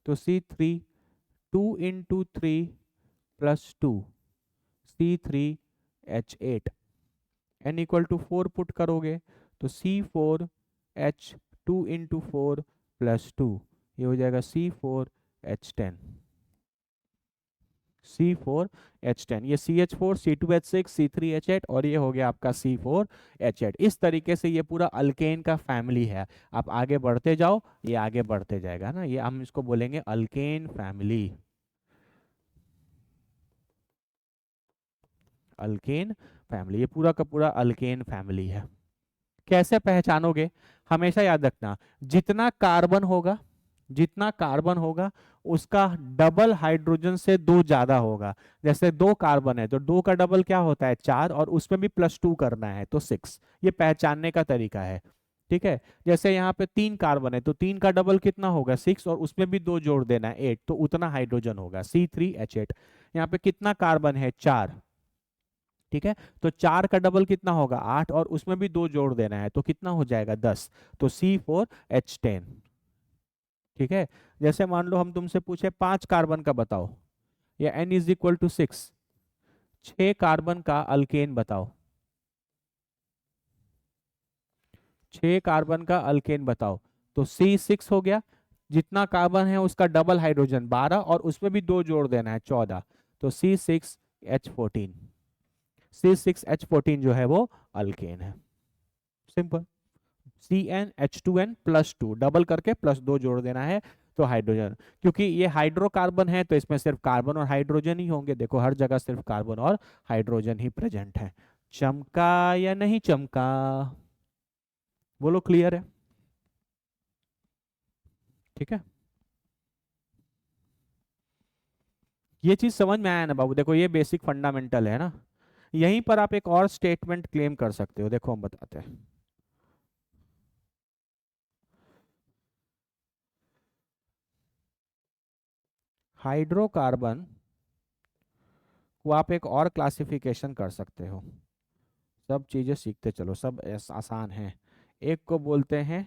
तो C3 2 × 3 + 2 C3H8। n = 4 पुट करोगे तो C4H2 × 4 + 2 ये हो जाएगा C4H10। C4H10, ये CH4 C2H6 C3H8 और ये हो गया आपका C4H8। इस तरीके से ये पूरा अल्केन का फैमिली है। आप आगे बढ़ते जाओ, ये आगे बढ़ते जाएगा ना, ये हम इसको बोलेंगे अल्केन फैमिली। अल्केन फैमिली, ये पूरा का पूरा अल्केन फैमिली है। कैसे पहचानोगे, हमेशा याद रखना, जितना कार्बन होगा, जितना कार्बन होगा उसका डबल हाइड्रोजन से दो ज्यादा होगा। जैसे 2 कार्बन है तो 2 का डबल क्या होता है 4, और उसमें भी +2 करना है तो 6। ये पहचानने का तरीका है, ठीक है। जैसे यहाँ पे 3 कार्बन है तो 3 का डबल कितना होगा 6, और उसमें भी 2 जोड़ देना है 8, तो उतना हाइड्रोजन होगा C3H8। यहाँ पे कितना कार्बन है 4, ठीक है। तो 4 का डबल कितना होगा 8, और उसमें भी 2 जोड़ देना है तो कितना हो जाएगा 10, तो C4H10। ठीक है, जैसे मान लो हम तुमसे पूछे 5 कार्बन का बताओ, या n is equal to 6, 6 carbon का अल्केन बताओ, 6 कार्बन का अल्केन बताओ, तो C6 हो गया, जितना कार्बन है उसका डबल हाइड्रोजन 12, और उसमें भी 2 जोड़ देना है 14, तो C6H14, C6H14 जो है वो अल्केन है। सिंपल, CnH2n प्लस 2 डबल करके प्लस 2 जोड़ देना है, तो हाइड्रोजन, क्योंकि ये हाइड्रोकार्बन है तो इसमें सिर्फ कार्बन और हाइड्रोजन ही होंगे, देखो हर जगह सिर्फ कार्बन और हाइड्रोजन ही प्रेजेंट है। चमका या नहीं चमका, बोलो क्लियर है? ठीक है, ये चीज समझ में आया ना बाबू? देखो ये बेसिक फंडामेंटल है ना, यहीं पर आप एक और स्टेटमेंट क्लेम कर सकते हो, देखो हम बताते हैं। हाइड्रोकार्बन को आप एक और क्लासिफिकेशन कर सकते हो, सब चीजें सीखते चलो, सब आसान है। एक को बोलते हैं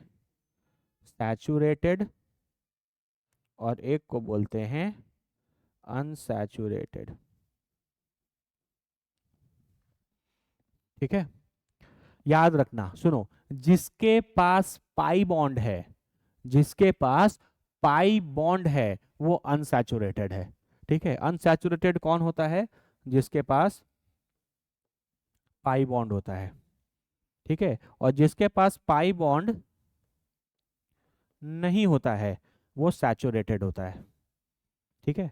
सैचुरेटेड, और एक को बोलते हैं अनसैचुरेटेड। ठीक है, याद रखना, सुनो, जिसके पास पाई बॉन्ड है, जिसके पास पाई बॉन्ड है वो अनसैचुरेटेड है। ठीक है, अनसैचुरेटेड कौन होता है? जिसके पास पाई बॉन्ड होता है। ठीक है, और जिसके पास पाई बॉन्ड नहीं होता है वो सैचुरेटेड होता है। ठीक है,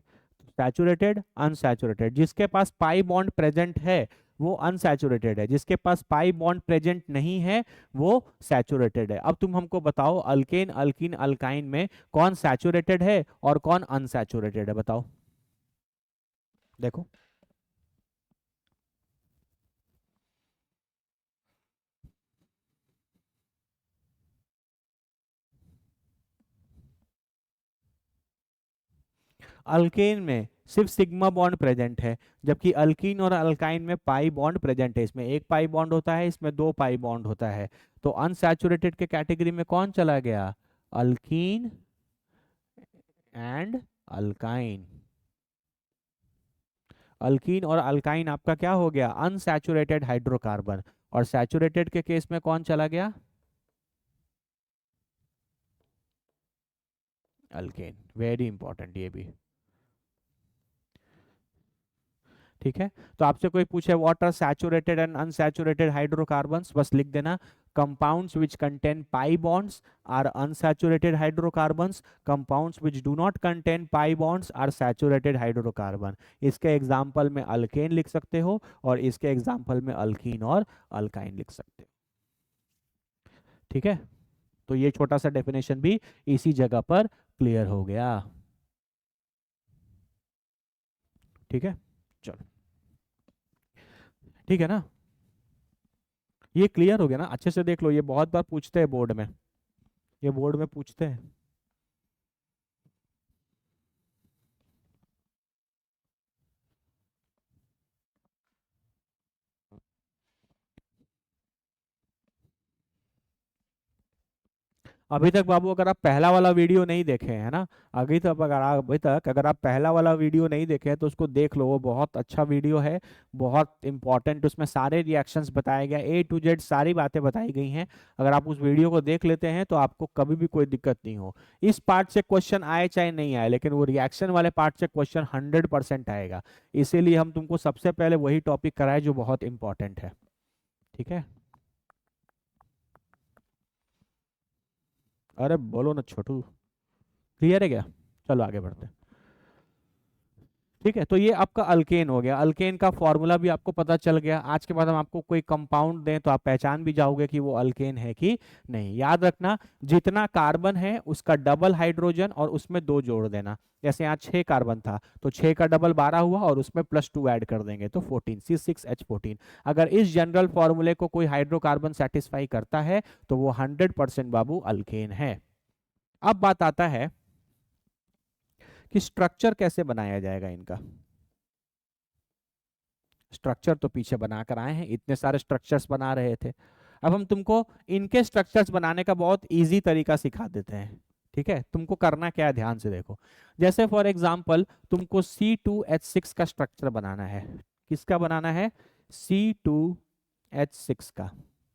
सैचुरेटेड अनसैचुरेटेड, जिसके पास पाई बॉन्ड प्रेजेंट है वो अनसैचुरेटेड है, जिसके पास पाई बॉन्ड प्रेजेंट नहीं है वो सैचुरेटेड है। अब तुम हमको बताओ अल्केन अल्कीन अल्काइन में कौन सैचुरेटेड है और कौन अनसैचुरेटेड है, बताओ। देखो, अल्केन में सिर्फ सिग्मा बॉन्ड प्रेजेंट है, जबकि अल्कीन और अल्काइन में पाई बॉन्ड प्रेजेंट है, इसमें एक पाई बॉन्ड होता है, इसमें दो पाई बॉन्ड होता है। तो अनसैचुरेटेड के कैटेगरी में कौन चला गया? Alkyne and alkyne. अल्कीन और अल्काइन आपका क्या हो गया? Unsaturated hydrocarbon. और सैचुरेटेड के केस में कौन चला गया? अल्केन। वेरी इंपॉर्टेंट ये भी। ठीक है, तो आपसे कोई पूछे what are saturated and unsaturated hydrocarbons, बस लिख देना compounds which contain pi bonds are unsaturated hydrocarbons, compounds which do not contain pi bonds are saturated hydrocarbon। इसके एग्जाम्पल में अल्केन लिख सकते हो और इसके एग्जाम्पल में अल्कीन और अल्काइन लिख सकते हो। ठीक है, तो ये छोटा सा डेफिनेशन भी इसी जगह पर क्लियर हो गया। ठीक है, चलो, ठीक है ना, ये क्लियर हो गया ना? अच्छे से देख लो, ये बहुत बार पूछते हैं बोर्ड में, ये बोर्ड में पूछते हैं। अभी तक बाबू अगर आप पहला वाला वीडियो नहीं देखे हैं ना, अभी तक अगर आप पहला वाला वीडियो नहीं देखे हैं तो उसको देख लो, वो बहुत अच्छा वीडियो है, बहुत इंपॉर्टेंट, उसमें सारे रिएक्शंस बताए गए, A to Z सारी बातें बताई गई हैं। अगर आप उस वीडियो को देख लेते हैं तो आपको कभी भी कोई दिक्कत नहीं हो। इस पार्ट से क्वेश्चन आए चाहे नहीं आए, लेकिन वो रिएक्शन वाले पार्ट से क्वेश्चन 100% आएगा, इसीलिए हम तुमको सबसे पहले वही टॉपिक कराए जो बहुत इंपॉर्टेंट है। ठीक है, अरे बोलो ना छोटू, क्लियर है क्या? चलो आगे बढ़ते हैं। ठीक है, तो ये आपका अल्केन हो गया, अल्केन का फॉर्मूला भी आपको पता चल गया। आज के बाद हम आपको कोई कंपाउंड दें तो आप पहचान भी जाओगे कि वो अल्केन है कि नहीं। याद रखना, जितना कार्बन है उसका डबल हाइड्रोजन और उसमें 2 जोड़ देना। जैसे यहाँ 6 कार्बन था तो 6 का डबल 12 हुआ और उसमें +2 ऐड कर देंगे तो 14, C6H14। अगर इस जनरल फॉर्मूले को कोई हाइड्रोकार्बन सेटिस्फाई करता है तो वो 100% बाबू अल्केन है। अब बात आता है कि स्ट्रक्चर कैसे बनाया जाएगा इनका। स्ट्रक्चर तो पीछे बनाकर आए हैं, इतने सारे स्ट्रक्चर्स बना रहे थे, अब हम तुमको इनके स्ट्रक्चर्स बनाने का बहुत इजी तरीका सिखा देते हैं। ठीक है, तुमको करना क्या है ध्यान से देखो। जैसे फॉर एग्जांपल तुमको C2H6 का स्ट्रक्चर बनाना है। किसका बनाना है? C2H6 का।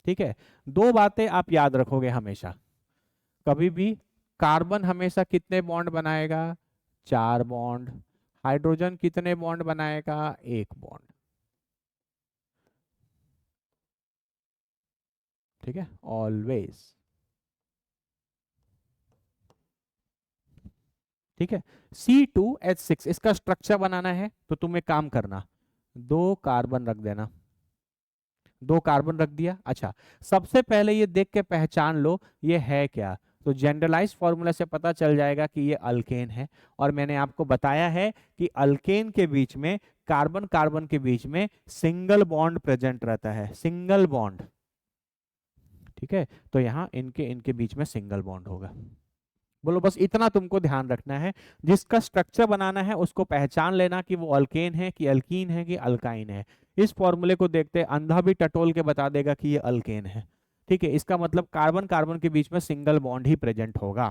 ठीक है, दो बातें आप याद रखोगे हमेशा कभी भी। कार्बन हमेशा कितने बॉन्ड बनाएगा? 4 बॉन्ड। हाइड्रोजन कितने बॉन्ड बनाएगा? 1 बॉन्ड। ठीक है, ऑलवेज। ठीक है, C2H6 इसका स्ट्रक्चर बनाना है तो तुम एक काम करना, 2 कार्बन रख देना। 2 कार्बन रख दिया। अच्छा, सबसे पहले ये देख के पहचान लो ये है क्या। तो जनरलाइज फॉर्मूला से पता चल जाएगा कि ये अल्केन है। और मैंने आपको बताया है कि अल्केन के बीच में, कार्बन कार्बन के बीच में सिंगल बॉन्ड प्रेजेंट रहता है, सिंगल बॉन्ड। ठीक है, तो यहाँ इनके इनके बीच में सिंगल बॉन्ड होगा। बोलो, बस इतना तुमको ध्यान रखना है। जिसका स्ट्रक्चर बनाना है उसको पहचान लेना कि वो अल्केन है कि अल्कीन है कि अल्काइन है। इस फॉर्मूले को देखते अंधा भी टटोल के बता देगा कि ये अल्केन है। ठीक है, इसका मतलब कार्बन कार्बन के बीच में सिंगल बॉन्ड ही प्रेजेंट होगा।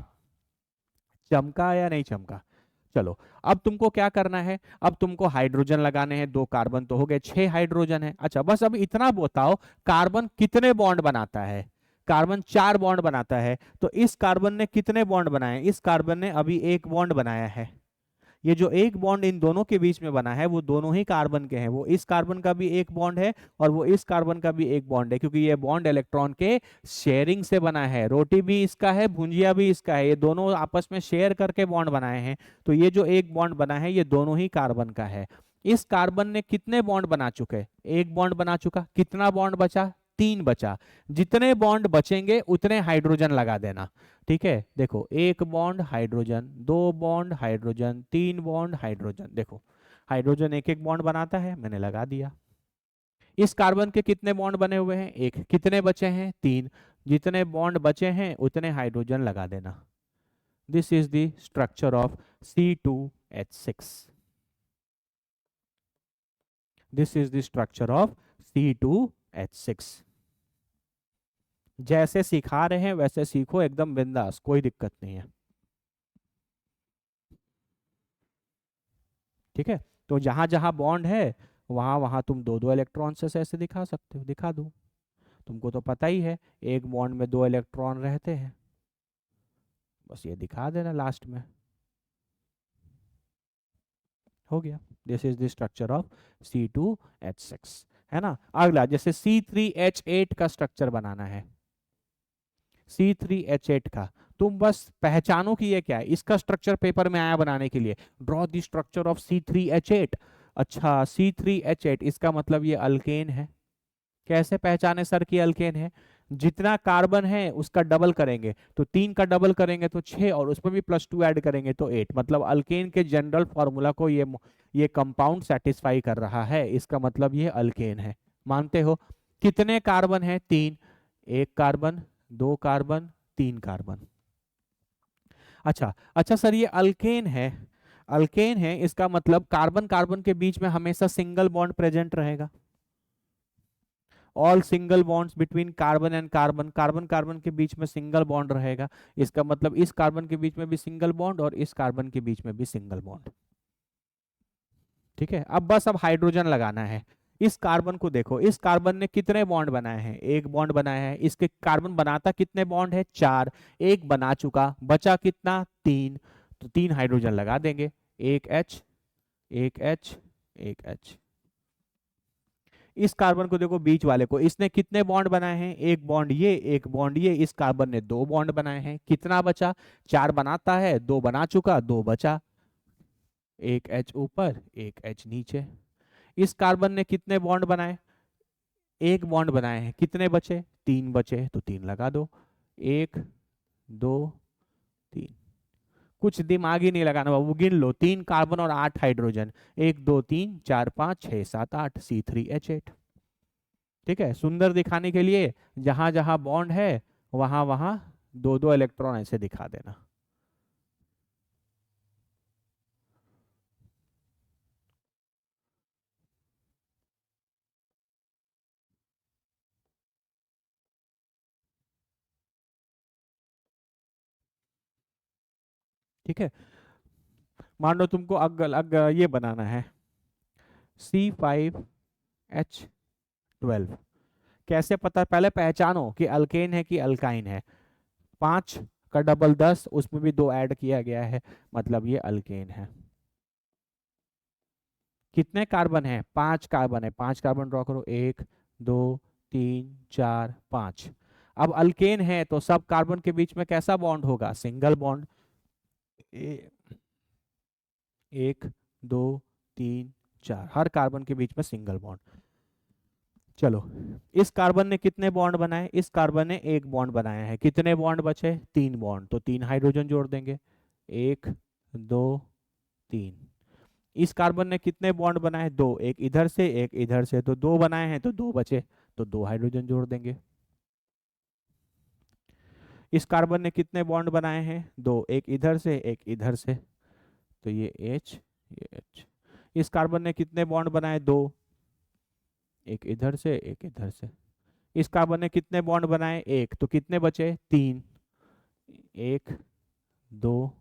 चमका या नहीं चमका? चलो, अब तुमको क्या करना है? अब तुमको हाइड्रोजन लगाने हैं। 2 कार्बन तो हो गए, 6 हाइड्रोजन है। अच्छा, बस अब इतना बताओ, कार्बन कितने बॉन्ड बनाता है? कार्बन 4 बॉन्ड बनाता है। तो इस कार्बन ने कितने बॉन्ड बनाए? इस कार्बन ने अभी 1 बॉन्ड बनाया है। ये जो 1 बॉन्ड इन दोनों के बीच में बना है वो दोनों ही कार्बन के हैं। वो इस कार्बन का भी 1 बॉन्ड है और वो इस कार्बन का भी 1 बॉन्ड है, क्योंकि ये बॉन्ड इलेक्ट्रॉन के शेयरिंग से बना है। रोटी भी इसका है, भुंजिया भी इसका है, ये दोनों आपस में शेयर करके बॉन्ड बनाए हैं। तो ये जो 1 बॉन्ड बना है ये दोनों ही कार्बन का है। इस कार्बन ने कितने बॉन्ड बना चुके? 1 बॉन्ड बना चुका। कितना बॉन्ड बचा? 3 बचा। जितने बॉन्ड बचेंगे उतने हाइड्रोजन लगा देना। ठीक है, देखो, 1 bond hydrogen, 2 bond hydrogen, 3 bond hydrogen. देखो, हाइड्रोजन एक एक बॉन्ड बनाता है, मैंने लगा दिया। इस कार्बन के कितने बॉन्ड बने हुए हैं? एक। कितने बचे हैं? 3। जितने बॉन्ड बचे हैं उतने हाइड्रोजन लगा देना। This is the structure of C2H6। This is the structure of C2H6। जैसे सिखा रहे हैं वैसे सीखो, एकदम बिंदास, कोई दिक्कत नहीं है। ठीक है, तो जहां जहां बॉन्ड है वहां वहां तुम दो दो इलेक्ट्रॉन से ऐसे दिखा सकते हो। दिखा दूं? तुमको तो पता ही है, एक बॉन्ड में 2 इलेक्ट्रॉन रहते हैं। बस ये दिखा देना लास्ट में, हो गया। This is the structure of C2H6। है ना? अगला, जैसे C3H8 का स्ट्रक्चर बनाना है। C3H8 का तुम बस पहचानो कि ये क्या है। इसका स्ट्रक्चर पेपर में आया बनाने के लिए, draw the structure of C3H8। अच्छा, C3H8 इसका मतलब ये अल्केन है। कैसे पहचाने सर कि अल्केन है? जितना कार्बन है उसका डबल करेंगे तो 3 का डबल करेंगे तो 6, और उसमें भी +2 ऐड करेंगे तो 8। मतलब अल्केन के जनरल फॉर्मूला को ये कंपाउंड सेटिस्फाई कर रहा है। इसका मतलब ये अल्केन है। मानते हो? कितने कार्बन है? 3। 1 कार्बन, 2 कार्बन, 3 कार्बन। अच्छा अच्छा सर, ये अल्केन है। अल्केन है इसका मतलब कार्बन कार्बन के बीच में हमेशा सिंगल बॉन्ड प्रेजेंट रहेगा। All single bonds between carbon and carbon, carbon carbon के बीच में सिंगल बॉन्ड रहेगा। इसका मतलब इस कार्बन के बीच में भी सिंगल बॉन्ड और इस कार्बन के बीच में भी सिंगल बॉन्ड। ठीक है, अब बस अब हाइड्रोजन लगाना है। इस कार्बन को देखो, इस कार्बन ने कितने बॉन्ड बनाए हैं? 1 बॉन्ड बनाया है। इसके कार्बन बनाता कितने बॉन्ड है? 4। एक बना चुका, बचा कितना? 3। तो 3 हाइड्रोजन लगा देंगे। एक एच, एक एच, एक एच। इस कार्बन को देखो, बीच वाले को, इसने कितने बॉन्ड बनाए हैं? 1 बॉन्ड ये, 1 बॉन्ड ये। इस कार्बन ने 2 बॉन्ड बनाए हैं। कितना बचा? 4 बनाता है, 2 बना चुका, 2 बचा। एक एच ऊपर, एक एच नीचे। इस कार्बन ने कितने बॉन्ड बनाए? 1 बॉन्ड बनाए हैं। कितने बचे? 3 बचे, तो 3 लगा दो। 1, 2, 3। कुछ दिमाग ही नहीं लगाना बाबू, गिन लो। 3 कार्बन और 8 हाइड्रोजन। 1, 2, 3, 4, 5, 6, 7, 8, C3H8। ठीक है, सुंदर दिखाने के लिए जहां जहां बॉन्ड है वहां वहां दो दो इलेक्ट्रॉन ऐसे दिखा देना। ठीक है। मान लो तुमको ये बनाना है C5H12। कैसे पता, पहले पहचानो कि अल्केन है कि अल्काइन है। 5 का डबल 10, उसमें भी 2 ऐड किया गया है, मतलब ये अल्केन है। कितने कार्बन है? 5 कार्बन है। 5 कार्बन ड्रॉ करो, 1 2 3 4 5। अब अल्केन है तो सब कार्बन के बीच में कैसा बॉन्ड होगा? Single bond. 1 2 3 4, हर कार्बन के बीच में सिंगल बॉन्ड। चलो, इस कार्बन ने कितने बॉन्ड बनाए? इस कार्बन ने एक बॉन्ड बनाया है। कितने बॉन्ड बचे? 3 बॉन्ड, तो 3 हाइड्रोजन जोड़ देंगे। 1 2 3। इस कार्बन ने कितने बॉन्ड बनाए? 2, एक इधर से एक इधर से, तो 2 बनाए हैं तो 2 बचे, तो 2 हाइड्रोजन जोड़ देंगे। इस कार्बन ने कितने बॉन्ड बनाए हैं? 2, एक इधर से एक इधर से, तो ये H ये H। इस कार्बन ने कितने बॉन्ड बनाए? 2, एक इधर से एक इधर से। इस कार्बन ने कितने बॉन्ड बनाए? 1, तो कितने बचे? 3, 1 2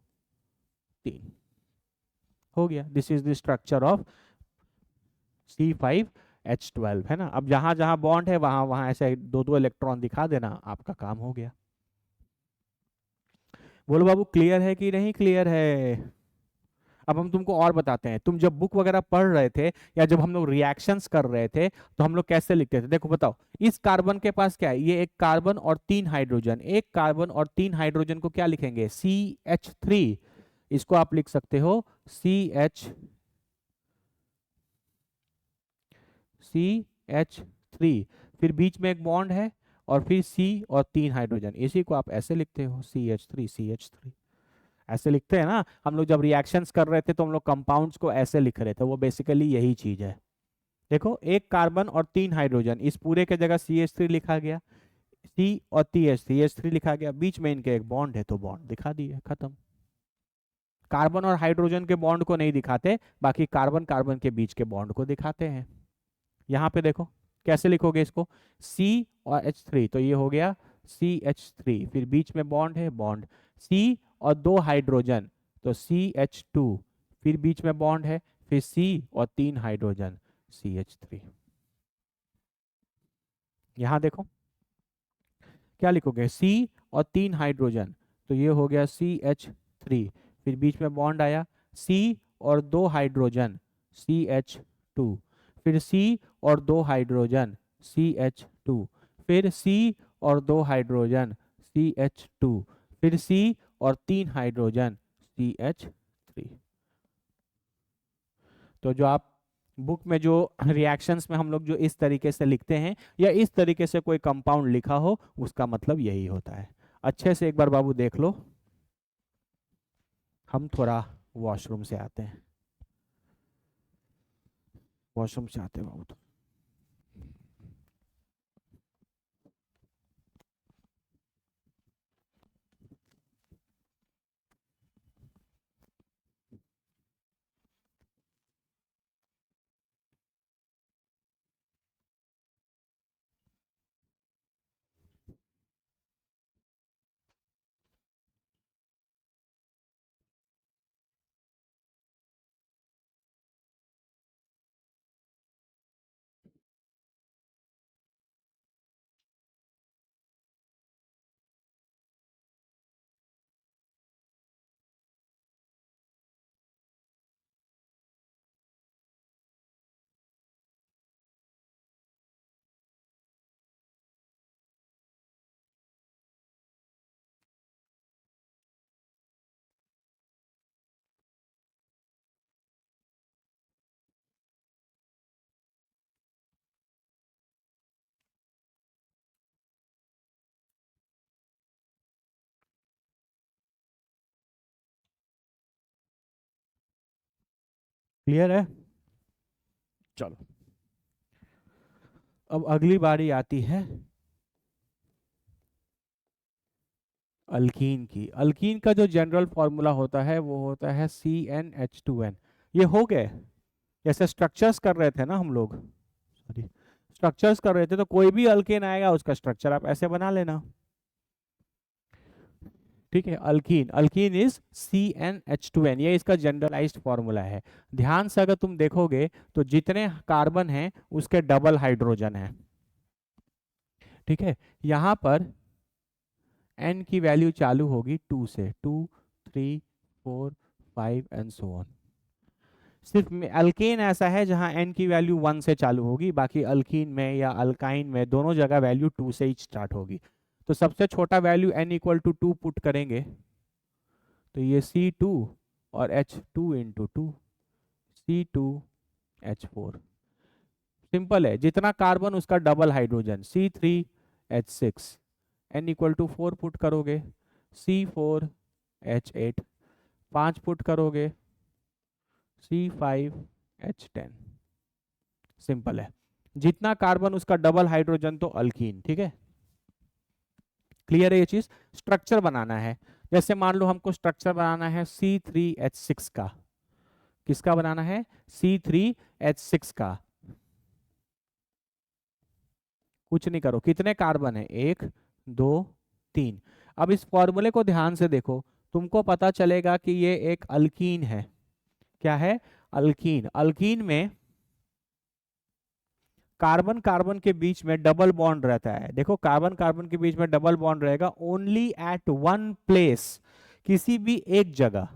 3। हो गया। This is the structure of C5H12, है ना। अब जहां जहां बॉन्ड है वहां वहां ऐसे 2 2 इलेक्ट्रॉन दिखा देना, आपका काम हो गया। बोलो बाबू, क्लियर है कि नहीं क्लियर है? अब हम तुमको और बताते हैं। तुम जब बुक वगैरह पढ़ रहे थे या जब हम लोग रिएक्शंस कर रहे थे तो हम लोग कैसे लिखते थे? देखो बताओ, इस कार्बन के पास क्या है? ये एक कार्बन और 3 हाइड्रोजन। एक कार्बन और 3 हाइड्रोजन को क्या लिखेंगे? CH3। इसको आप लिख सकते हो CH3। फिर बीच में एक बॉन्ड है और फिर C और 3 हाइड्रोजन, इसी को आप ऐसे लिखते हो CH3। ऐसे लिखते हैं ना हम लोग। जब रिएक्शंस कर रहे थे तो हम लोग कंपाउंड्स को ऐसे लिख रहे थे, वो बेसिकली यही चीज है। देखो, एक कार्बन और 3 हाइड्रोजन, इस पूरे के जगह CH3 लिखा गया, C और CH3 लिखा गया, बीच में इनके एक बॉन्ड है तो बॉन्ड दिखा दिए, खत्म। कार्बन और हाइड्रोजन के बॉन्ड को नहीं दिखाते, बाकी कार्बन कार्बन के बीच के बॉन्ड को दिखाते हैं। यहाँ पे देखो कैसे लिखोगे इसको, C और H3, तो ये हो गया CH3। फिर बीच में बॉन्ड है, बॉन्ड C और 2 हाइड्रोजन, तो CH2। फिर बीच में बॉन्ड है, फिर C और 3 हाइड्रोजन, CH3। यहाँ देखो क्या लिखोगे, C और 3 हाइड्रोजन, तो ये हो गया CH3। फिर बीच में बॉन्ड आया, C और 2 हाइड्रोजन, CH2। फिर C और 2 हाइड्रोजन, CH2। फिर C और 2 हाइड्रोजन, CH2। फिर C और 3 हाइड्रोजन, CH3। तो जो आप बुक में जो रिएक्शंस में हम लोग जो इस तरीके से लिखते हैं या इस तरीके से कोई कंपाउंड लिखा हो, उसका मतलब यही होता है। अच्छे से एक बार बाबू देख लो। हम थोड़ा वॉशरूम से आते हैं, वॉशरूम से आते हैं बाबू तो। क्लियर है? चलो, अब अगली बारी आती है अल्कीन की। अल्कीन का जो जनरल फॉर्मूला होता है वो होता है CnH2n। ये हो गए। जैसे स्ट्रक्चर्स कर रहे थे ना हम लोग, सॉरी, स्ट्रक्चर्स कर रहे थे, तो कोई भी अल्केन आएगा उसका स्ट्रक्चर आप ऐसे बना लेना। ठीक है, अल्कीन, अल्कीन इज CnH2n, ये इसका जनरलाइज्ड फॉर्मूला है। ध्यान से अगर तुम देखोगे तो जितने कार्बन हैं उसके डबल हाइड्रोजन है। ठीक है, यहाँ पर n की वैल्यू चालू होगी 2 से, 2 3 4 5 एंड सो ऑन। सिर्फ अल्केन ऐसा है जहां n की वैल्यू 1 से चालू होगी, बाकी अल्कीन में या अल्काइन में दोनों जगह वैल्यू 2 से ही स्टार्ट होगी। तो सबसे छोटा value n equal to 2 put करेंगे तो ये C2 और H2 इंटू 2, C2H4। सिंपल है, जितना कार्बन उसका double hydrogen, C3H6, n equal to 4 put करोगे, C4H8, 5 पुट करोगे, C5H10। सिंपल है, जितना कार्बन उसका डबल हाइड्रोजन तो अल्कीन। ठीक है, क्लियर है ये चीज। स्ट्रक्चर बनाना है, जैसे मान लो हमको स्ट्रक्चर बनाना है C3H6 का। किसका बनाना है? C3H6 का। कुछ नहीं करो, कितने कार्बन है? 1 2 3। अब इस फॉर्मूले को ध्यान से देखो, तुमको पता चलेगा कि ये एक अल्कीन है। क्या है? अल्कीन। अल्कीन में कार्बन कार्बन के बीच में डबल बॉन्ड रहता है। देखो, कार्बन कार्बन के बीच में डबल बॉन्ड रहेगा ओनली एट वन प्लेस, किसी भी एक जगह,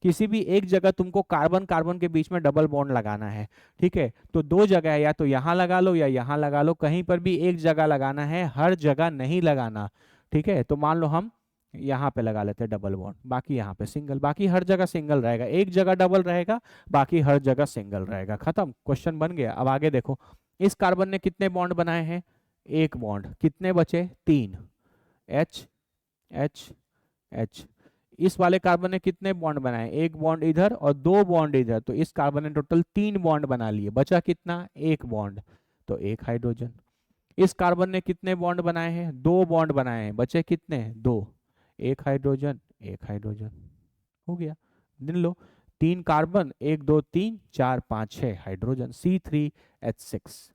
किसी भी एक जगह तुमको कार्बन कार्बन के बीच में डबल बॉन्ड लगाना है। ठीक है, तो दो जगह है, या तो यहां लगा लो या यहां लगा लो, कहीं पर भी एक जगह लगाना है, हर जगह नहीं लगाना। ठीक है, तो मान लो हम यहाँ पे लगा लेते हैं डबल बॉन्ड, बाकी यहाँ पे सिंगल, बाकी हर जगह सिंगल रहेगा, एक जगह डबल रहेगा, बाकी हर जगह सिंगल रहेगा। खत्म, क्वेश्चन बन गया। अब आगे देखो, इस कार्बन ने कितने बॉन्ड बनाए हैं? एक बॉन्ड, कितने बचे? 3, H H H। इस वाले कार्बन ने कितने बॉन्ड बनाए? एक बॉन्ड इधर और दो बॉन्ड इधर, तो इस कार्बन ने टोटल 3 बॉन्ड बना लिए, बचा कितना? एक बॉन्ड, तो एक हाइड्रोजन। इस कार्बन ने कितने बॉन्ड बनाए हैं? 2 बॉन्ड बनाए हैं, बचे कितने? 2, एक हाइड्रोजन एक हाइड्रोजन। हो गया, गिन लो, 3 कार्बन, 1 2 3 4 5 6 हाइड्रोजन, C3H6।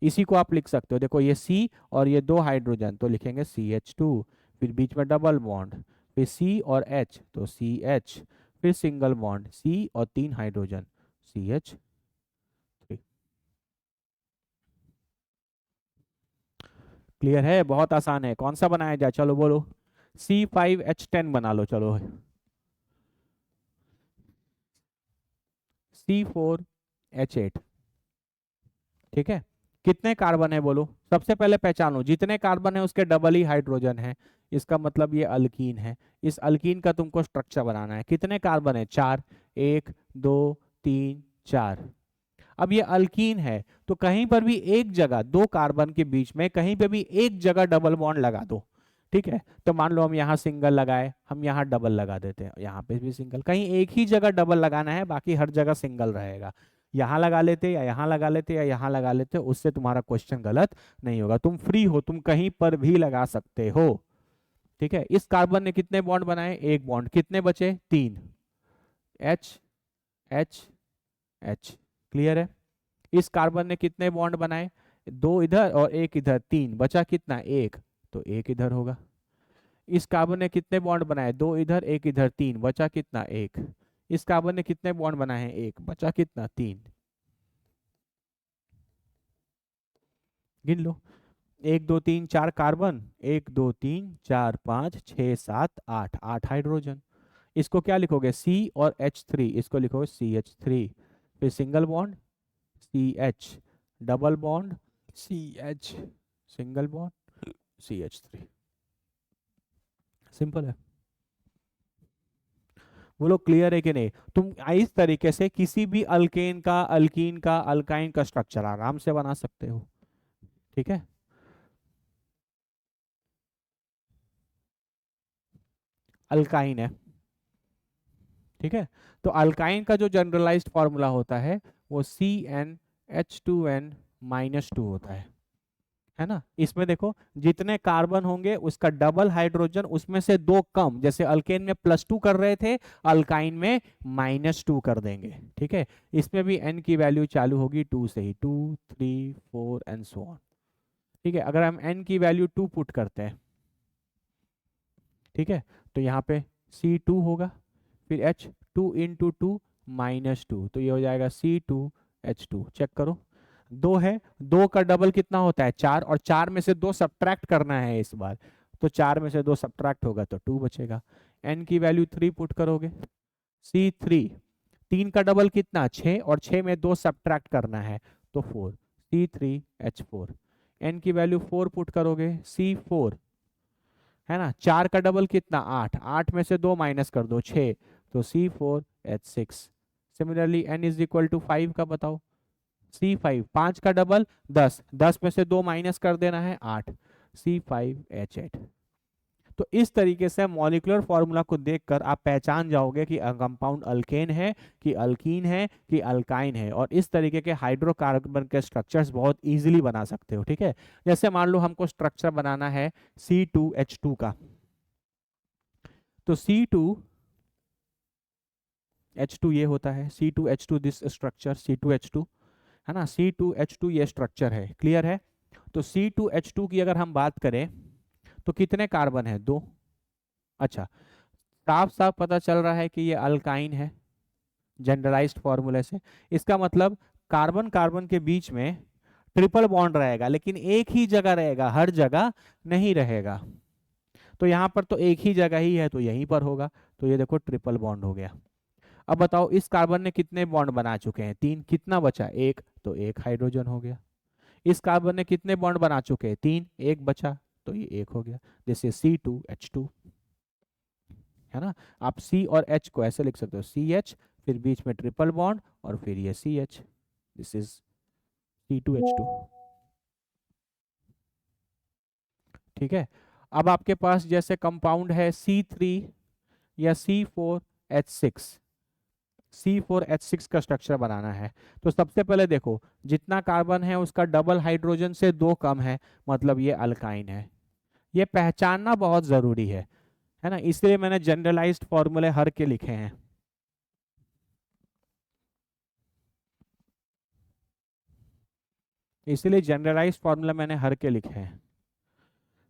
इसी को आप लिख सकते हो, देखो ये C और ये 2 हाइड्रोजन, तो लिखेंगे CH2, फिर बीच में डबल बॉन्ड, फिर C और H तो CH, फिर सिंगल बॉन्ड C और 3 हाइड्रोजन CH3। क्लियर है? बहुत आसान है। कौन सा बनाया जाए? चलो बोलो, C5H10 बना लो। चलो, C4H8। ठीक है, कितने कार्बन है बोलो? सबसे पहले पहचानो, जितने कार्बन है उसके डबल ही हाइड्रोजन है, इसका मतलब ये अल्कीन है। इस अल्कीन का तुमको स्ट्रक्चर बनाना है। कितने कार्बन है? 4, 1 2 3 4। अब ये अल्कीन है, तो कहीं पर भी एक जगह, दो कार्बन के बीच में कहीं पे भी एक जगह डबल बॉन्ड लगा दो। ठीक है, तो मान लो हम यहाँ सिंगल लगाए, हम यहाँ डबल लगा देते हैं, यहाँ पे भी सिंगल, कहीं एक ही जगह डबल लगाना है, बाकी हर जगह सिंगल रहेगा। यहाँ लगा लेते या यहाँ लगा लेते या यहाँ लगा लेते, उससे तुम्हारा क्वेश्चन गलत नहीं होगा। तुम फ्री हो, तुम कहीं पर भी लगा सकते हो। ठीक है, इस कार्बन ने कितने बॉन्ड बनाए? एक बॉन्ड, कितने बचे? 3, H H H। क्लियर है? इस कार्बन ने कितने बॉन्ड बनाए? 2 इधर और एक इधर, 3, बचा कितना? एक, तो एक इधर होगा। इस कार्बन ने कितने बॉन्ड बनाए? 2 इधर एक इधर, 3, बचा कितना? एक। इस कार्बन ने कितने बॉन्ड बनाए हैं? एक, बचा कितना? 3। गिन लो, 1 2 3 4 कार्बन, 1 2 3 4 5 6 7 8, 8 हाइड्रोजन। इसको क्या लिखोगे? C और H3, इसको लिखोगे CH3, फिर single bond CH, double bond CH, single bond CH3। Simple है। बोलो क्लियर है कि नहीं? तुम इस तरीके से किसी भी अल्केन का, अल्कीन का, अल्काइन का स्ट्रक्चर आराम से बना सकते हो। ठीक है, अल्काइन है। ठीक है, तो अल्काइन का जो जनरलाइज्ड फॉर्मूला होता है वो CnH2n-2 होता है ना? इसमें देखो, जितने कार्बन होंगे उसका डबल हाइड्रोजन, उसमें से 2 कम, जैसे अल्केन में +2 कर रहे थे, अल्काइन में -2 कर देंगे। ठीक है, इसमें भी n की वैल्यू चालू होगी 2 से ही, 2 3 4 एंड सो ऑन। ठीक है, अगर हम n की वैल्यू 2 पुट करते हैं ठीक है, तो यहाँ पे C2 होगा, फिर H2 इंटू 2 -2, तो ये हो जाएगा C2H2। चेक करो, 2 है, 2 का डबल कितना होता है 4, और 4 में से 2 सब्ट्रैक्ट करना है इस बार, तो 4 में से 2 सब्ट्रैक्ट होगा तो 2 बचेगा। n की वैल्यू 3 पुट करोगे, C3, 3 का डबल कितना 6, और 6 में 2 सब्ट्रैक्ट करना है तो 4, C3H4। n की वैल्यू 4 पुट करोगे, C4 है ना, 4 का डबल कितना 8, 8 में से 2 माइनस कर दो 6, तो C4H6। Similarly n is equal to 5 का बताओ, C5, 5 का डबल 10, 10 में से 2 माइनस कर देना है 8, C5H8। तो इस तरीके से मॉलिक्यूलर फॉर्मूला को देखकर आप पहचान जाओगे कि कंपाउंड अल्केन है कि अल्कीन है कि अल्काइन है, और इस तरीके के हाइड्रोकार्बन के स्ट्रक्चर्स बहुत इजीली बना सकते हो। ठीक है, जैसे मान लो हमको स्ट्रक्चर बनाना है C2H2 का, तो C2H2 ये होता है, C2H2 दिस स्ट्रक्चर C2H2 है ना, C2H2 ये स्ट्रक्चर है। क्लियर है? तो C2H2 की अगर हम बात करें तो कितने कार्बन है 2। अच्छा, साफ साफ पता चल रहा है कि ये अल्काइन है जनरलाइज्ड फॉर्मूले से। इसका मतलब कार्बन कार्बन के बीच में ट्रिपल बॉन्ड रहेगा, लेकिन एक ही जगह रहेगा, हर जगह नहीं रहेगा। तो यहाँ पर तो एक ही जगह ही है तो यहीं पर होगा, तो ये देखो ट्रिपल बॉन्ड हो गया। अब बताओ इस कार्बन ने कितने बॉन्ड बना चुके हैं 3, कितना बचा 1, तो 1 हाइड्रोजन हो गया। इस कार्बन ने कितने बॉन्ड बना चुके हैं 3, 1 बचा तो ये 1 हो गया। दिस इज C2H2 है ना। आप C और H को ऐसे लिख सकते हो, CH फिर बीच में ट्रिपल बॉन्ड और फिर ये CH, दिस इज C2H2। ठीक है, अब आपके पास जैसे कंपाउंड है C3 या C4H6, C4H6 का स्ट्रक्चर बनाना है, तो सबसे पहले देखो जितना कार्बन है उसका डबल हाइड्रोजन से 2 कम है, मतलब ये अल्काइन है। ये पहचानना बहुत जरूरी है ना, इसलिए मैंने जनरलाइज्ड फॉर्मूले हर के लिखे हैं। इसलिए जनरलाइज्ड फॉर्मूला मैंने हर के लिखे हैं।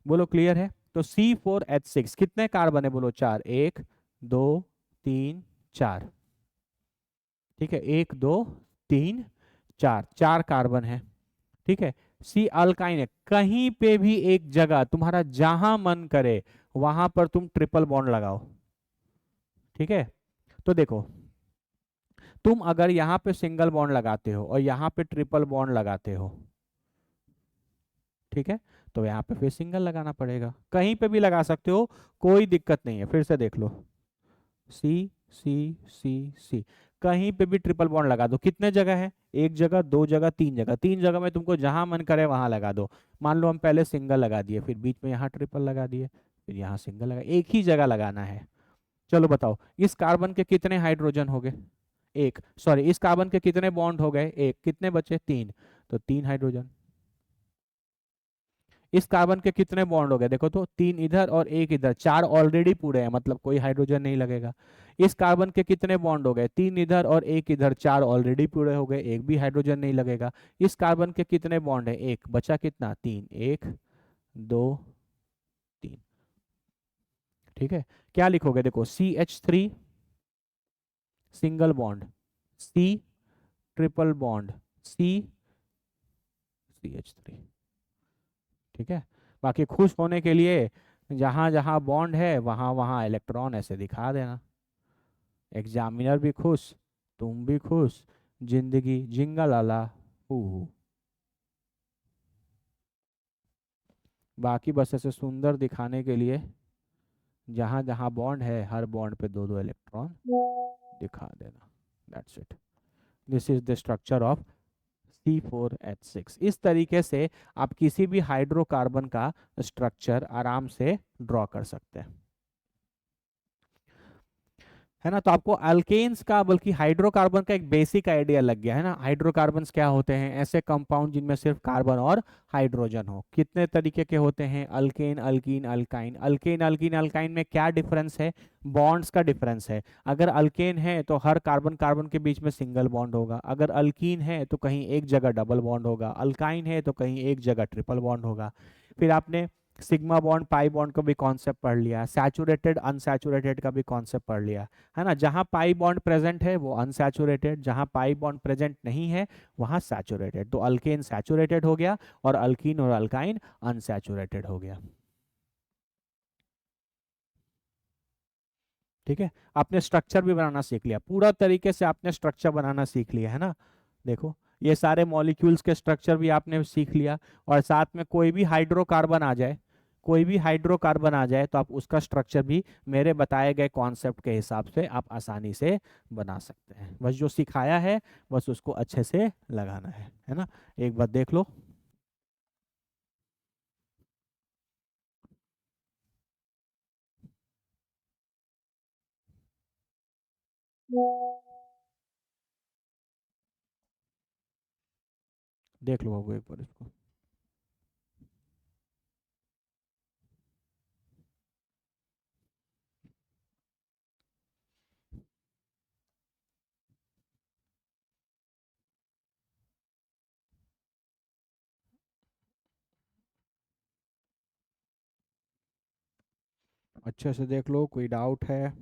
बोलो क्लियर है? तो C4H6 कितने कार्बन है बोलो 4, 1 2 3 4। ठीक है, 1 2 3 4, 4 कार्बन है। ठीक है, सी अल्काइन है, कहीं पे भी एक जगह तुम्हारा जहां मन करे वहां पर तुम ट्रिपल बॉन्ड लगाओ। ठीक है, तो देखो तुम अगर यहाँ पे सिंगल बॉन्ड लगाते हो और यहाँ पे ट्रिपल बॉन्ड लगाते हो, ठीक है, तो यहाँ पे फिर सिंगल लगाना पड़ेगा। कहीं पे भी लगा सकते हो, कोई दिक्कत नहीं है। फिर से देख लो, सी सी सी सी, कहीं पे भी ट्रिपल बॉन्ड लगा दो। कितने जगह है? एक जगह, दो जगह, तीन जगह। तीन जगह में तुमको जहां मन करे वहां लगा दो। मान लो हम पहले सिंगल लगा दिए, फिर बीच में यहाँ ट्रिपल लगा दिए, फिर यहाँ सिंगल लगा, एक ही जगह लगाना है। चलो बताओ इस कार्बन के कितने हाइड्रोजन हो गए? एक, सॉरी, इस कार्बन के कितने बॉन्ड हो गए? एक, कितने बचे? 3, तो 3 हाइड्रोजन। इस कार्बन के कितने बॉन्ड हो गए? देखो तो 3 इधर और 1 इधर, 4 ऑलरेडी पूरे हैं, मतलब कोई हाइड्रोजन नहीं लगेगा। इस कार्बन के कितने बॉन्ड हो गए? 3 इधर और 1 इधर, 4 ऑलरेडी पूरे हो गए, एक भी हाइड्रोजन नहीं लगेगा। इस कार्बन के कितने बॉन्ड है? एक बचा, कितना? 3, 1 2 3। ठीक है, क्या लिखोगे? देखो CH3 single bond, C triple bond, C CH3। ठीक है, बाकी खुश होने के लिए जहां जहां बॉन्ड है वहां वहां इलेक्ट्रॉन ऐसे दिखा देना। एग्जामिनर भी खुश, तुम भी खुश, जिंदगी जिंगलाला हू। बाकी बस ऐसे सुंदर दिखाने के लिए जहां जहां बॉन्ड है हर बॉन्ड पे दो दो इलेक्ट्रॉन दिखा देना। That's it, this is the structure of C4H6। इस तरीके से आप किसी भी हाइड्रोकार्बन का स्ट्रक्चर आराम से ड्रॉ कर सकते हैं, है ना। तो आपको अल्केन्स का, बल्कि हाइड्रोकार्बन का एक बेसिक आइडिया लग गया है ना। हाइड्रोकार्बन्स क्या होते हैं? ऐसे कंपाउंड जिनमें सिर्फ कार्बन और हाइड्रोजन हो। कितने तरीके के होते हैं? Alkane, alkyne, alkyne. Alkane, alkyne, alkyne में क्या डिफरेंस है? बॉन्ड्स का डिफरेंस है। अगर अल्केन है तो हर कार्बन कार्बन के बीच में सिंगल बॉन्ड होगा। अगर अल्कीन है तो कहीं एक जगह डबल बॉन्ड होगा। अल्काइन है तो कहीं एक जगह ट्रिपल बॉन्ड होगा। फिर आपने सिग्मा बॉन्ड पाई बॉन्ड का भी कॉन्सेप्ट पढ़ लिया, सैचुरेटेड अनसैचुरेटेड का भी कॉन्सेप्ट पढ़ लिया, है ना। जहाँ पाई बॉन्ड प्रेजेंट है वो अनसैचुरेटेड, जहाँ पाई बॉन्ड प्रेजेंट नहीं है वहाँ सैचुरेटेड। तो अल्केन सैचुरेटेड हो गया और अल्कीन और अल्काइन अनसैचुरेटेड हो गया। ठीक है, आपने स्ट्रक्चर भी बनाना सीख लिया, पूरा तरीके से आपने स्ट्रक्चर बनाना सीख लिया, है ना। देखो ये सारे मॉलिक्यूल्स के स्ट्रक्चर भी आपने सीख लिया, और साथ में कोई भी हाइड्रोकार्बन आ जाए, कोई भी हाइड्रोकार्बन आ जाए तो आप उसका स्ट्रक्चर भी मेरे बताए गए कॉन्सेप्ट के हिसाब से आप आसानी से बना सकते हैं। बस जो सिखाया है बस उसको अच्छे से लगाना है ना। एक बार देख लो। देख लो बाबू एक बार इसको। अच्छे से देख लो, कोई डाउट है?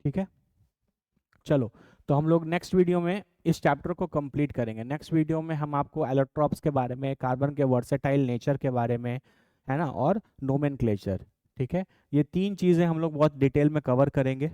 ठीक है, चलो। तो हम लोग नेक्स्ट वीडियो में इस चैप्टर को कंप्लीट करेंगे। नेक्स्ट वीडियो में हम आपको एलोट्रॉप्स के बारे में, कार्बन के वर्सेटाइल नेचर के बारे में, है ना, और नोमेनक्लेचर। ठीक है, ये तीन चीज़ें हम लोग बहुत डिटेल में कवर करेंगे।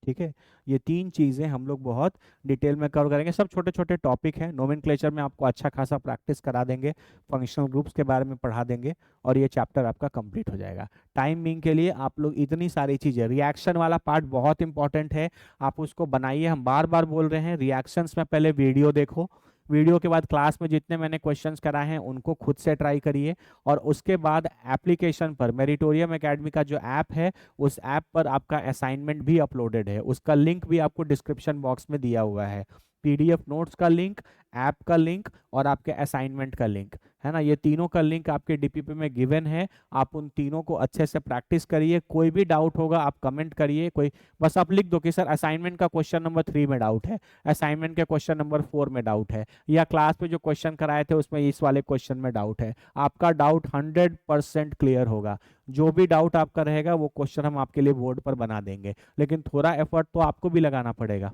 ठीक है, ये तीन चीज़ें हम लोग बहुत डिटेल में कवर करेंगे। सब छोटे छोटे टॉपिक हैं। नोमेनक्लेचर में आपको अच्छा खासा प्रैक्टिस करा देंगे, फंक्शनल ग्रुप्स के बारे में पढ़ा देंगे, और ये चैप्टर आपका कंप्लीट हो जाएगा। टाइम बिंग के लिए आप लोग इतनी सारी चीज़ें, रिएक्शन वाला पार्ट बहुत इंपॉर्टेंट है, आप उसको बनाइए। हम बार बार बोल रहे हैं, रिएक्शंस में पहले वीडियो देखो, वीडियो के बाद क्लास में जितने मैंने क्वेश्चंस कराए हैं उनको खुद से ट्राई करिए, और उसके बाद एप्लीकेशन पर मेरिटोरियम एकेडमी का जो ऐप है, उस ऐप पर आपका असाइनमेंट भी अपलोडेड है, उसका लिंक भी आपको डिस्क्रिप्शन बॉक्स में दिया हुआ है। पीडीएफ नोट्स का लिंक, ऐप का लिंक, और आपके असाइनमेंट का लिंक, है ना, ये तीनों का लिंक आपके डीपीपी में गिवन है। आप उन तीनों को अच्छे से प्रैक्टिस करिए। कोई भी डाउट होगा आप कमेंट करिए, कोई बस आप लिख दो कि सर असाइनमेंट का क्वेश्चन नंबर 3 में डाउट है, असाइनमेंट के क्वेश्चन नंबर 4 में डाउट है, या क्लास में जो क्वेश्चन कराए थे उसमें इस वाले क्वेश्चन में डाउट है। आपका डाउट 100% क्लियर होगा। जो भी डाउट आपका रहेगा वो क्वेश्चन हम आपके लिए बोर्ड पर बना देंगे, लेकिन थोड़ा एफर्ट तो आपको भी लगाना पड़ेगा।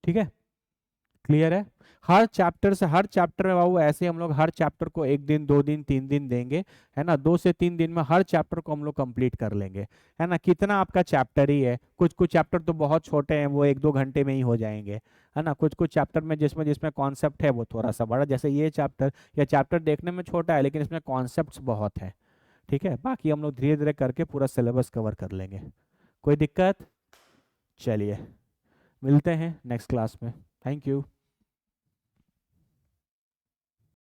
ठीक है, क्लियर है। हर चैप्टर से, हर चैप्टर में बाबू ऐसे हम लोग हर चैप्टर को 1 दिन 2 दिन 3 दिन देंगे, है ना। 2 से 3 दिन में हर चैप्टर को हम लोग कंप्लीट कर लेंगे, है ना। कितना आपका चैप्टर ही है, कुछ कुछ चैप्टर तो बहुत छोटे हैं, वो 1 2 घंटे में ही हो जाएंगे, है ना। कुछ कुछ चैप्टर में जिसमें जिसमें कॉन्सेप्ट है वो थोड़ा सा बड़ा, जैसे ये चैप्टर, या चैप्टर देखने में छोटा है लेकिन इसमें कॉन्सेप्ट बहुत है। ठीक है, बाकी हम लोग धीरे धीरे करके पूरा सिलेबस कवर कर लेंगे। कोई दिक्कत? चलिए, मिलते हैं नेक्स्ट क्लास में। Thank you.